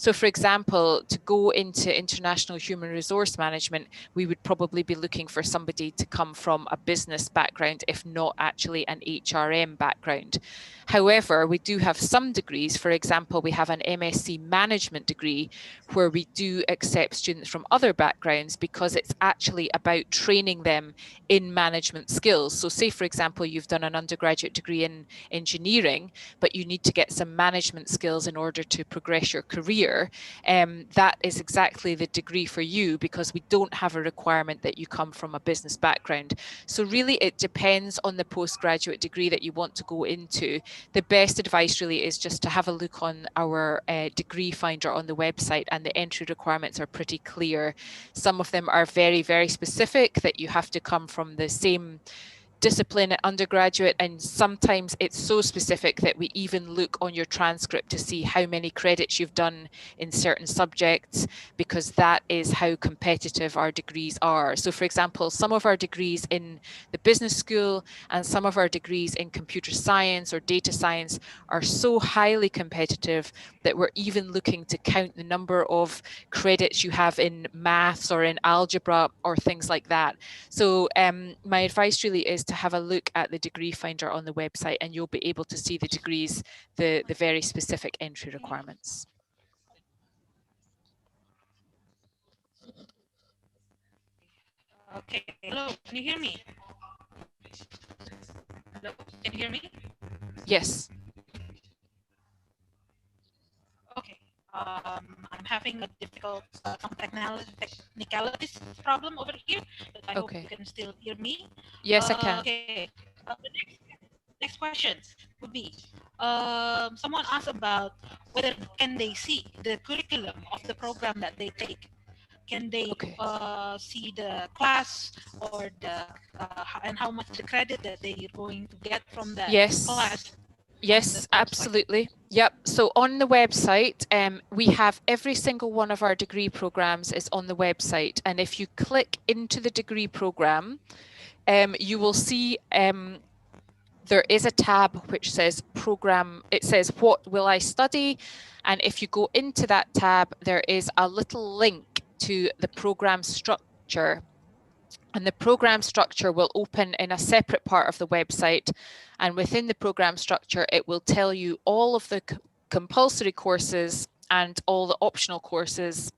So, for example, to go into international human resource management, we would probably be looking for somebody to come from a business background, if not actually an HRM background. However, we do have some degrees. For example, we have an MSc management degree where we do accept students from other backgrounds because it's actually about training them in management skills. So say, for example, you've done an undergraduate degree in engineering, but you need to get some management skills in order to progress your career. That is exactly the degree for you, because we don't have a requirement that you come from a business background. So really it depends on the postgraduate degree that you want to go into. The best advice really is just to have a look on our degree finder on the website, and the entry requirements are pretty clear. Some of them are very, very specific, that you have to come from the same discipline at undergraduate, and sometimes it's so specific that we even look on your transcript to see how many credits you've done in certain subjects, because that is how competitive our degrees are. So for example, some of our degrees in the business school and some of our degrees in computer science or data science are so highly competitive that we're even looking to count the number of credits you have in maths or in algebra or things like that. So my advice really is to have a look at the degree finder on the website, and you'll be able to see the degrees, the very specific entry requirements. Okay, hello, can you hear me? Hello, can you hear me? Yes. Okay. I'm having a difficult some technicalities problem over here, but I hope you Okay. can still hear me. Yes, I can. Okay. The next question would be, someone asked about whether can they see the curriculum of the program that they take. Can they Okay. see the class or and how much the credit that they are going to get from that Yes. class on the Yes, website? absolutely. Yep. So on the website, we have every single one of our degree programs is on the website. And if you click into the degree program, you will see there is a tab which says program. It says, what will I study? And if you go into that tab, there is a little link to the program structure. And the program structure will open in a separate part of the website. And within the program structure, it will tell you all of the compulsory courses and all the optional courses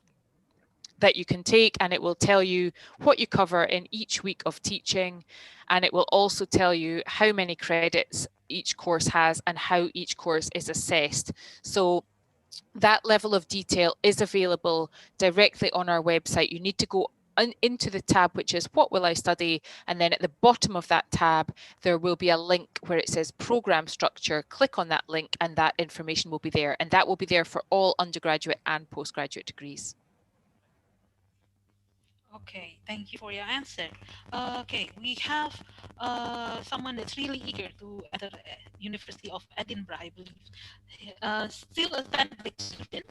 that you can take, and it will tell you what you cover in each week of teaching, and it will also tell you how many credits each course has and how each course is assessed. So that level of detail is available directly on our website. You need to go into the tab which is what will I study, and then at the bottom of that tab there will be a link where it says program structure. Click on that link and that information will be there, and that will be there for all undergraduate and postgraduate degrees. Okay, thank you for your answer. Okay, we have someone that's really eager to enter University of Edinburgh, I believe. Still a 10th grade student,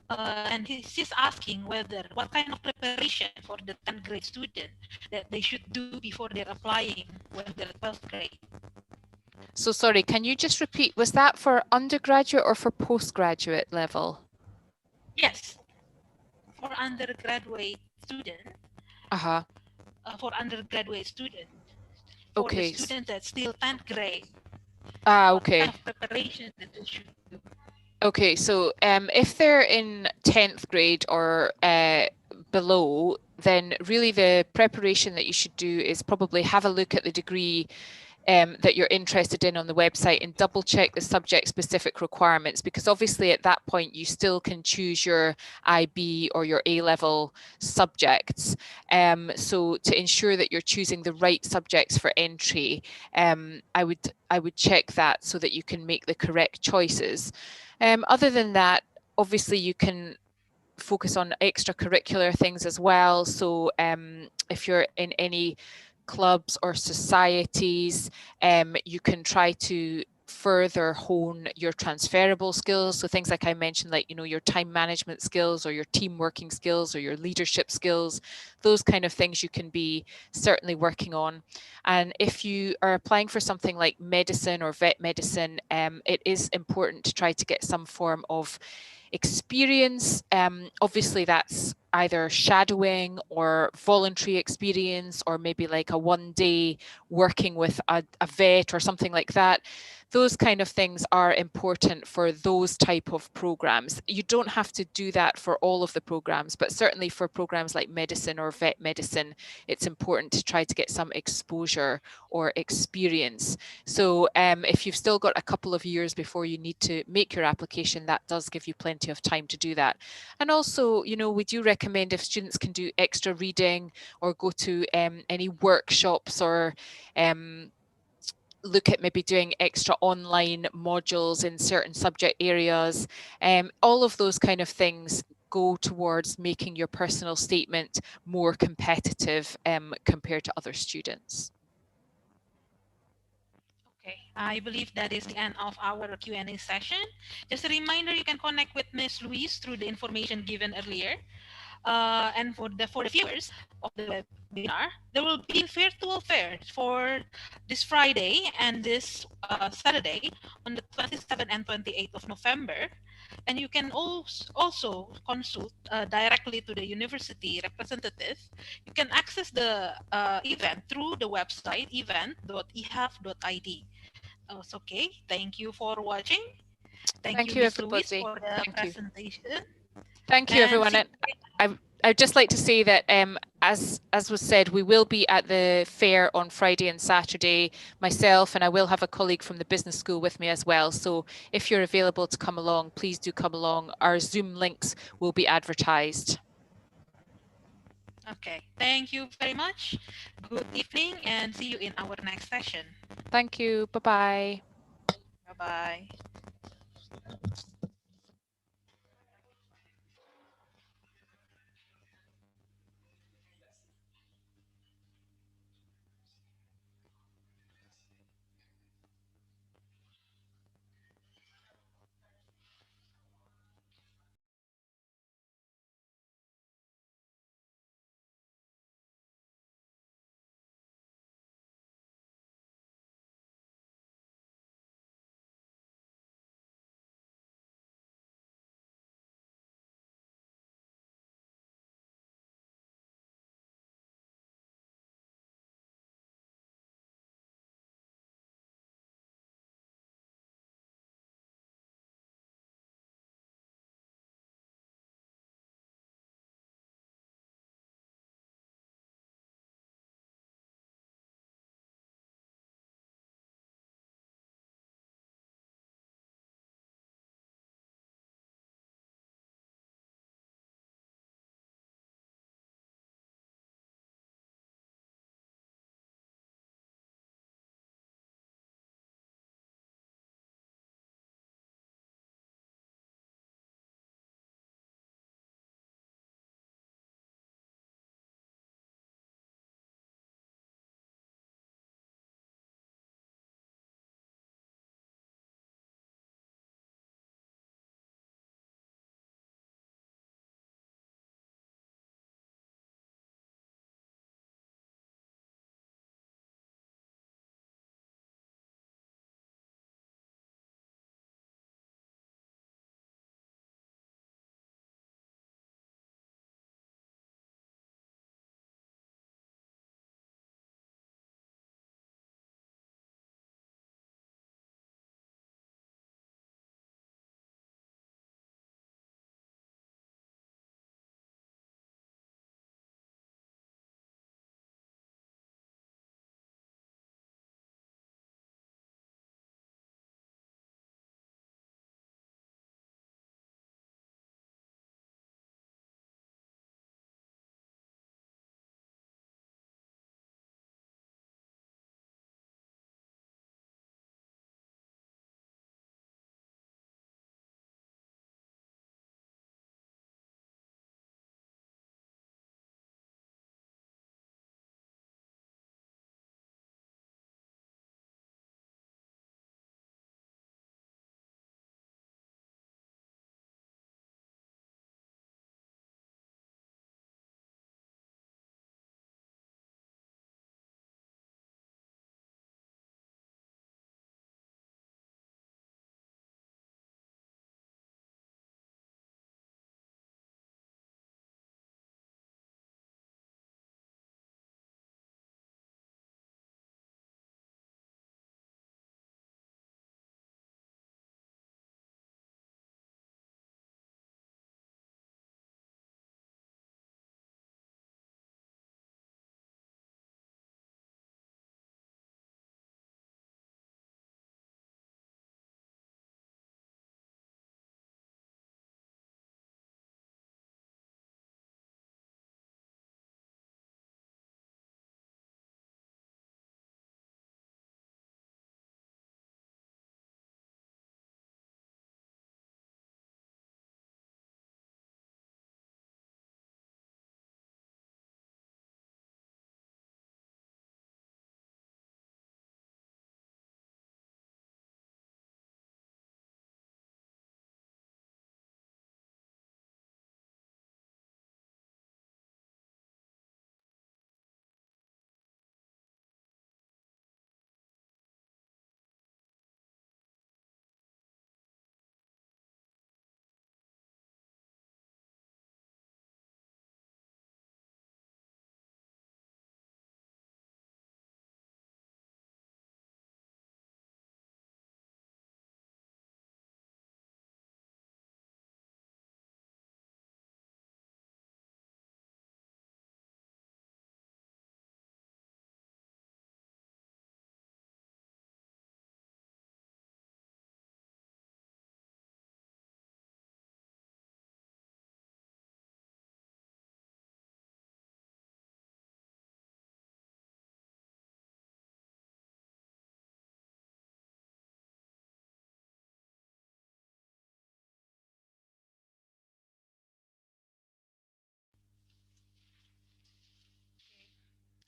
and she's asking whether what kind of preparation for the 10th grade student that they should do before they're applying when they're 12th grade. So sorry, can you just repeat, was that for undergraduate or for postgraduate level? Yes, for undergraduate student. Uh-huh. For undergraduate student, for Okay. the student that's still 10th grade. What Okay. kind of preparation that they should do? Okay, so if they're in 10th grade or below, then really the preparation that you should do is probably have a look at the degree that you're interested in on the website, and double check the subject specific requirements, because obviously at that point you still can choose your IB or your A-level subjects. So to ensure that you're choosing the right subjects for entry, I would check that so that you can make the correct choices. Other than that, obviously you can focus on extracurricular things as well. So if you're in any clubs or societies, you can try to further hone your transferable skills. So things like I mentioned, like, you know, your time management skills or your team working skills or your leadership skills, those kind of things you can be certainly working on. And if you are applying for something like medicine or vet medicine, it is important to try to get some form of experience. Obviously that's either shadowing or voluntary experience, or maybe like a 1 day working with a vet or something like that. Those kind of things are important for those type of programs. You don't have to do that for all of the programs, but certainly for programs like medicine or vet medicine, it's important to try to get some exposure or experience. So if you've still got a couple of years before you need to make your application, that does give you plenty of time to do that. And also, you know, we do recommend if students can do extra reading or go to any workshops, or look at maybe doing extra online modules in certain subject areas. All of those kind of things go towards making your personal statement more competitive compared to other students. Okay, I believe that is the end of our Q&A session. Just a reminder, you can connect with Ms. Louise through the information given earlier. And for the viewers of the webinar, there will be virtual fair for this Friday and this Saturday on the 27th and 28th of November. And you can also consult directly to the university representative. You can access the event through the website event.ehef.id. Okay, thank you for watching. Thank you, Thank you, Miss Louise, everybody. for the Thank you. presentation. Thank you, And everyone. see And I'd just like to say that, as was said, we will be at the fair on Friday and Saturday, myself, and I will have a colleague from the business school with me as well. So if you're available to come along, please do come along. Our Zoom links will be advertised. Okay, thank you very much. Good evening and see you in our next session. Thank you. Bye-bye. Bye bye.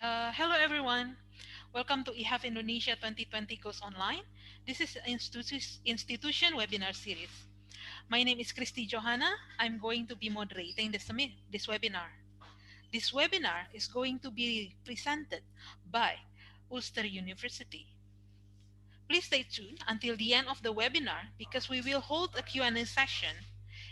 Hello everyone. Welcome to EHEF Indonesia 2020 Goes Online. This is institution webinar series. My name is Christy Johanna. I'm going to be moderating this webinar. This webinar is going to be presented by Ulster University. Please stay tuned until the end of the webinar because we will hold a Q&A session.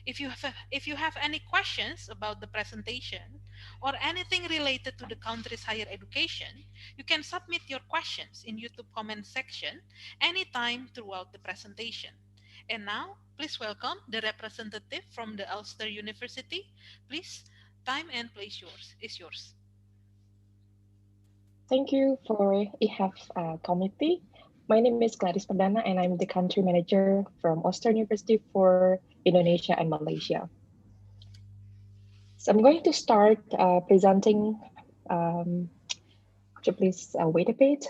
If you have any questions about the presentation or anything related to the country's higher education, you can submit your questions in YouTube comment section anytime throughout the presentation. And now, please welcome the representative from the Ulster University. Please, time and place is yours. Thank you for EHEF committee. My name is Gladys Perdana and I'm the country manager from Auditorium University for Indonesia and Malaysia. So I'm going to start presenting. Could you please wait a bit?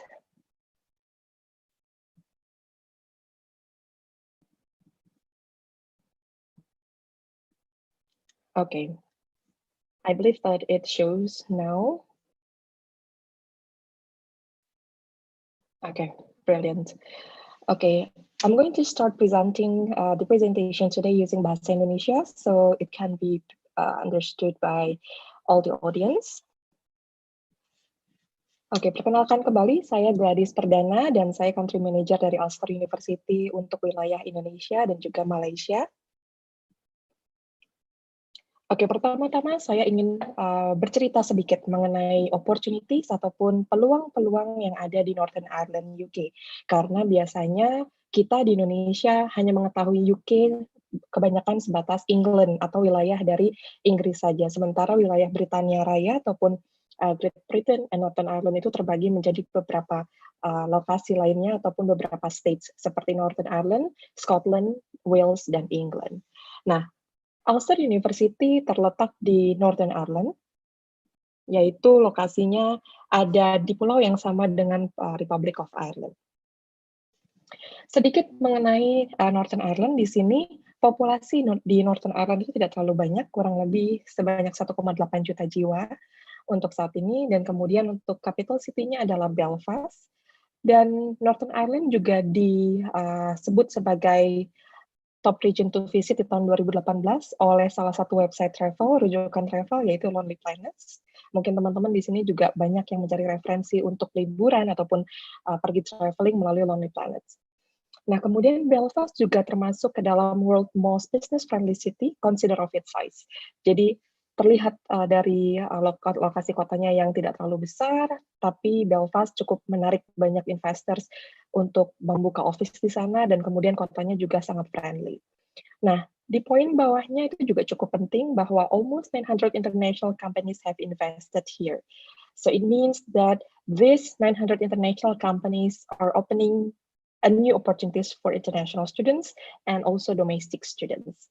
Okay, I believe that it shows now. Okay, brilliant. Okay, I'm going to start presenting the presentation today using Bahasa Indonesia, so it can be understood by all the audience. Oke, perkenalkan kembali, saya Gladys Perdana dan saya Country Manager dari Auditorium University untuk wilayah Indonesia dan juga Malaysia. Oke, pertama-tama saya ingin bercerita sedikit mengenai opportunities ataupun peluang-peluang yang ada di Northern Ireland, UK. Karena biasanya kita di Indonesia hanya mengetahui UK kebanyakan sebatas England atau wilayah dari Inggris saja. Sementara wilayah Britania Raya ataupun Great Britain and Northern Ireland itu terbagi menjadi beberapa lokasi lainnya ataupun beberapa states seperti Northern Ireland, Scotland, Wales, dan England. Nah, Ulster University terletak di Northern Ireland, yaitu lokasinya ada di pulau yang sama dengan Republic of Ireland. Sedikit mengenai Northern Ireland, di sini populasi di Northern Ireland itu tidak terlalu banyak, kurang lebih sebanyak 1,8 juta jiwa untuk saat ini, dan kemudian untuk capital city-nya adalah Belfast, dan Northern Ireland juga disebut sebagai top region to visit di tahun 2018 oleh salah satu website travel, rujukan travel, yaitu Lonely Planets. Mungkin teman-teman di sini juga banyak yang mencari referensi untuk liburan ataupun pergi traveling melalui Lonely Planets. Nah, kemudian Belfast juga termasuk ke dalam World Most Business Friendly City, consider of its size. Jadi, terlihat dari lokasi kotanya yang tidak terlalu besar, tapi Belfast cukup menarik banyak investors untuk membuka office di sana, dan kemudian kotanya juga sangat friendly. Nah, di poin bawahnya itu juga cukup penting bahwa almost 900 international companies have invested here. So it means that these 900 international companies are opening new opportunities for international students and also domestic students.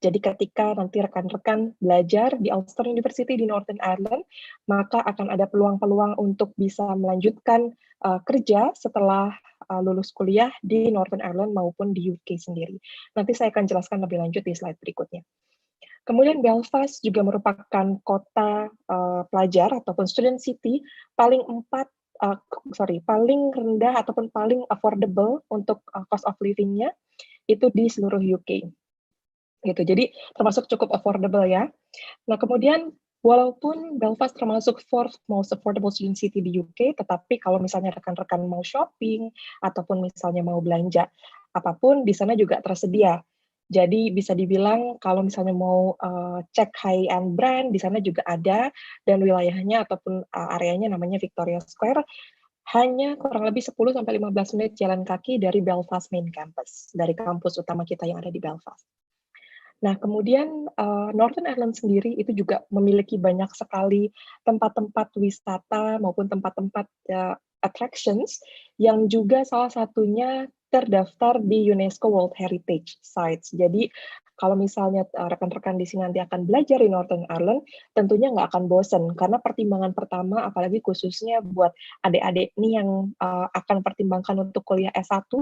Jadi ketika nanti rekan-rekan belajar di Ulster University di Northern Ireland, maka akan ada peluang-peluang untuk bisa melanjutkan kerja setelah lulus kuliah di Northern Ireland maupun di UK sendiri. Nanti saya akan jelaskan lebih lanjut di slide berikutnya. Kemudian Belfast juga merupakan kota pelajar ataupun student city paling rendah ataupun paling affordable untuk cost of living-nya itu di seluruh UK. Gitu. Jadi termasuk cukup affordable ya. Nah, kemudian walaupun Belfast termasuk fourth most affordable student city di UK, tetapi kalau misalnya rekan-rekan mau shopping ataupun misalnya mau belanja apapun di sana juga tersedia. Jadi bisa dibilang kalau misalnya mau cek high-end brand di sana juga ada, dan wilayahnya ataupun areanya namanya Victoria Square, hanya kurang lebih 10-15 menit jalan kaki dari Belfast main campus, dari kampus utama kita yang ada di Belfast. Nah, kemudian Northern Ireland sendiri itu juga memiliki banyak sekali tempat-tempat wisata maupun tempat-tempat attractions yang juga salah satunya terdaftar di UNESCO World Heritage Sites. Jadi kalau misalnya rekan-rekan di sini nanti akan belajar di Northern Ireland, tentunya nggak akan bosan, karena pertimbangan pertama, apalagi khususnya buat adik-adik nih yang akan pertimbangkan untuk kuliah S1,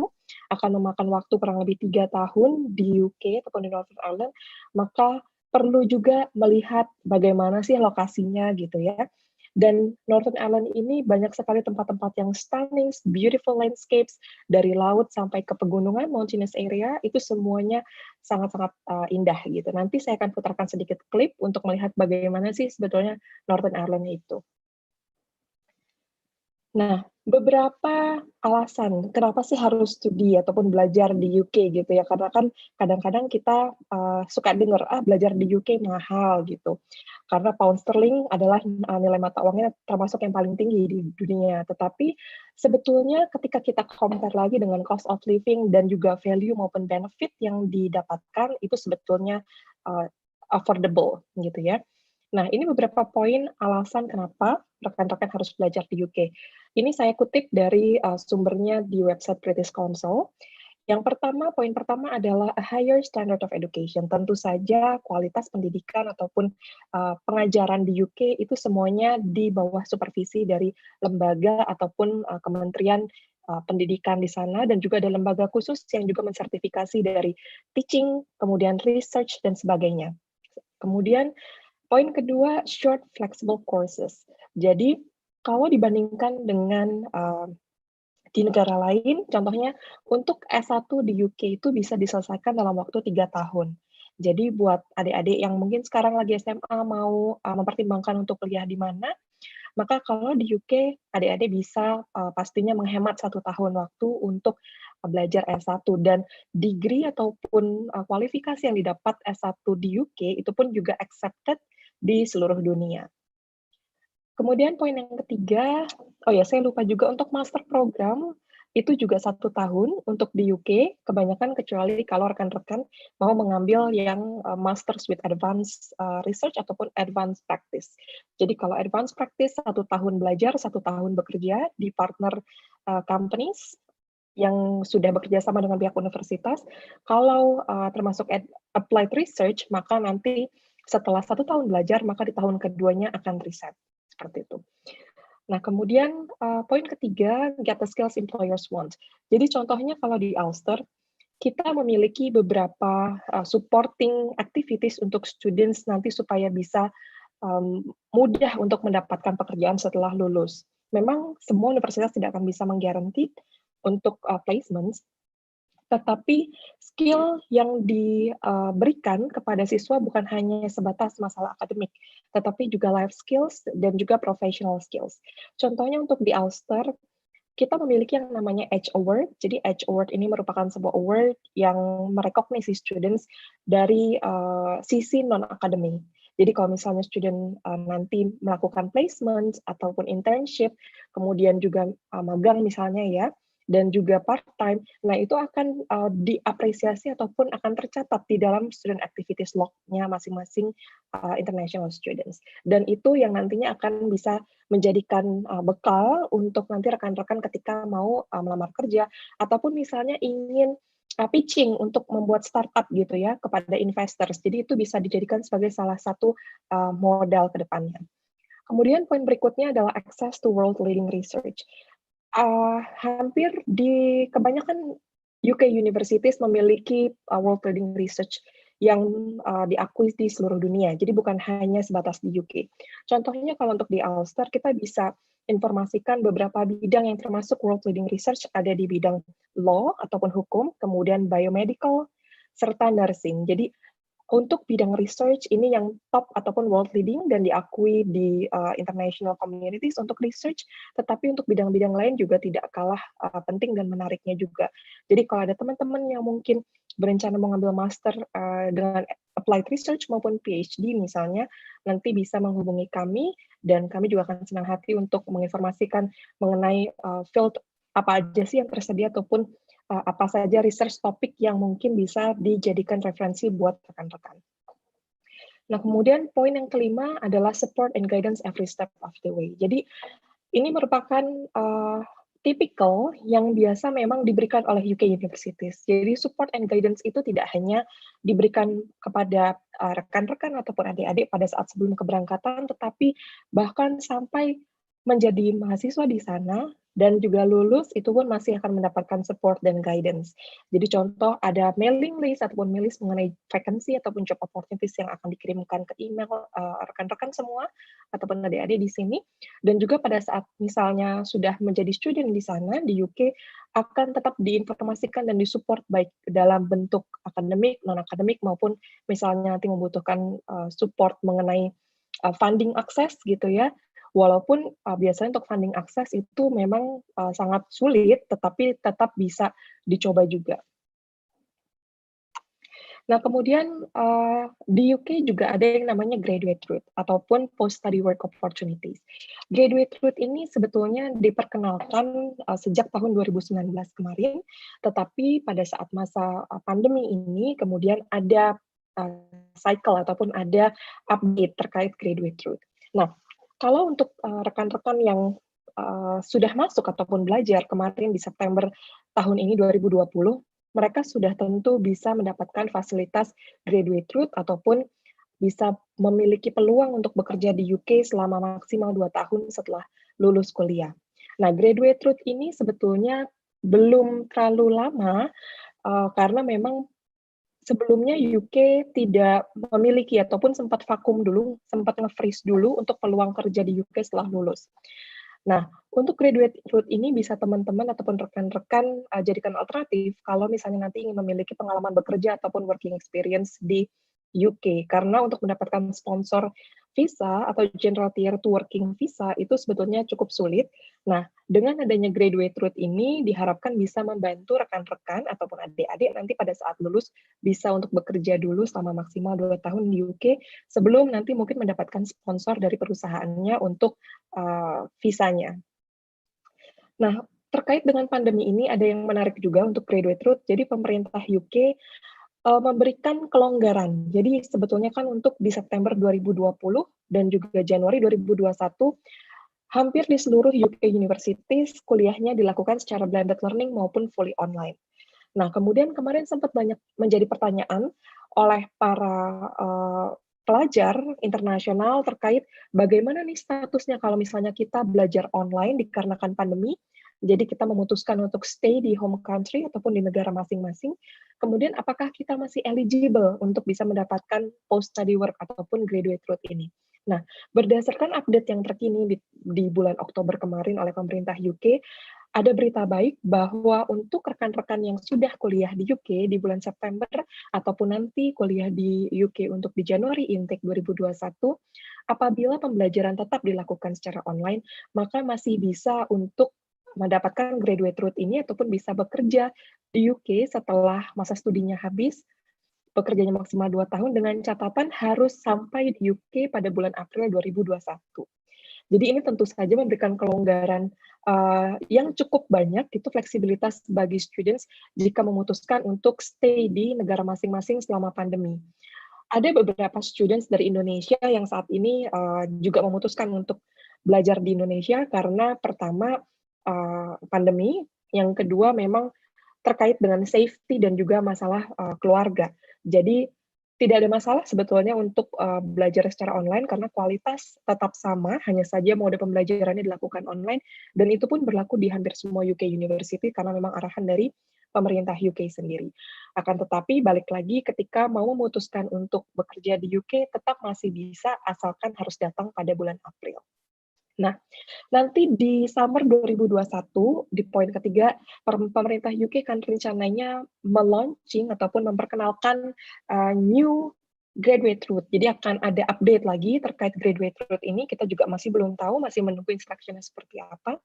akan memakan waktu kurang lebih 3 tahun di UK ataupun di Northern Ireland, maka perlu juga melihat bagaimana sih lokasinya gitu ya. Dan Northern Ireland ini banyak sekali tempat-tempat yang stunning, beautiful landscapes, dari laut sampai ke pegunungan, mountainous area, itu semuanya sangat-sangat indah gitu. Nanti saya akan putarkan sedikit klip untuk melihat bagaimana sih sebetulnya Northern Ireland itu. Nah, beberapa alasan kenapa sih harus studi ataupun belajar di UK gitu ya, karena kan kadang-kadang kita suka dengar, belajar di UK mahal gitu. Karena pound sterling adalah nilai mata uangnya termasuk yang paling tinggi di dunia. Tetapi sebetulnya ketika kita compare lagi dengan cost of living dan juga value maupun benefit yang didapatkan, itu sebetulnya affordable gitu ya. Nah, ini beberapa poin alasan kenapa rekan-rekan harus belajar di UK. Ini saya kutip dari sumbernya di website British Council. Yang pertama, poin pertama adalah a higher standard of education. Tentu saja kualitas pendidikan ataupun pengajaran di UK itu semuanya di bawah supervisi dari lembaga ataupun kementerian pendidikan di sana, dan juga ada lembaga khusus yang juga mensertifikasi dari teaching, kemudian research, dan sebagainya. Kemudian poin kedua, short flexible courses. Jadi kalau dibandingkan dengan di negara lain, contohnya untuk S1 di UK itu bisa diselesaikan dalam waktu 3 tahun. Jadi buat adik-adik yang mungkin sekarang lagi SMA mau mempertimbangkan untuk kuliah di mana, maka kalau di UK adik-adik bisa pastinya menghemat 1 tahun waktu untuk belajar S1, dan degree ataupun kualifikasi yang didapat S1 di UK itu pun juga accepted di seluruh dunia. Kemudian poin yang ketiga, saya lupa juga untuk master program, itu juga 1 tahun untuk di UK, kebanyakan kecuali kalau rekan-rekan mau mengambil yang Masters with Advanced Research ataupun Advanced Practice. Jadi kalau Advanced Practice 1 tahun belajar, 1 tahun bekerja di partner companies yang sudah bekerja sama dengan pihak universitas. Kalau termasuk Applied Research, maka nanti setelah 1 tahun belajar, maka di tahun keduanya akan riset. Seperti itu. Nah, kemudian poin ketiga, get the skills employers want. Jadi contohnya kalau di Ulster, kita memiliki beberapa supporting activities untuk students nanti supaya bisa mudah untuk mendapatkan pekerjaan setelah lulus. Memang semua universitas tidak akan bisa menggaranti untuk placements, tetapi skill yang diberikan kepada siswa bukan hanya sebatas masalah akademik, tetapi juga life skills dan juga professional skills. Contohnya untuk di Ulster, kita memiliki yang namanya Edge Award. Jadi Edge Award ini merupakan sebuah award yang merekognisi students dari sisi non-akademik. Jadi kalau misalnya student nanti melakukan placement ataupun internship, kemudian juga magang misalnya ya, dan juga part-time, nah itu akan diapresiasi ataupun akan tercatat di dalam student activities log-nya masing-masing international students. Dan itu yang nantinya akan bisa menjadikan bekal untuk nanti rekan-rekan ketika mau melamar kerja, ataupun misalnya ingin pitching untuk membuat startup gitu ya kepada investors. Jadi itu bisa dijadikan sebagai salah satu modal ke depannya. Kemudian poin berikutnya adalah access to world-leading research. Hampir di kebanyakan UK universities memiliki world-leading research yang diakui di seluruh dunia. Jadi bukan hanya sebatas di UK. Contohnya kalau untuk di Ulster, kita bisa informasikan beberapa bidang yang termasuk world-leading research ada di bidang law ataupun hukum, kemudian biomedical, serta nursing. Jadi untuk bidang research ini yang top ataupun world leading dan diakui di international communities untuk research, tetapi untuk bidang-bidang lain juga tidak kalah penting dan menariknya juga. Jadi kalau ada teman-teman yang mungkin berencana mengambil master dengan applied research maupun PhD misalnya, nanti bisa menghubungi kami, dan kami juga akan senang hati untuk menginformasikan mengenai field apa aja sih yang tersedia ataupun apa saja research topik yang mungkin bisa dijadikan referensi buat rekan-rekan. Nah, kemudian poin yang kelima adalah support and guidance every step of the way. Jadi, ini merupakan tipikal yang biasa memang diberikan oleh UK Universities. Jadi, support and guidance itu tidak hanya diberikan kepada rekan-rekan ataupun adik-adik pada saat sebelum keberangkatan, tetapi bahkan sampai menjadi mahasiswa di sana, dan juga lulus itu pun masih akan mendapatkan support dan guidance. Jadi contoh ada mailing list ataupun list mengenai vacancy ataupun job opportunities yang akan dikirimkan ke email rekan-rekan semua ataupun adik-adik di sini. Dan juga pada saat misalnya sudah menjadi student di sana di UK akan tetap diinformasikan dan disupport baik dalam bentuk akademik, non akademik maupun misalnya nanti membutuhkan support mengenai funding akses gitu ya. Walaupun biasanya untuk funding akses itu memang sangat sulit, tetapi tetap bisa dicoba juga. Nah, kemudian di UK juga ada yang namanya graduate route ataupun post-study work opportunities. Graduate route ini sebetulnya diperkenalkan sejak tahun 2019 kemarin, tetapi pada saat masa pandemi ini kemudian ada cycle ataupun ada update terkait graduate route. Nah, kalau untuk rekan-rekan yang sudah masuk ataupun belajar kemarin di September tahun ini 2020, mereka sudah tentu bisa mendapatkan fasilitas graduate route ataupun bisa memiliki peluang untuk bekerja di UK selama maksimal 2 tahun setelah lulus kuliah. Nah, graduate route ini sebetulnya belum terlalu lama karena memang sebelumnya UK tidak memiliki ataupun sempat vakum dulu, sempat nge-freeze dulu untuk peluang kerja di UK setelah lulus. Nah, untuk graduate route ini bisa teman-teman ataupun rekan-rekan jadikan alternatif kalau misalnya nanti ingin memiliki pengalaman bekerja ataupun working experience di UK. Karena untuk mendapatkan sponsor visa atau General Tier 2 Working Visa itu sebetulnya cukup sulit. Nah, dengan adanya graduate route ini diharapkan bisa membantu rekan-rekan ataupun adik-adik nanti pada saat lulus bisa untuk bekerja dulu selama maksimal 2 tahun di UK sebelum nanti mungkin mendapatkan sponsor dari perusahaannya untuk visanya. Nah, terkait dengan pandemi ini ada yang menarik juga untuk graduate route. Jadi pemerintah UK memberikan kelonggaran. Jadi sebetulnya kan untuk di September 2020 dan juga Januari 2021 hampir di seluruh UK universities kuliahnya dilakukan secara blended learning maupun fully online. Nah, kemudian kemarin sempat banyak menjadi pertanyaan oleh para pelajar internasional terkait bagaimana nih statusnya kalau misalnya kita belajar online dikarenakan pandemi, jadi kita memutuskan untuk stay di home country ataupun di negara masing-masing, kemudian apakah kita masih eligible untuk bisa mendapatkan post-study work ataupun graduate route ini. Nah, berdasarkan update yang terkini di bulan Oktober kemarin oleh pemerintah UK, ada berita baik bahwa untuk rekan-rekan yang sudah kuliah di UK di bulan September ataupun nanti kuliah di UK untuk di Januari intake 2021, apabila pembelajaran tetap dilakukan secara online, maka masih bisa untuk mendapatkan graduate route ini ataupun bisa bekerja di UK setelah masa studinya habis, bekerjanya maksimal 2 tahun dengan catatan harus sampai di UK pada bulan April 2021. Jadi ini tentu saja memberikan kelonggaran yang cukup banyak, itu fleksibilitas bagi students jika memutuskan untuk stay di negara masing-masing selama pandemi. Ada beberapa students dari Indonesia yang saat ini juga memutuskan untuk belajar di Indonesia karena pertama pandemi, yang kedua memang terkait dengan safety dan juga masalah keluarga. Jadi tidak ada masalah sebetulnya untuk belajar secara online karena kualitas tetap sama, hanya saja mode pembelajarannya dilakukan online, dan itu pun berlaku di hampir semua UK University karena memang arahan dari pemerintah UK sendiri. Akan tetapi balik lagi ketika mau memutuskan untuk bekerja di UK tetap masih bisa asalkan harus datang pada bulan April. Nah, nanti di summer 2021, di poin ketiga, pemerintah UK kan rencananya melaunching ataupun memperkenalkan new graduate route. Jadi akan ada update lagi terkait graduate route ini. Kita juga masih belum tahu, masih menunggu instruksinya seperti apa.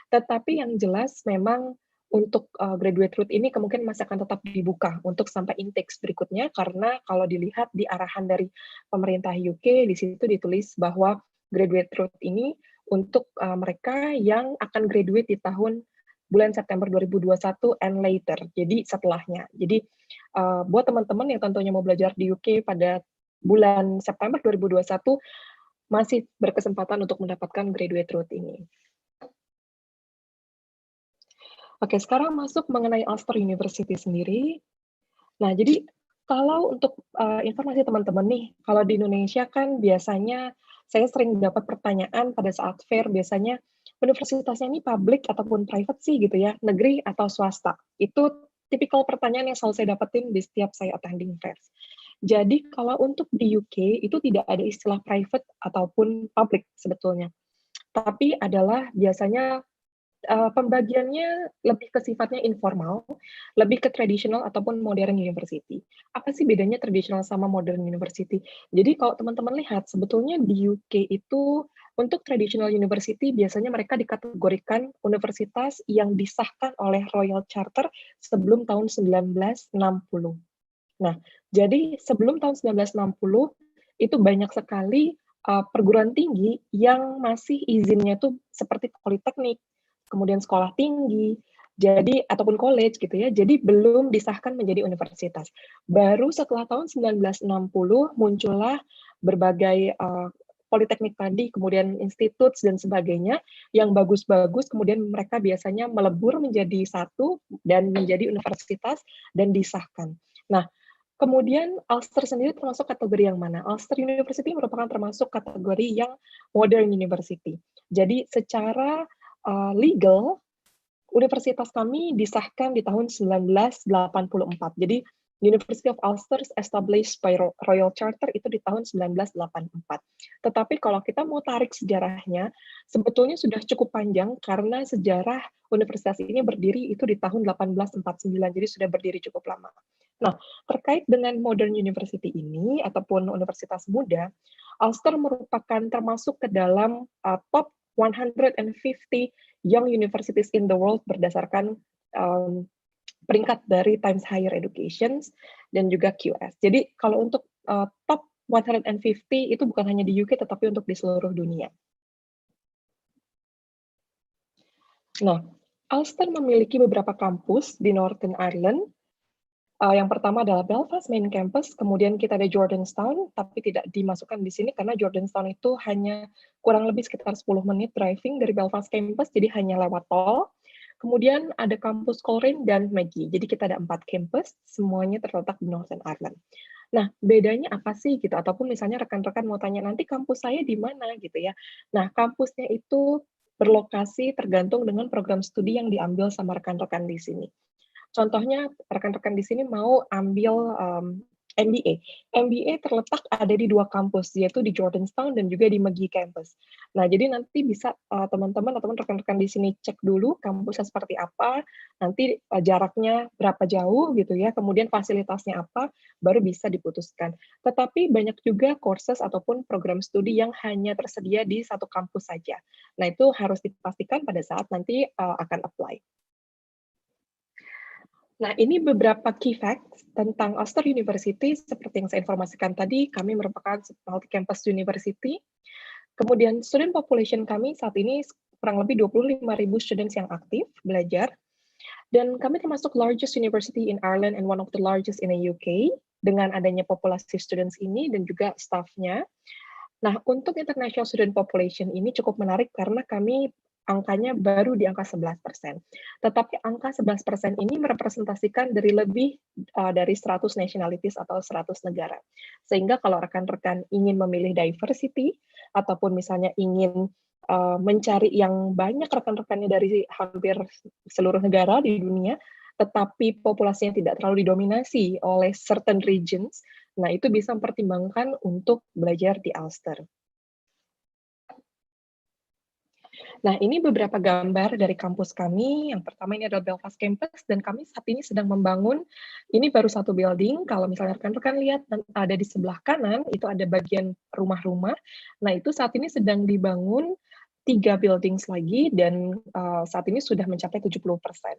Tetapi yang jelas memang untuk graduate route ini kemungkinan masih akan tetap dibuka untuk sampai intake berikutnya, karena kalau dilihat di arahan dari pemerintah UK, di situ ditulis bahwa graduate route ini untuk mereka yang akan graduate di tahun bulan September 2021 and later, jadi setelahnya. Jadi buat teman-teman yang tentunya mau belajar di UK pada bulan September 2021, masih berkesempatan untuk mendapatkan graduate route ini. Oke, sekarang masuk mengenai Ulster University sendiri. Nah, jadi kalau untuk informasi teman-teman nih, kalau di Indonesia kan biasanya saya sering dapat pertanyaan pada saat fair, biasanya universitasnya ini public ataupun private sih gitu ya, negeri atau swasta? Itu tipikal pertanyaan yang selalu saya dapetin di setiap saya attending fairs. Jadi kalau untuk di UK itu tidak ada istilah private ataupun public sebetulnya, tapi adalah biasanya pembagiannya lebih ke sifatnya informal, lebih ke traditional ataupun modern university. Apa sih bedanya traditional sama modern university? Jadi kalau teman-teman lihat, sebetulnya di UK itu untuk traditional university biasanya mereka dikategorikan universitas yang disahkan oleh Royal Charter sebelum tahun 1960. Nah, jadi sebelum tahun 1960 itu banyak sekali perguruan tinggi yang masih izinnya tuh seperti politeknik, kemudian sekolah tinggi, jadi ataupun college gitu ya. Jadi belum disahkan menjadi universitas. Baru setelah tahun 1960 muncullah berbagai politeknik tadi, kemudian institut dan sebagainya yang bagus-bagus, kemudian mereka biasanya melebur menjadi satu dan menjadi universitas dan disahkan. Nah, kemudian Ulster sendiri termasuk kategori yang mana? Ulster University merupakan termasuk kategori yang modern university. Jadi secara legal, universitas kami disahkan di tahun 1984. Jadi University of Ulster established by Royal Charter itu di tahun 1984. Tetapi kalau kita mau tarik sejarahnya, sebetulnya sudah cukup panjang karena sejarah universitas ini berdiri itu di tahun 1849, jadi sudah berdiri cukup lama. Nah, terkait dengan modern university ini ataupun universitas muda, Ulster merupakan termasuk ke dalam top 150 young universities in the world berdasarkan peringkat dari Times Higher Education dan juga QS. Jadi kalau untuk top 150 itu bukan hanya di UK tetapi untuk di seluruh dunia. Nah, Ulster memiliki beberapa kampus di Northern Ireland. Yang pertama adalah Belfast Main Campus, kemudian kita ada Jordanstown, tapi tidak dimasukkan di sini karena Jordanstown itu hanya kurang lebih sekitar 10 menit driving dari Belfast Campus, jadi hanya lewat tol. Kemudian ada kampus Coleraine dan Maggie, jadi kita ada 4 kampus, semuanya terletak di Northern Ireland. Nah, bedanya apa sih gitu? Ataupun misalnya rekan-rekan mau tanya, nanti kampus saya di mana gitu ya. Nah, kampusnya itu berlokasi tergantung dengan program studi yang diambil sama rekan-rekan di sini. Contohnya rekan-rekan di sini mau ambil MBA. MBA terletak ada di 2 kampus, yaitu di Jordanstown dan juga di Magee campus. Nah, jadi nanti bisa teman-teman ataupun rekan-rekan di sini cek dulu kampusnya seperti apa, nanti jaraknya berapa jauh gitu ya, kemudian fasilitasnya apa, baru bisa diputuskan. Tetapi banyak juga courses ataupun program studi yang hanya tersedia di satu kampus saja. Nah, itu harus dipastikan pada saat nanti akan apply. Nah, ini beberapa key facts tentang Ulster University. Seperti yang saya informasikan tadi, kami merupakan multi-campus university. Kemudian student population kami saat ini kurang lebih 25.000 students yang aktif belajar. Dan kami termasuk largest university in Ireland and one of the largest in the UK, dengan adanya populasi students ini dan juga staff-nya. Nah, untuk international student population ini cukup menarik karena kami angkanya baru di angka 11%. Tetapi angka 11% ini merepresentasikan dari lebih dari 100 nationalities atau 100 negara. Sehingga kalau rekan-rekan ingin memilih diversity, ataupun misalnya ingin mencari yang banyak rekan-rekannya dari hampir seluruh negara di dunia, tetapi populasinya tidak terlalu didominasi oleh certain regions, nah itu bisa mempertimbangkan untuk belajar di Ulster. Nah, ini beberapa gambar dari kampus kami. Yang pertama ini adalah Belfast Campus, dan kami saat ini sedang membangun, ini baru satu building, kalau misalnya rekan-rekan lihat, ada di sebelah kanan, itu ada bagian rumah-rumah. Nah, itu saat ini sedang dibangun 3 buildings lagi, dan saat ini sudah mencapai 70%.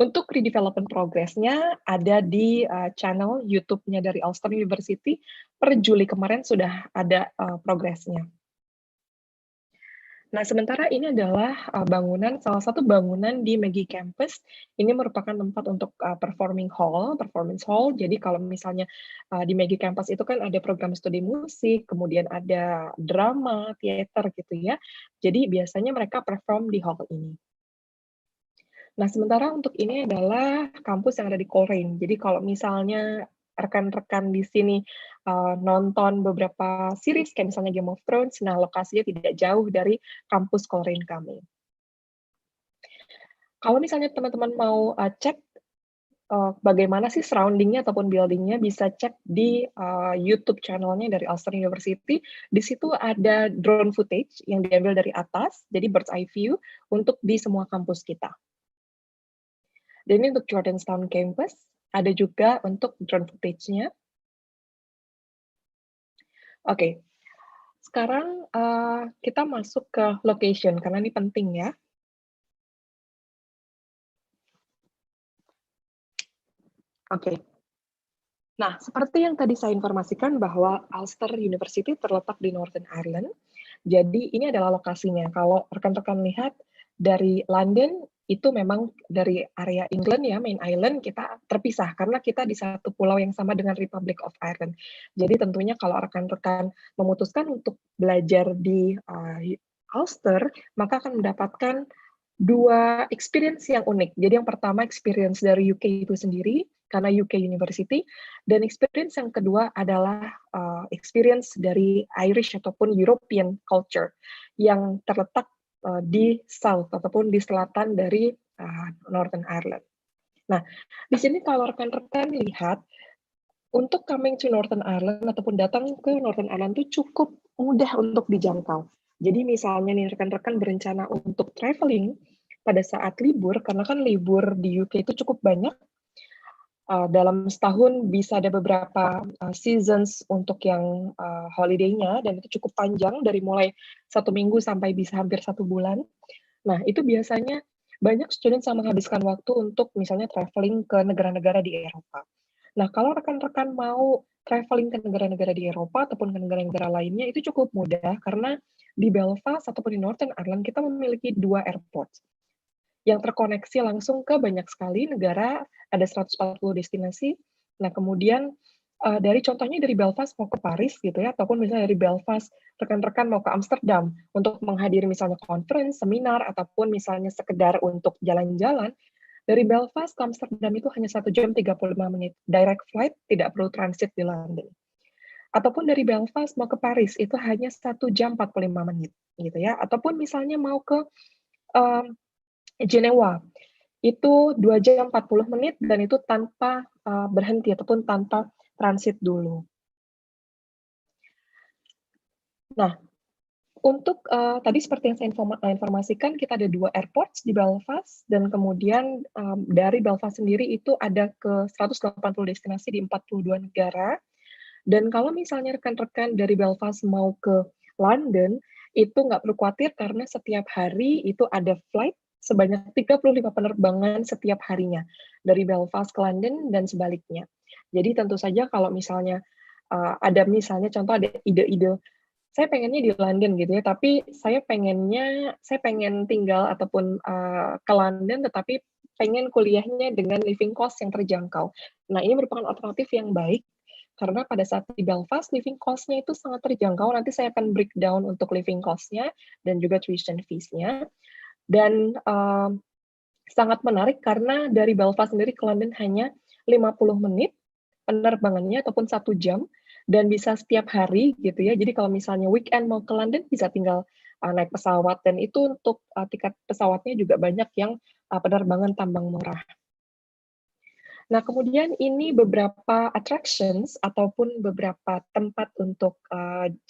Untuk redevelopment progress-nya ada di channel YouTube-nya dari Ulster University, per Juli kemarin sudah ada progresnya. Nah, sementara ini adalah salah satu bangunan di Magee Campus. Ini merupakan tempat untuk performance hall. Jadi kalau misalnya di Magee Campus itu kan ada program studi musik, kemudian ada drama, teater gitu ya. Jadi biasanya mereka perform di hall ini. Nah, sementara untuk ini adalah kampus yang ada di Coleraine. Jadi kalau misalnya rekan-rekan di sini nonton beberapa series kayak misalnya Game of Thrones, nah lokasinya tidak jauh dari kampus Coleraine kami. Kalau misalnya teman-teman mau cek bagaimana sih surrounding-nya ataupun building-nya, bisa cek di YouTube channel-nya dari Ulster University. Di situ ada drone footage yang diambil dari atas, jadi bird's eye view untuk di semua kampus kita. Dan ini untuk Jordanstown campus, ada juga untuk drone footage-nya. Oke, sekarang kita masuk ke location, karena ini penting ya. Oke. Nah, seperti yang tadi saya informasikan bahwa Ulster University terletak di Northern Ireland, jadi ini adalah lokasinya. Kalau rekan-rekan lihat dari London, itu memang dari area England ya, main island, kita terpisah karena kita di satu pulau yang sama dengan Republic of Ireland. Jadi tentunya kalau rekan-rekan memutuskan untuk belajar di Ulster, maka akan mendapatkan dua experience yang unik. Jadi yang pertama experience dari UK itu sendiri, karena UK University, dan experience yang kedua adalah experience dari Irish ataupun European culture yang terletak di South ataupun di selatan dari Northern Ireland. Nah, di sini kalau rekan-rekan lihat, untuk coming to Northern Ireland ataupun datang ke Northern Ireland itu cukup mudah untuk dijangkau. Jadi misalnya nih rekan-rekan berencana untuk traveling pada saat libur, karena kan libur di UK itu cukup banyak, dalam setahun bisa ada beberapa seasons untuk yang holiday-nya, dan itu cukup panjang dari mulai 1 minggu sampai bisa hampir 1 bulan. Nah, itu biasanya banyak student yang menghabiskan waktu untuk misalnya traveling ke negara-negara di Eropa. Nah, kalau rekan-rekan mau traveling ke negara-negara di Eropa ataupun ke negara-negara lainnya, itu cukup mudah karena di Belfast ataupun di Northern Ireland kita memiliki 2 airport yang terkoneksi langsung ke banyak sekali negara, ada 140 destinasi. Nah, kemudian dari contohnya dari Belfast mau ke Paris gitu ya, ataupun misalnya dari Belfast rekan-rekan mau ke Amsterdam untuk menghadiri misalnya conference, seminar, ataupun misalnya sekedar untuk jalan-jalan, dari Belfast ke Amsterdam itu hanya 1 jam 35 menit. Direct flight, tidak perlu transit di London. Ataupun dari Belfast mau ke Paris, itu hanya 1 jam 45 menit. Gitu ya. Ataupun misalnya mau ke Jenewa, itu 2 jam 40 menit dan itu tanpa berhenti ataupun tanpa transit dulu. Nah, untuk tadi seperti yang saya informasikan, kita ada 2 airport di Belfast, dan kemudian dari Belfast sendiri itu ada ke 180 destinasi di 42 negara. Dan kalau misalnya rekan-rekan dari Belfast mau ke London, itu nggak perlu khawatir karena setiap hari itu ada flight sebanyak 35 penerbangan setiap harinya dari Belfast ke London dan sebaliknya. Jadi tentu saja kalau misalnya ada misalnya contoh ada ide-ide, saya pengennya di London gitu ya, tapi saya pengen tinggal ataupun ke London, tetapi pengen kuliahnya dengan living cost yang terjangkau. Nah, ini merupakan alternatif yang baik karena pada saat di Belfast, living cost-nya itu sangat terjangkau. Nanti saya akan breakdown untuk living cost-nya dan juga tuition fees-nya. Dan sangat menarik karena dari Belfast sendiri ke London hanya 50 menit penerbangannya ataupun 1 jam, dan bisa setiap hari gitu ya. Jadi kalau misalnya weekend mau ke London bisa tinggal naik pesawat, dan itu untuk tiket pesawatnya juga banyak yang penerbangan tambang murah. Nah, kemudian ini beberapa attractions ataupun beberapa tempat untuk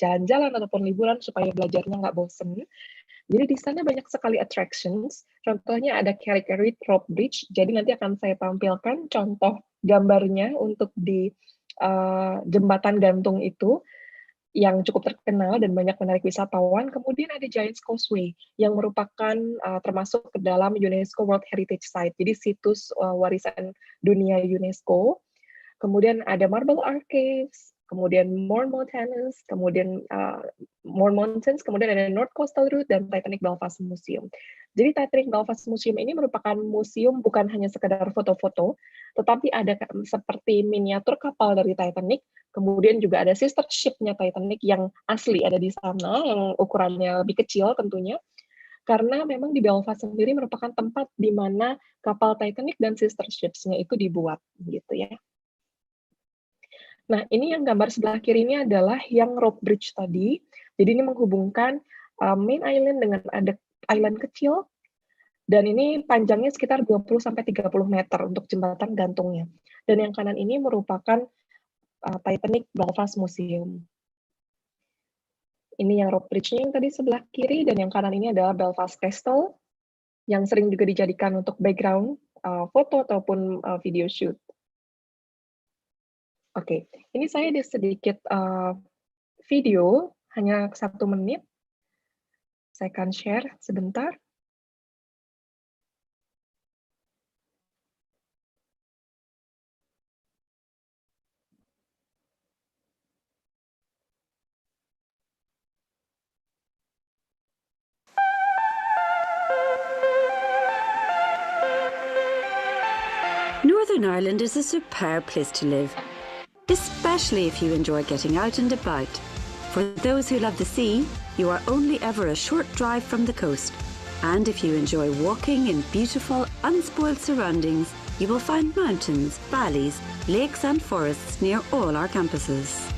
jalan-jalan ataupun liburan supaya belajarnya nggak bosen. Jadi di sana banyak sekali attractions. Contohnya ada Kerry Rope Bridge. Jadi nanti akan saya tampilkan contoh gambarnya untuk di jembatan gantung itu yang cukup terkenal dan banyak menarik wisatawan. Kemudian ada Giant's Causeway yang merupakan termasuk ke dalam UNESCO World Heritage Site. Jadi situs warisan dunia UNESCO. Kemudian ada Marble Archives, kemudian Mourne Mountains, kemudian kemudian ada North Coastal Route dan Titanic Belfast Museum. Jadi Titanic Belfast Museum ini merupakan museum bukan hanya sekedar foto-foto, tetapi ada seperti miniatur kapal dari Titanic, kemudian juga ada sister ship-nya Titanic yang asli ada di sana, yang ukurannya lebih kecil tentunya, karena memang di Belfast sendiri merupakan tempat di mana kapal Titanic dan sister ships-nya itu dibuat, gitu ya. Nah, ini yang gambar sebelah kiri ini adalah yang rope bridge tadi. Jadi ini menghubungkan main island dengan ada island kecil, dan ini panjangnya sekitar 20-30 meter untuk jembatan gantungnya. Dan yang kanan ini merupakan Titanic Belfast Museum. Ini yang rope bridge-nya yang tadi sebelah kiri, dan yang kanan ini adalah Belfast Castle, yang sering juga dijadikan untuk background foto ataupun video shoot. Oke, ini saya ada sedikit video, hanya 1 menit. Saya akan share sebentar. Northern Ireland is a superb place to live, especially if you enjoy getting out and about. For those who love the sea, you are only ever a short drive from the coast. And if you enjoy walking in beautiful, unspoiled surroundings, you will find mountains, valleys, lakes and forests near all our campuses.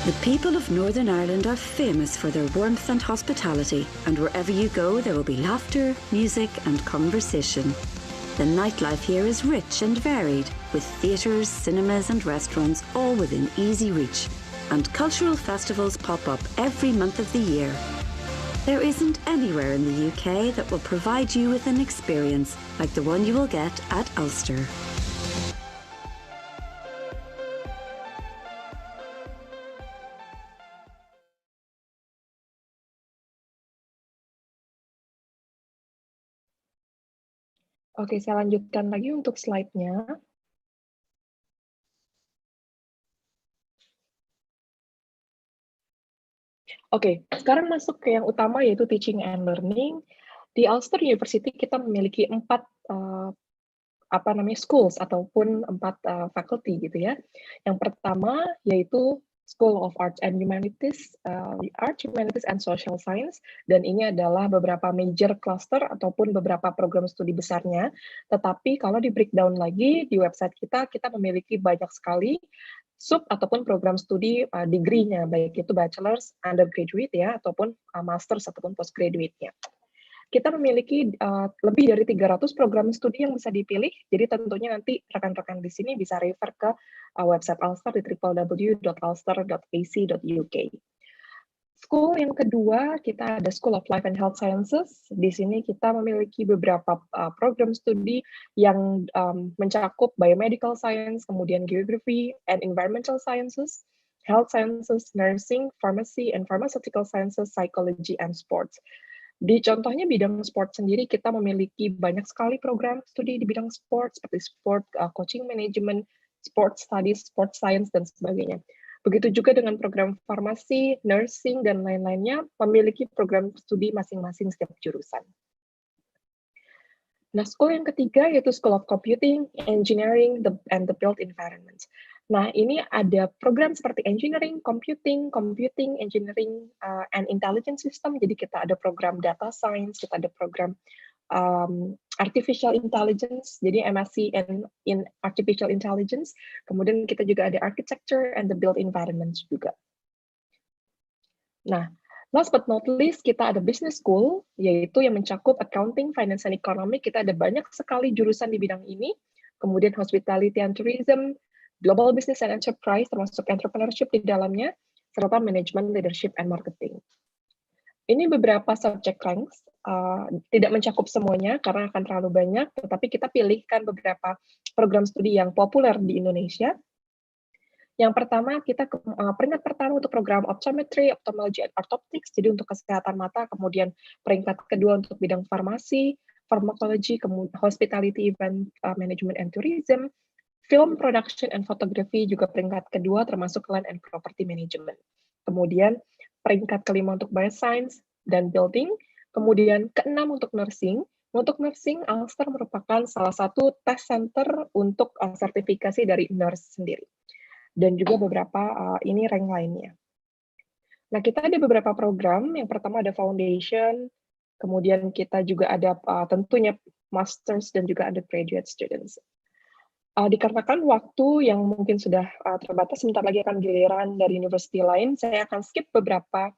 The people of Northern Ireland are famous for their warmth and hospitality, and wherever you go there will be laughter, music and conversation. The nightlife here is rich and varied, with theatres, cinemas and restaurants all within easy reach, and cultural festivals pop up every month of the year. There isn't anywhere in the UK that will provide you with an experience like the one you will get at Ulster. Oke, saya lanjutkan lagi untuk slide-nya. Oke, sekarang masuk ke yang utama, yaitu teaching and learning. Di Ulster University kita memiliki 4 schools ataupun 4 faculty gitu ya. Yang pertama yaitu School of Arts and Humanities, Arts, Humanities and Social Science, dan ini adalah beberapa major cluster ataupun beberapa program studi besarnya. Tetapi kalau di breakdown lagi di website kita memiliki banyak sekali sub ataupun program studi degree-nya, baik itu bachelor's, undergraduate ya, ataupun master's ataupun postgraduate-nya. Kita memiliki lebih dari 300 program studi yang bisa dipilih, jadi tentunya nanti rekan-rekan di sini bisa refer ke website Ulster di www.ulster.ac.uk. School yang kedua, kita ada School of Life and Health Sciences. Di sini kita memiliki beberapa program studi yang mencakup biomedical science, kemudian geography and environmental sciences, health sciences, nursing, pharmacy and pharmaceutical sciences, psychology and sports. Di contohnya bidang sport sendiri, kita memiliki banyak sekali program studi di bidang sport, seperti sport coaching management, sport studies, sport science, dan sebagainya. Begitu juga dengan program farmasi, nursing, dan lain-lainnya, memiliki program studi masing-masing setiap jurusan. Nah, school yang ketiga yaitu School of Computing, Engineering, and the Built Environment. Nah, ini ada program seperti engineering, computing, engineering, and intelligence system. Jadi kita ada program data science, kita ada program artificial intelligence, jadi MSc in artificial intelligence. Kemudian kita juga ada architecture and the built environment juga. Nah, last but not least, kita ada business school, yaitu yang mencakup accounting, finance, and economic. Kita ada banyak sekali jurusan di bidang ini. Kemudian hospitality and tourism, global business and enterprise, termasuk entrepreneurship di dalamnya, serta management, leadership, and marketing. Ini beberapa subject ranks, tidak mencakup semuanya karena akan terlalu banyak, tetapi kita pilihkan beberapa program studi yang populer di Indonesia. Yang pertama, kita peringkat pertama untuk program optometry, ophthalmology, and orthoptics, jadi untuk kesehatan mata, kemudian peringkat kedua untuk bidang farmasi, pharmacology, hospitality, event management and tourism, film production and photography juga peringkat kedua, termasuk land and property management. Kemudian peringkat kelima untuk bioscience dan building, kemudian keenam untuk nursing. Untuk nursing, Ulster merupakan salah satu test center untuk sertifikasi dari nurse sendiri. Dan juga beberapa ini rank lainnya. Nah, kita ada beberapa program. Yang pertama ada foundation, kemudian kita juga ada tentunya masters dan juga undergraduate students. Dikarenakan waktu yang mungkin sudah terbatas, sebentar lagi akan giliran dari university lain, saya akan skip beberapa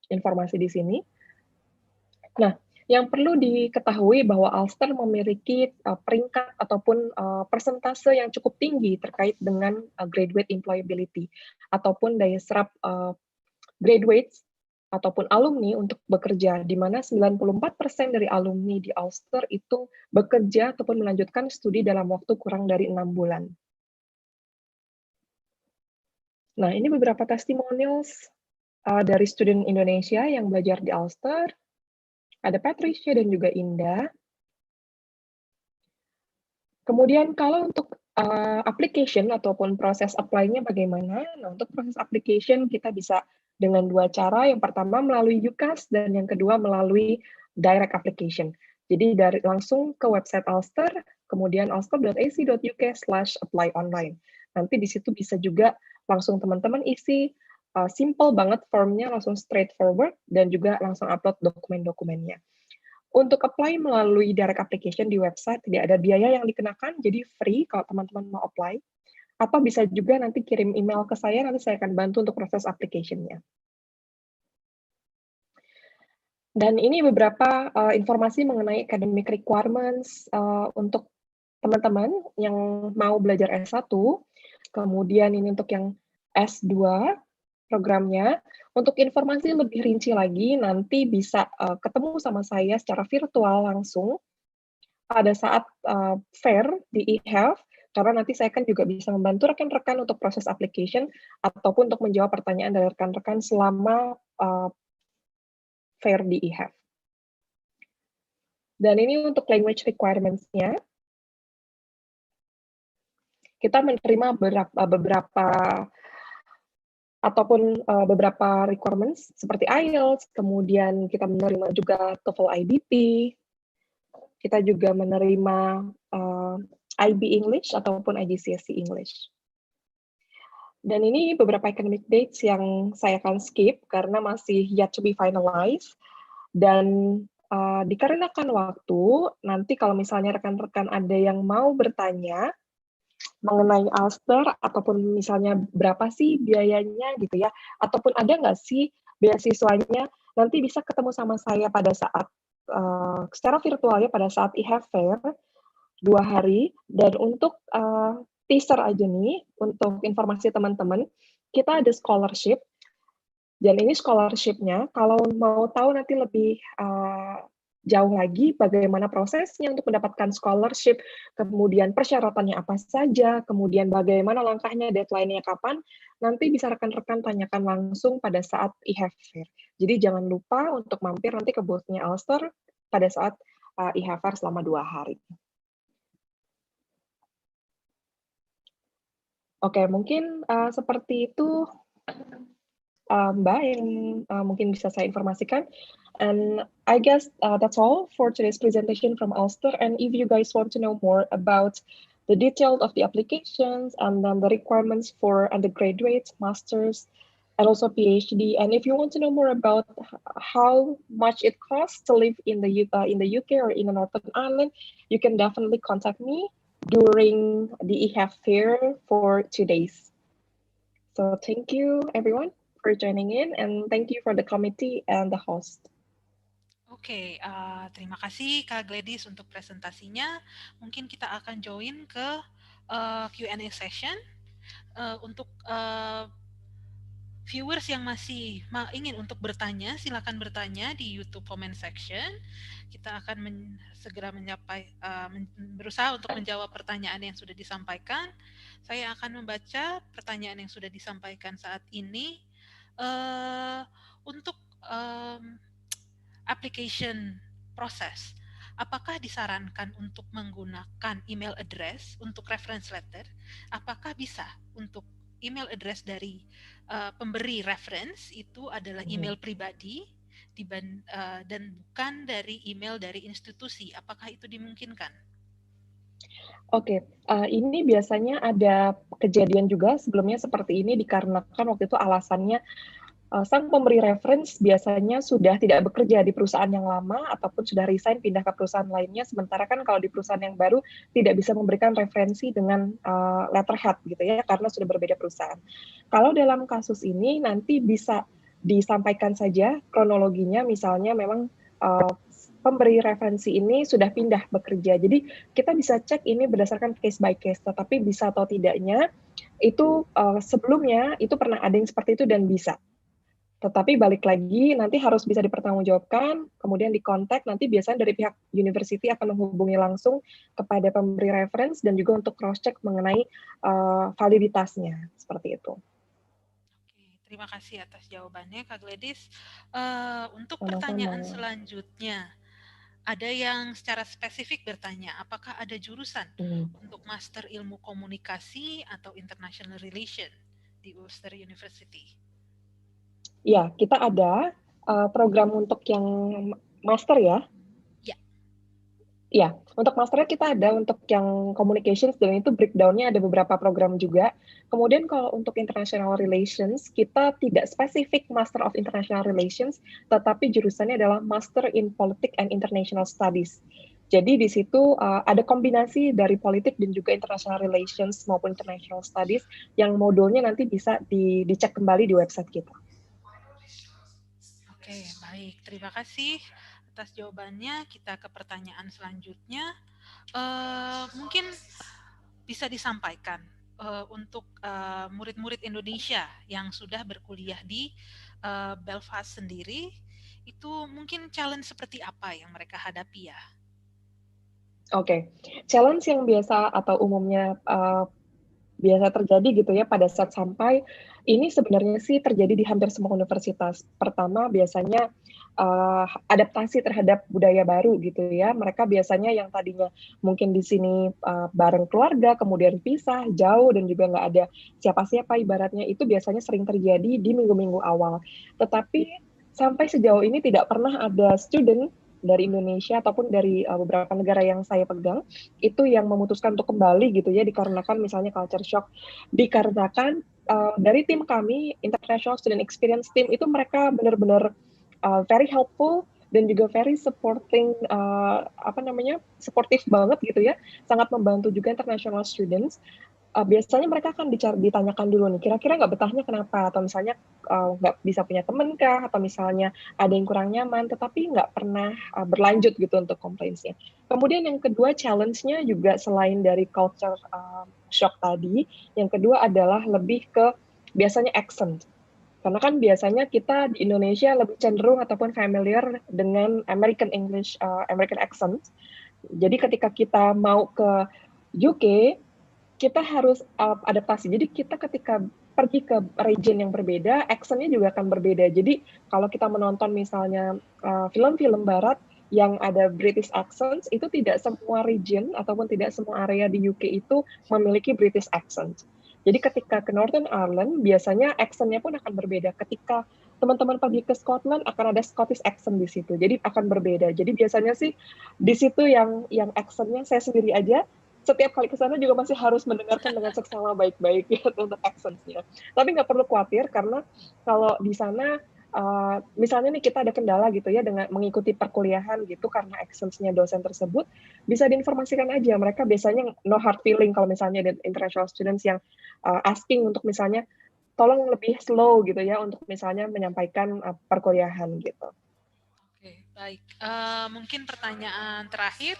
informasi di sini. Nah, yang perlu diketahui bahwa Ulster memiliki peringkat ataupun persentase yang cukup tinggi terkait dengan graduate employability ataupun daya serap graduates ataupun alumni untuk bekerja, di mana 94% dari alumni di Ulster itu bekerja ataupun melanjutkan studi dalam waktu kurang dari 6 bulan. Nah, ini beberapa testimonials dari student Indonesia yang belajar di Ulster. Ada Patricia dan juga Indah. Kemudian kalau untuk application ataupun proses apply-nya bagaimana? Nah, untuk proses application kita bisa dengan dua cara. Yang pertama melalui UCAS dan yang kedua melalui direct application. Jadi langsung ke website Ulster, kemudian ulster.ac.uk/apply online. Nanti di situ bisa juga langsung teman-teman isi, simple banget formnya, langsung straightforward, dan juga langsung upload dokumen-dokumennya. Untuk apply melalui direct application di website, tidak ada biaya yang dikenakan, jadi free kalau teman-teman mau apply. Atau bisa juga nanti kirim email ke saya, nanti saya akan bantu untuk proses application-nya. Dan ini beberapa informasi mengenai academic requirements untuk teman-teman yang mau belajar S1, kemudian ini untuk yang S2 programnya. Untuk informasi lebih rinci lagi, nanti bisa ketemu sama saya secara virtual langsung pada saat fair di EHEF, karena nanti saya akan juga bisa membantu rekan-rekan untuk proses application ataupun untuk menjawab pertanyaan dari rekan-rekan selama fair di EHEF. Dan ini untuk language requirements-nya. Kita menerima beberapa ataupun beberapa requirements seperti IELTS, kemudian kita menerima juga TOEFL IBP, kita juga menerima IB English ataupun IGCSE English. Dan ini beberapa academic dates yang saya akan skip karena masih yet to be finalized. Dan dikarenakan waktu, nanti kalau misalnya rekan-rekan ada yang mau bertanya mengenai Ulster, ataupun misalnya berapa sih biayanya gitu ya, ataupun ada nggak sih beasiswanya, nanti bisa ketemu sama saya pada saat secara virtualnya pada saat EHEF Fair 2 hari. Dan untuk teaser aja nih, untuk informasi teman-teman, kita ada scholarship. Dan ini scholarship-nya, kalau mau tahu nanti lebih jauh lagi bagaimana prosesnya untuk mendapatkan scholarship, kemudian persyaratannya apa saja, kemudian bagaimana langkahnya, deadline-nya kapan, nanti bisa rekan-rekan tanyakan langsung pada saat EHEF Fair. Jadi jangan lupa untuk mampir nanti ke booth-nya Ulster pada saat EHEF Fair selama 2 hari. Oke, mungkin seperti itu Mbak yang mungkin bisa saya informasikan. And I guess that's all for today's presentation from Ulster. And if you guys want to know more about the detail of the applications and then the requirements for undergraduates, masters, and also PhD, and if you want to know more about how much it costs to live in the UK or in the Northern Ireland, you can definitely contact me during the EHEF Fair for 2 days. So thank you, everyone, for joining in, and thank you for the committee and the host. Oke, terima kasih Kak Gladys untuk presentasinya. Mungkin kita akan join ke Q&A session. Untuk viewers yang masih ingin untuk bertanya, silakan bertanya di YouTube comment section. Kita akan segera berusaha untuk menjawab pertanyaan yang sudah disampaikan. Saya akan membaca pertanyaan yang sudah disampaikan saat ini. Untuk application proses, apakah disarankan untuk menggunakan email address untuk reference letter? Apakah bisa untuk email address dari pemberi reference itu adalah email pribadi dan bukan dari email dari institusi? Apakah itu dimungkinkan? Oke, ini biasanya ada kejadian juga sebelumnya seperti ini dikarenakan waktu itu alasannya sang pemberi reference biasanya sudah tidak bekerja di perusahaan yang lama ataupun sudah resign pindah ke perusahaan lainnya, sementara kan kalau di perusahaan yang baru tidak bisa memberikan referensi dengan letterhead gitu ya, karena sudah berbeda perusahaan. Kalau dalam kasus ini nanti bisa disampaikan saja kronologinya, misalnya memang pemberi referensi ini sudah pindah bekerja, jadi kita bisa cek ini berdasarkan case by case, tetapi bisa atau tidaknya itu sebelumnya itu pernah ada yang seperti itu dan bisa. Tetapi balik lagi, nanti harus bisa dipertanggungjawabkan, kemudian dikontak, nanti biasanya dari pihak university akan menghubungi langsung kepada pemberi reference dan juga untuk cross-check mengenai validitasnya, seperti itu. Oke, terima kasih atas jawabannya, Kak Gladys. Untuk Sama-sama. pertanyaan selanjutnya, ada yang secara spesifik bertanya, apakah ada jurusan untuk Master Ilmu Komunikasi atau International Relation di Ulster University? Ya, kita ada program untuk yang master ya. Ya. Ya, untuk masternya kita ada untuk yang communications dan itu breakdown-nya ada beberapa program juga. Kemudian kalau untuk international relations, kita tidak spesifik Master of International Relations, tetapi jurusannya adalah Master in Politics and International Studies. Jadi di situ ada kombinasi dari politik dan juga international relations maupun international studies yang modulnya nanti bisa dicek kembali di website kita. Oke, baik. Terima kasih atas jawabannya. Kita ke pertanyaan selanjutnya. Mungkin bisa disampaikan untuk murid-murid Indonesia yang sudah berkuliah di Belfast sendiri, itu mungkin challenge seperti apa yang mereka hadapi ya? Oke, challenge yang biasa atau umumnya biasa terjadi gitu ya pada saat sampai, ini sebenarnya sih terjadi di hampir semua universitas. Pertama biasanya adaptasi terhadap budaya baru gitu ya. Mereka biasanya yang tadinya mungkin di sini bareng keluarga, kemudian pisah, jauh, dan juga nggak ada siapa-siapa ibaratnya, itu biasanya sering terjadi di minggu-minggu awal. Tetapi sampai sejauh ini tidak pernah ada student dari Indonesia ataupun dari beberapa negara yang saya pegang itu yang memutuskan untuk kembali gitu ya dikarenakan misalnya culture shock, dikarenakan dari tim kami International Student Experience Team itu mereka benar-benar very helpful dan juga very supporting supportive banget gitu ya, sangat membantu juga international students. Biasanya mereka akan ditanyakan dulu nih, kira-kira nggak betahnya kenapa, atau misalnya nggak bisa punya temen kah, atau misalnya ada yang kurang nyaman, tetapi nggak pernah berlanjut gitu untuk complaints-nya. Kemudian yang kedua challenge-nya juga selain dari culture shock tadi, yang kedua adalah lebih ke biasanya accent. Karena kan biasanya kita di Indonesia lebih cenderung ataupun familiar dengan American English, American accent. Jadi ketika kita mau ke UK, kita harus adaptasi. Jadi kita ketika pergi ke region yang berbeda, accent-nya juga akan berbeda. Jadi kalau kita menonton misalnya film-film barat yang ada British accent, itu tidak semua region ataupun tidak semua area di UK itu memiliki British accent. Jadi ketika ke Northern Ireland, biasanya accent-nya pun akan berbeda. Ketika teman-teman pergi ke Scotland, akan ada Scottish accent di situ. Jadi akan berbeda. Jadi biasanya sih di situ yang accent-nya saya sendiri aja, setiap kali ke sana juga masih harus mendengarkan dengan seksama baik-baik ya untuk accent-nya. Tapi nggak perlu khawatir karena kalau di sana misalnya nih kita ada kendala gitu ya dengan mengikuti perkuliahan gitu karena accent-nya dosen tersebut, bisa diinformasikan aja. Mereka biasanya no hard feeling kalau misalnya ada international students yang asking untuk misalnya tolong lebih slow gitu ya untuk misalnya menyampaikan perkuliahan gitu. Oke, baik. Mungkin pertanyaan terakhir.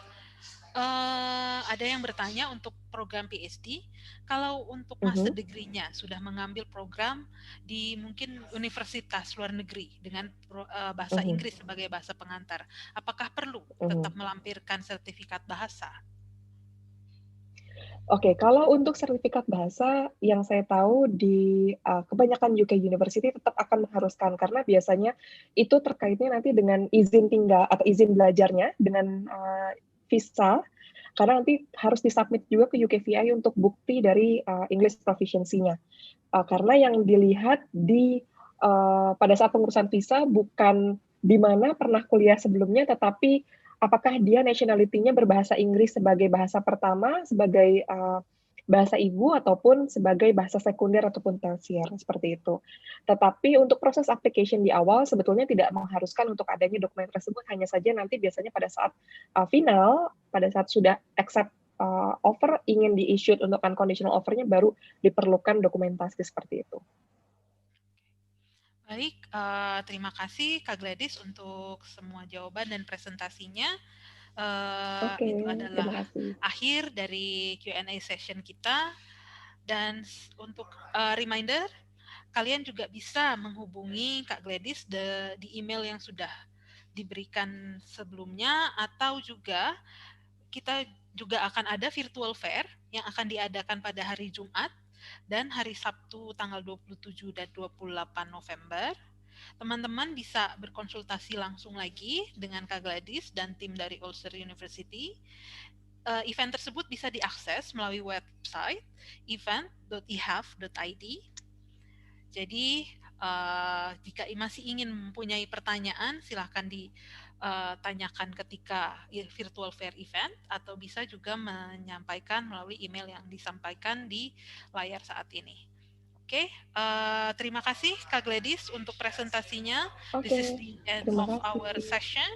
Ada yang bertanya untuk program PhD, kalau untuk master degree-nya sudah mengambil program di mungkin universitas luar negeri dengan bahasa Inggris sebagai bahasa pengantar, apakah perlu tetap melampirkan sertifikat bahasa? Oke, kalau untuk sertifikat bahasa yang saya tahu di kebanyakan UK University tetap akan mengharuskan karena biasanya itu terkaitnya nanti dengan izin tinggal atau izin belajarnya dengan visa, karena nanti harus disubmit juga ke UKVI untuk bukti dari English proficiency-nya. Karena yang dilihat pada saat pengurusan visa bukan di mana pernah kuliah sebelumnya, tetapi apakah dia nationality-nya berbahasa Inggris sebagai bahasa pertama, sebagai bahasa ibu ataupun sebagai bahasa sekunder ataupun tersier, seperti itu. Tetapi untuk proses application di awal sebetulnya tidak mengharuskan untuk adanya dokumen tersebut, hanya saja nanti biasanya pada saat final, pada saat sudah accept offer ingin di-issued untuk unconditional offer-nya baru diperlukan dokumentasi seperti itu. Baik, terima kasih Kak Gladys untuk semua jawaban dan presentasinya. Oke, Itu adalah terima kasih. akhir dari Q&A session kita. Dan untuk reminder, kalian juga bisa menghubungi Kak Gladys di email yang sudah diberikan sebelumnya, atau juga kita juga akan ada virtual fair yang akan diadakan pada hari Jumat dan hari Sabtu tanggal 27 dan 28 November. Teman-teman bisa berkonsultasi langsung lagi dengan Kak Gladys dan tim dari Ulster University. Event tersebut bisa diakses melalui website event.ehef.id. Jadi jika masih ingin mempunyai pertanyaan, silahkan ditanyakan ketika virtual fair event, atau bisa juga menyampaikan melalui email yang disampaikan di layar saat ini. Oke, terima kasih Kak Gladys untuk presentasinya. Oke, This is the end terima of kasih. our session.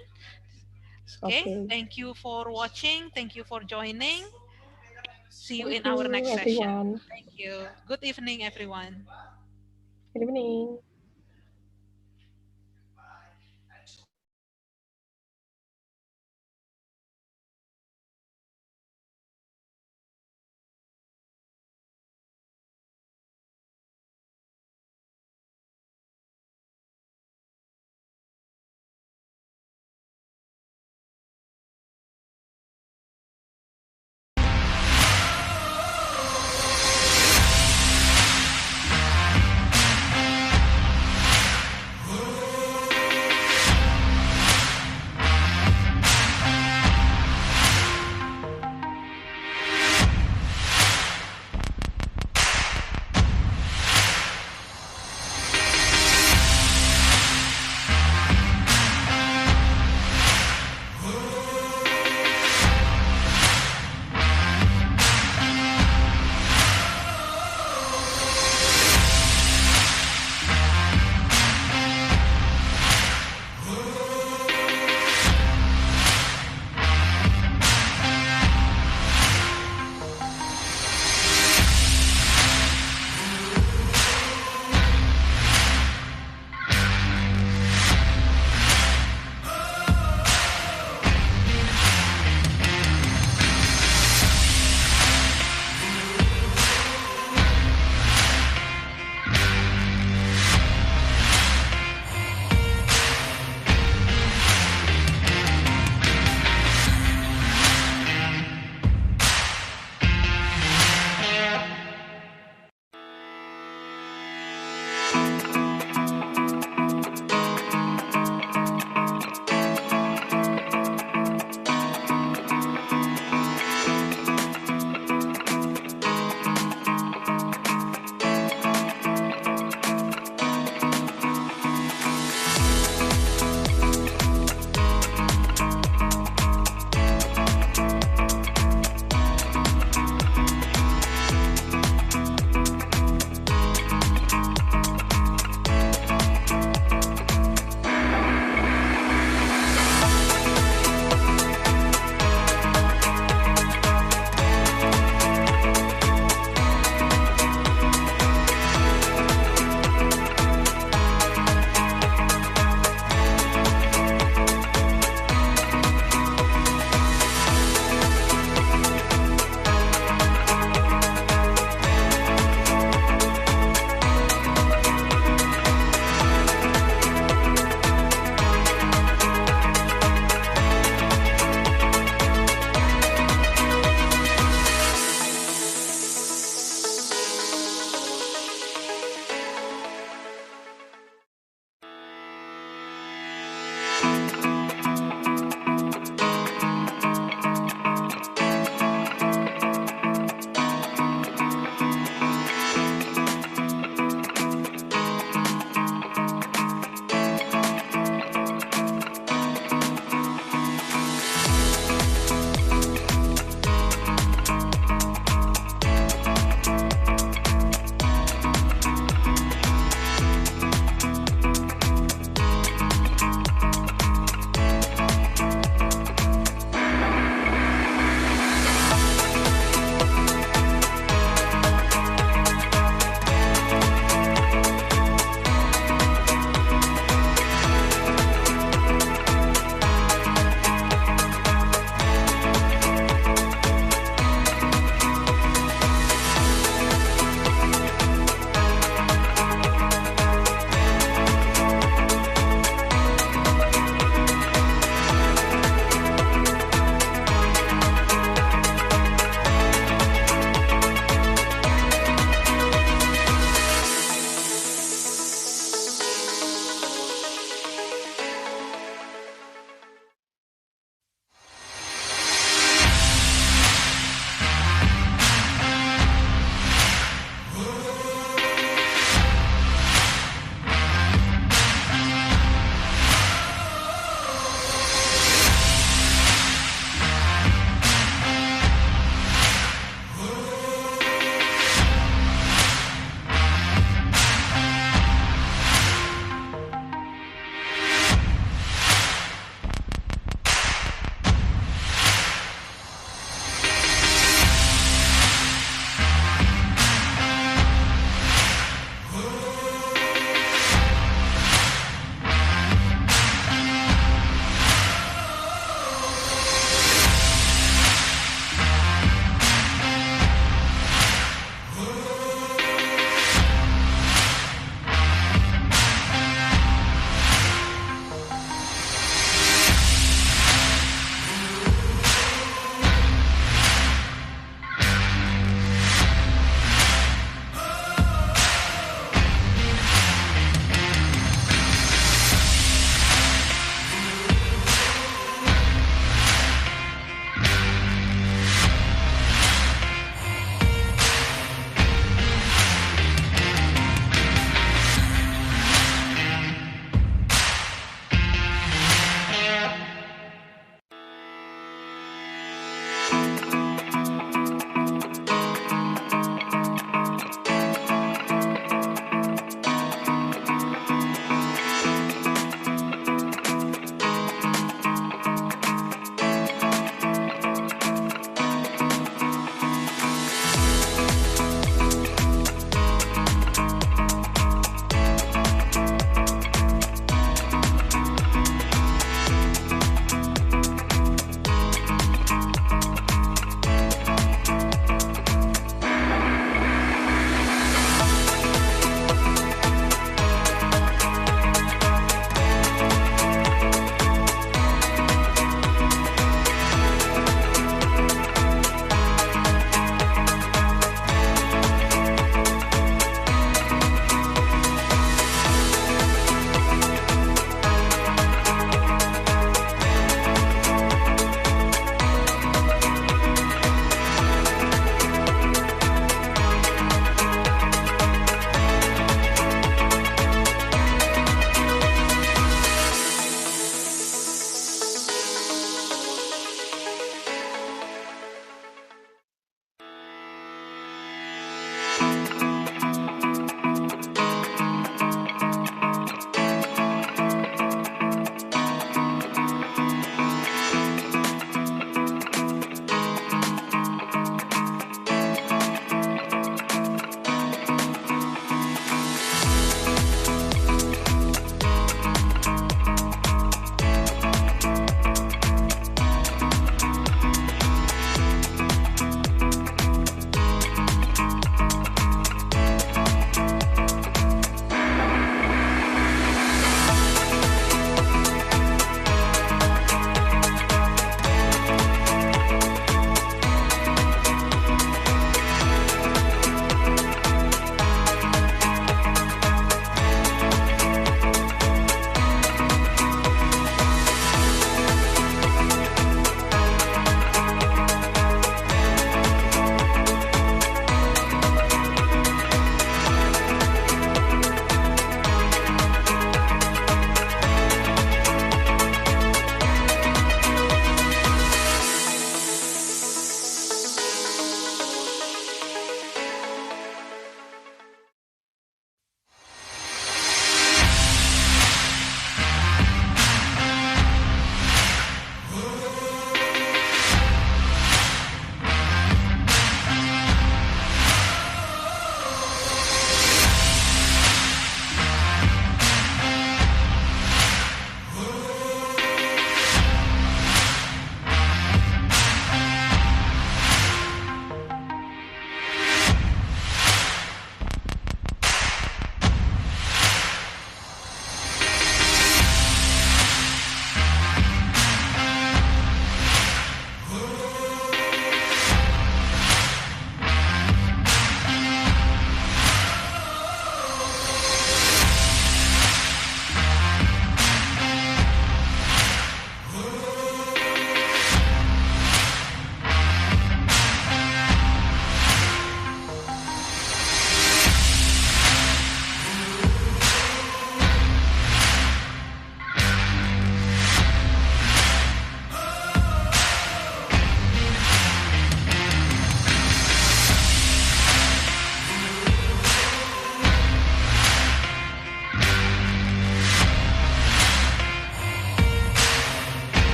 Okay, thank you for watching. Thank you for joining. See you in our next session. Everyone. Thank you. Good evening, everyone. Good evening.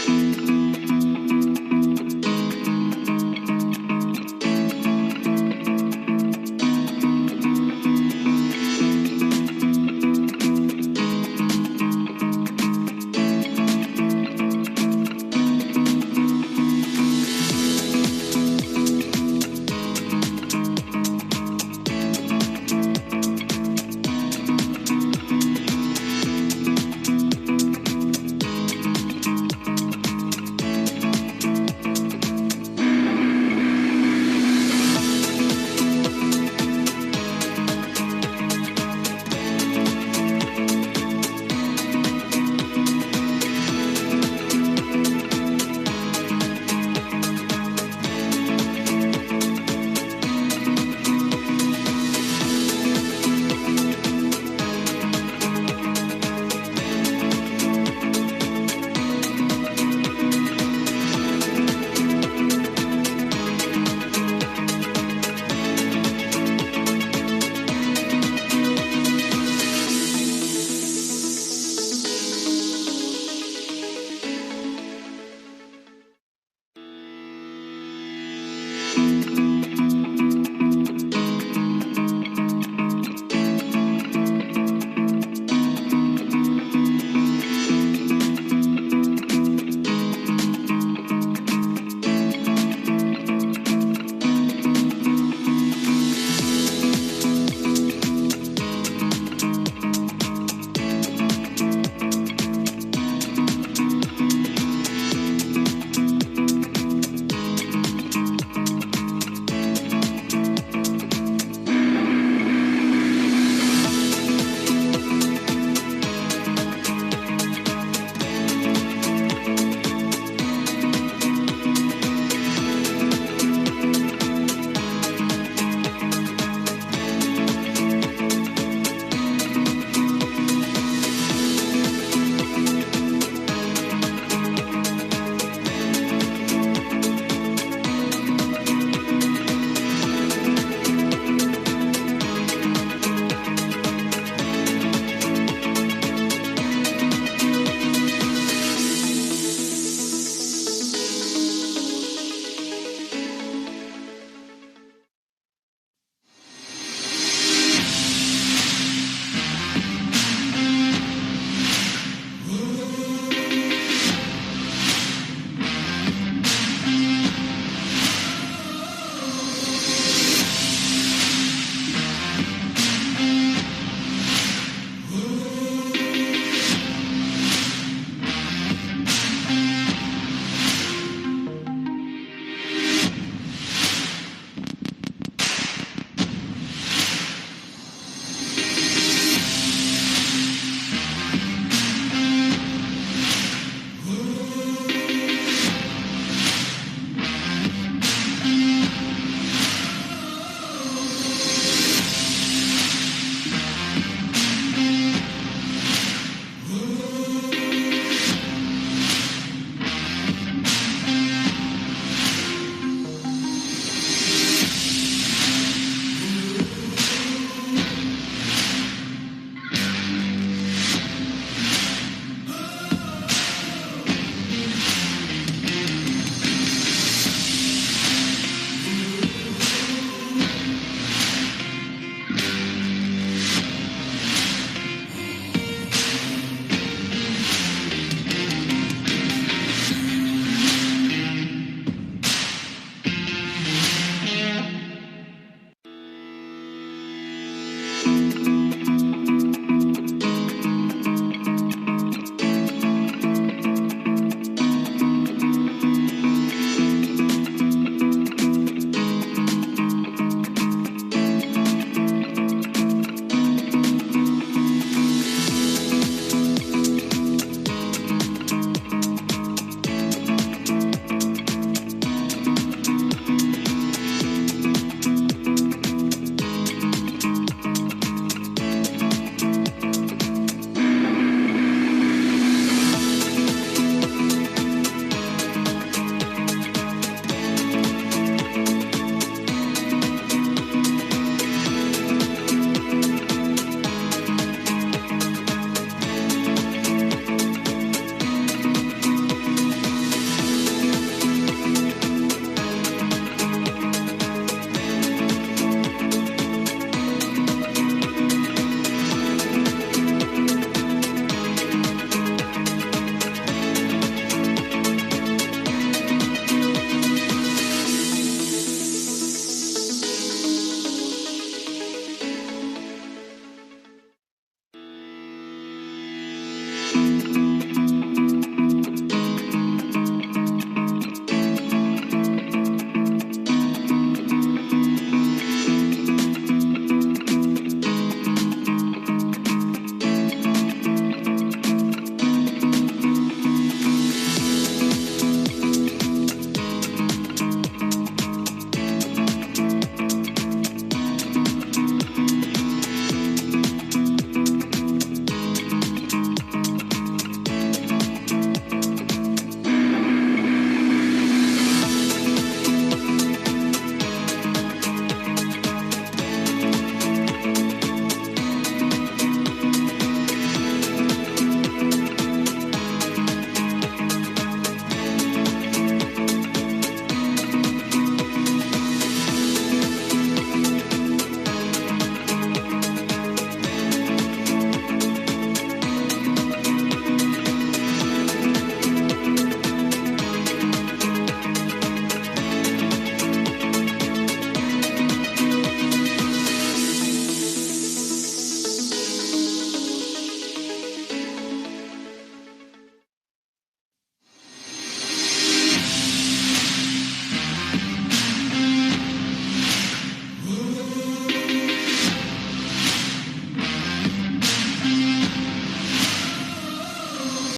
you.